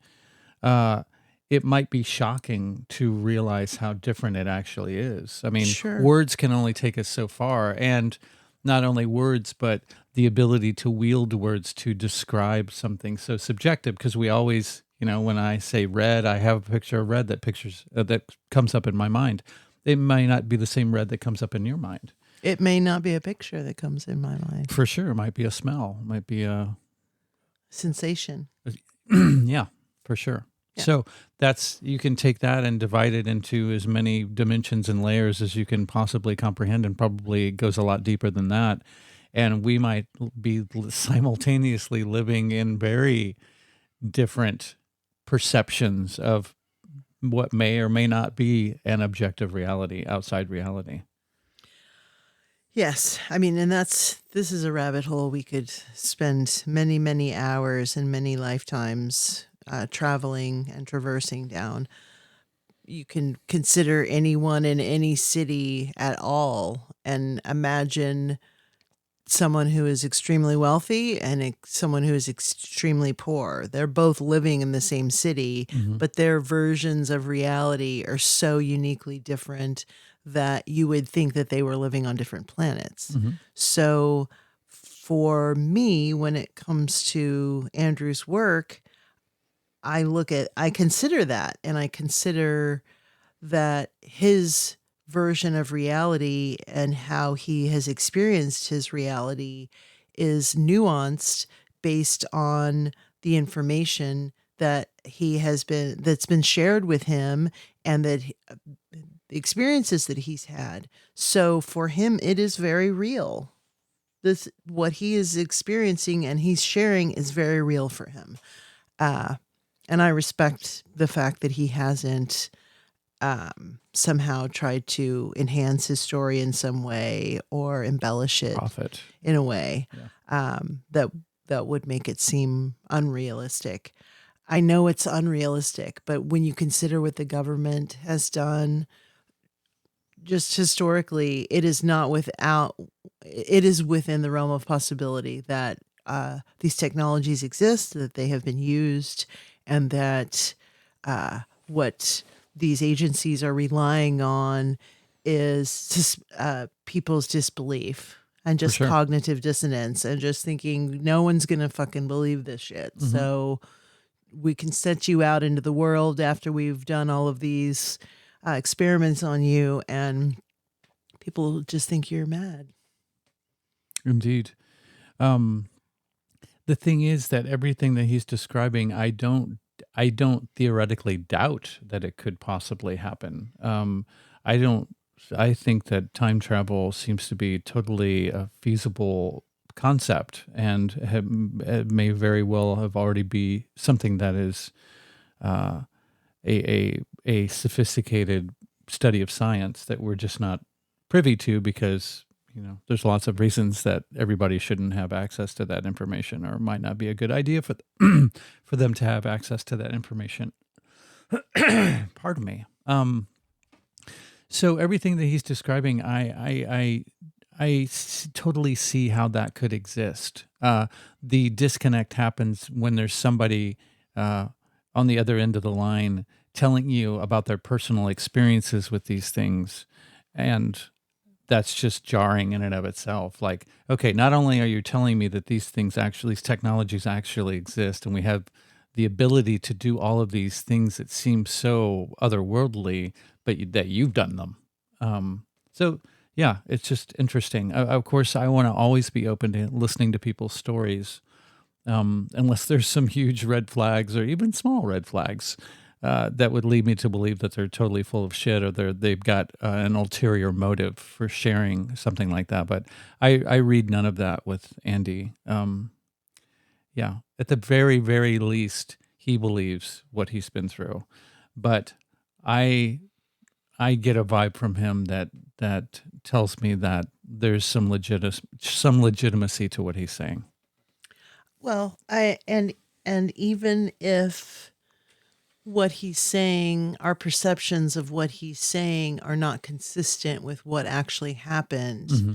uh, it might be shocking to realize how different it actually is. I mean, Sure. words can only take us so far, and not only words, but the ability to wield words to describe something so subjective. Because we always, when I say red, I have a picture of red that comes up in my mind. It might not be the same red that comes up in your mind. It may not be a picture that comes in my mind. For sure, it might be a smell, it might be a Sensation. yeah, for sure. Yeah. So you can take that and divide it into as many dimensions and layers as you can possibly comprehend, and probably goes a lot deeper than that. And we might be simultaneously living in very different perceptions of what may or may not be an objective reality, outside reality. Yes. I mean, and this is a rabbit hole we could spend many, many hours and many lifetimes traveling and traversing down. You can consider anyone in any city at all and imagine someone who is extremely wealthy and someone who is extremely poor. They're both living in the same city, but their versions of reality are so uniquely different that you would think that they were living on different planets. So for me, when it comes to Andrew's work, I consider that, and I consider that his version of reality and how he has experienced his reality is nuanced based on the information that's been shared with him, and the experiences that he's had. So for him, it is very real. What he is experiencing and he's sharing is very real for him. And I respect the fact that he hasn't somehow tried to enhance his story in some way or embellish it Profit. in a way that would make it seem unrealistic. I know it's unrealistic, but when you consider what the government has done, just historically, it is within the realm of possibility that these technologies exist, that they have been used, and that what these agencies are relying on is people's disbelief and just sure. cognitive dissonance and just thinking no one's gonna fucking believe this shit. So we can set you out into the world after we've done all of these experiments on you, and people just think you're mad. Indeed. The thing is that everything that he's describing, I don't theoretically doubt that it could possibly happen. I don't. I think that time travel seems to be totally a feasible concept, and it may very well have already be something that is uh, a sophisticated study of science that we're just not privy to, because there's lots of reasons that everybody shouldn't have access to that information, or might not be a good idea for for them to have access to that information. Pardon me. So everything that he's describing, totally see how that could exist. The disconnect happens when there's somebody on the other end of the line telling you about their personal experiences with these things, and that's just jarring in and of itself. Like, okay, not only are you telling me that these technologies actually exist, and we have the ability to do all of these things that seem so otherworldly, but that you've done them. So yeah, it's just interesting. Of course, I want to always be open to listening to people's stories, unless there's some huge red flags or even small red flags that would lead me to believe that they're totally full of shit, or they've got an ulterior motive for sharing something like that. But I read none of that with Andy. Yeah, at the very, very least, he believes what he's been through. But I get a vibe from him that tells me that there's some legitimacy to what he's saying. Well, and even if what he's saying, our perceptions of what he's saying are not consistent with what actually happened, Hmm.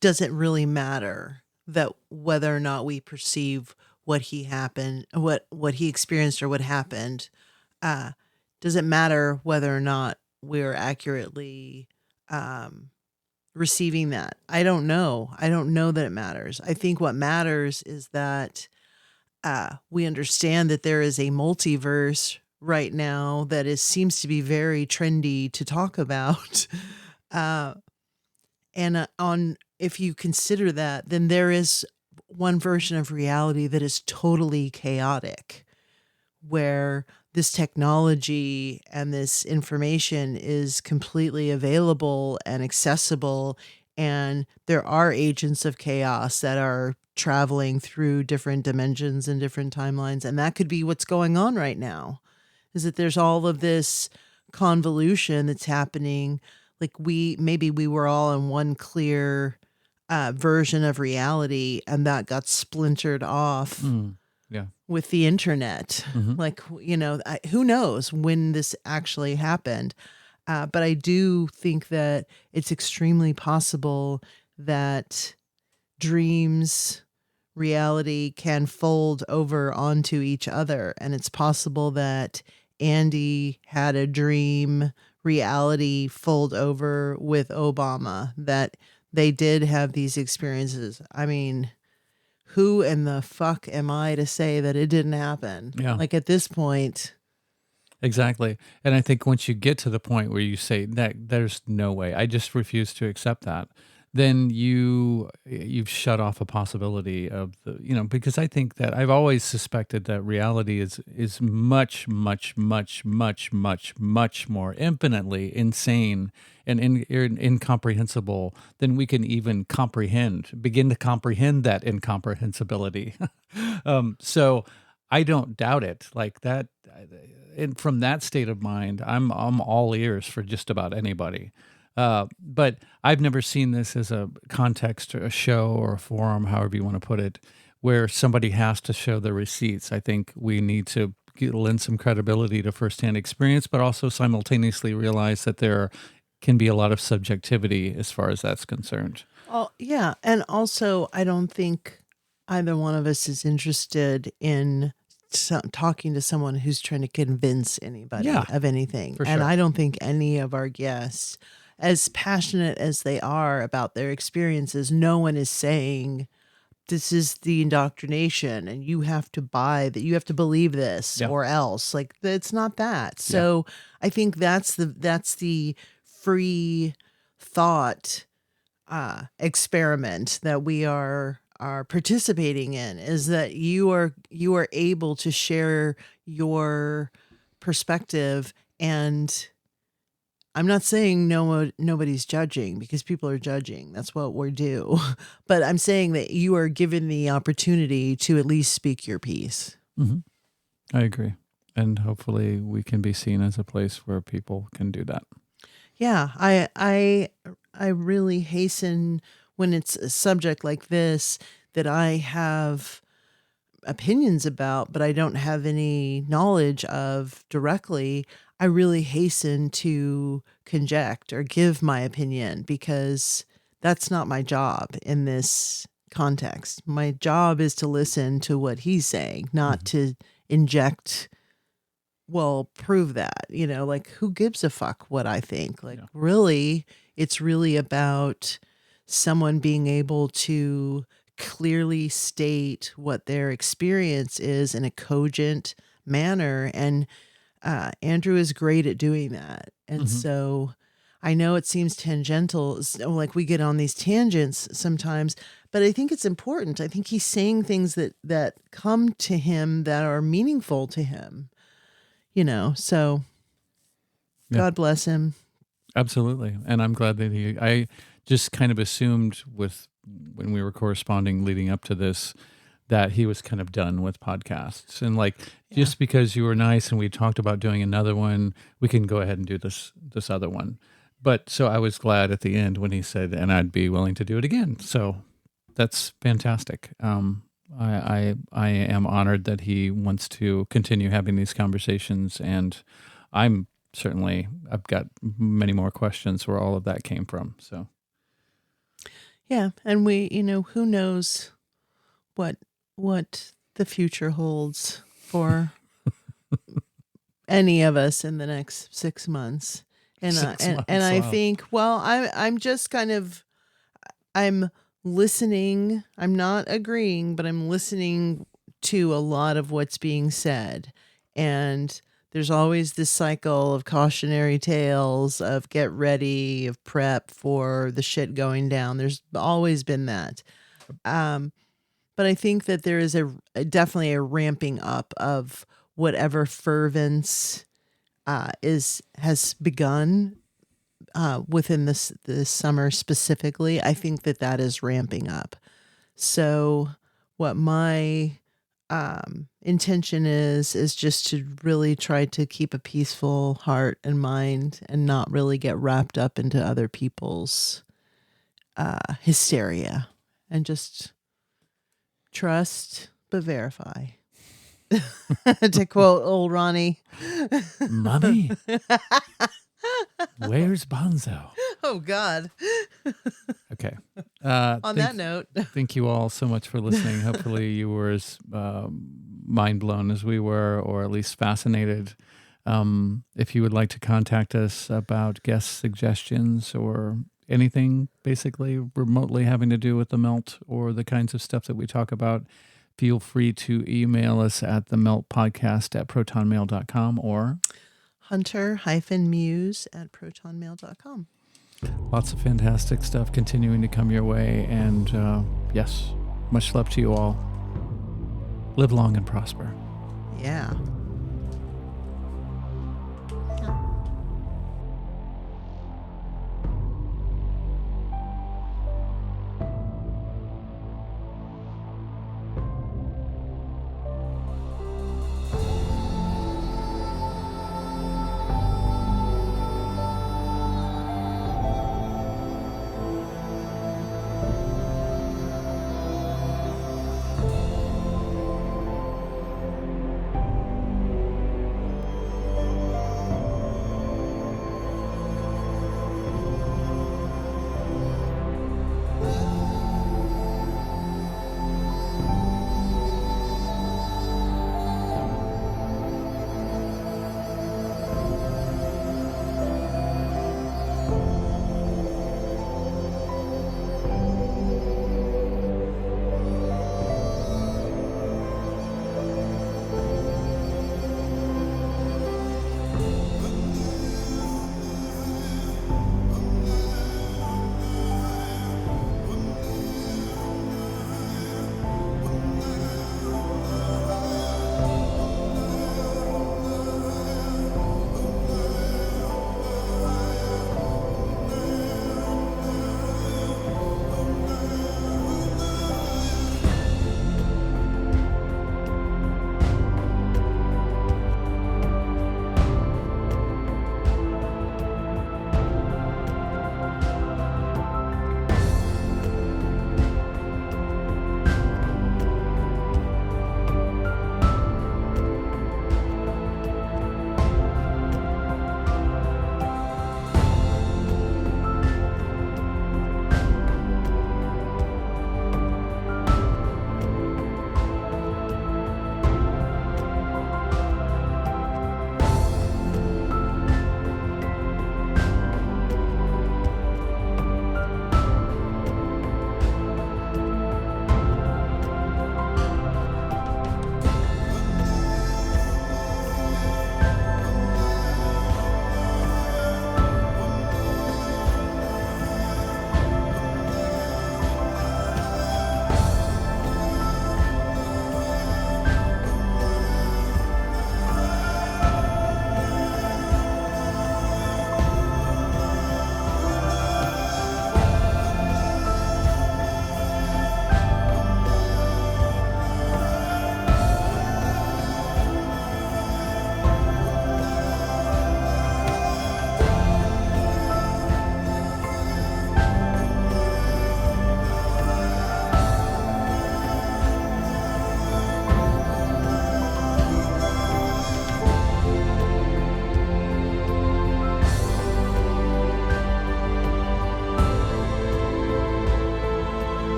does it really matter that whether or not we perceive what he happened, what he experienced or what happened, uh, does it matter whether or not we're accurately um, receiving that? I don't know. I don't know that it matters. I think what matters is that we understand that there is a multiverse right now that is seems to be very trendy to talk about. uh, and on if you consider that, then there is one version of reality that is totally chaotic, where this technology and this information is completely available and accessible. And there are agents of chaos that are traveling through different dimensions and different timelines. And that could be what's going on right now, is that there's all of this convolution that's happening. Like maybe we were all in one clear version of reality and that got splintered off Mm. Yeah. with the internet. Hmm. Like, who knows when this actually happened. But I do think that it's extremely possible that dreams, reality can fold over onto each other. And it's possible that Andy had a dream reality fold over with Obama, that they did have these experiences. I mean, who in the fuck am I to say that it didn't happen? Yeah. Like at this point, Exactly. And I think once you get to the point where you say that there's no way, I just refuse to accept that, then you've shut off a possibility of because I think that I've always suspected that reality is much, much, much, much, much, much more infinitely insane and incomprehensible than we can even begin to comprehend that incomprehensibility. So I don't doubt it like that. And from that state of mind, I'm all ears for just about anybody. But I've never seen this as a context or a show or a forum, however you want to put it, where somebody has to show the receipts. I think we need to lend some credibility to firsthand experience, but also simultaneously realize that there can be a lot of subjectivity as far as that's concerned. oh, yeah. And also, I don't think either one of us is interested in talking to someone who's trying to convince anybody Yeah, of anything. for And sure. I don't think any of our guests, as passionate as they are about their experiences, no one is saying, this is the indoctrination and you have to buy that, you have to believe this Yeah, or else. Like, it's not that. yeah. So I think that's the free thought experiment that we are participating in, is that you are able to share your perspective. And I'm not saying nobody's judging, because people are judging. That's what we do. But I'm saying that you are given the opportunity to at least speak your piece. Hmm. I agree. And hopefully we can be seen as a place where people can do that. Yeah, I really hasten when it's a subject like this that I have opinions about, but I don't have any knowledge of directly. I really hasten to conject or give my opinion, because that's not my job in this context. My job is to listen to what he's saying, not Mhm. to inject, well, prove that, like, who gives a fuck what I think? Like, Yeah. really, it's really about someone being able to clearly state what their experience is in a cogent manner. And Andrew is great at doing that. And Hmm. so I know it seems tangential, like we get on these tangents sometimes, but I think it's important. I think he's saying things that come to him that are meaningful to him, so Yeah, God bless him. absolutely. And I'm glad that I just kind of assumed when we were corresponding leading up to this, that he was kind of done with podcasts. And like, Yeah. just because you were nice and we talked about doing another one, we can go ahead and do this other one. But so I was glad at the end when he said, and I'd be willing to do it again. So That's fantastic. I am honored that he wants to continue having these conversations, and I've got many more questions where all of that came from. So Yeah, and who knows what what the future holds for any of us in the next 6 months. And six and months, I wow. think, well, I'm just kind of I'm listening. I'm not agreeing, but I'm listening to a lot of what's being said. And there's always this cycle of cautionary tales of get ready, of prep for the shit going down. There's always been that. Um, but I think that there is definitely a ramping up of whatever fervence is has begun within this summer specifically. I think that that is ramping up. So what my intention is just to really try to keep a peaceful heart and mind and not really get wrapped up into other people's hysteria, and just trust but verify. To quote old Ronnie. Mommy, where's Bonzo? Oh God. Okay. On that note. Thank you all so much for listening. Hopefully you were as mind blown as we were, or at least fascinated. If you would like to contact us about guest suggestions or anything basically remotely having to do with the melt or the kinds of stuff that we talk about, feel free to email us at themeltpodcast@protonmail.com or hunter-muse@protonmail.com. lots of fantastic stuff continuing to come your way. And yes, much love to you all. Live long and prosper. Yeah.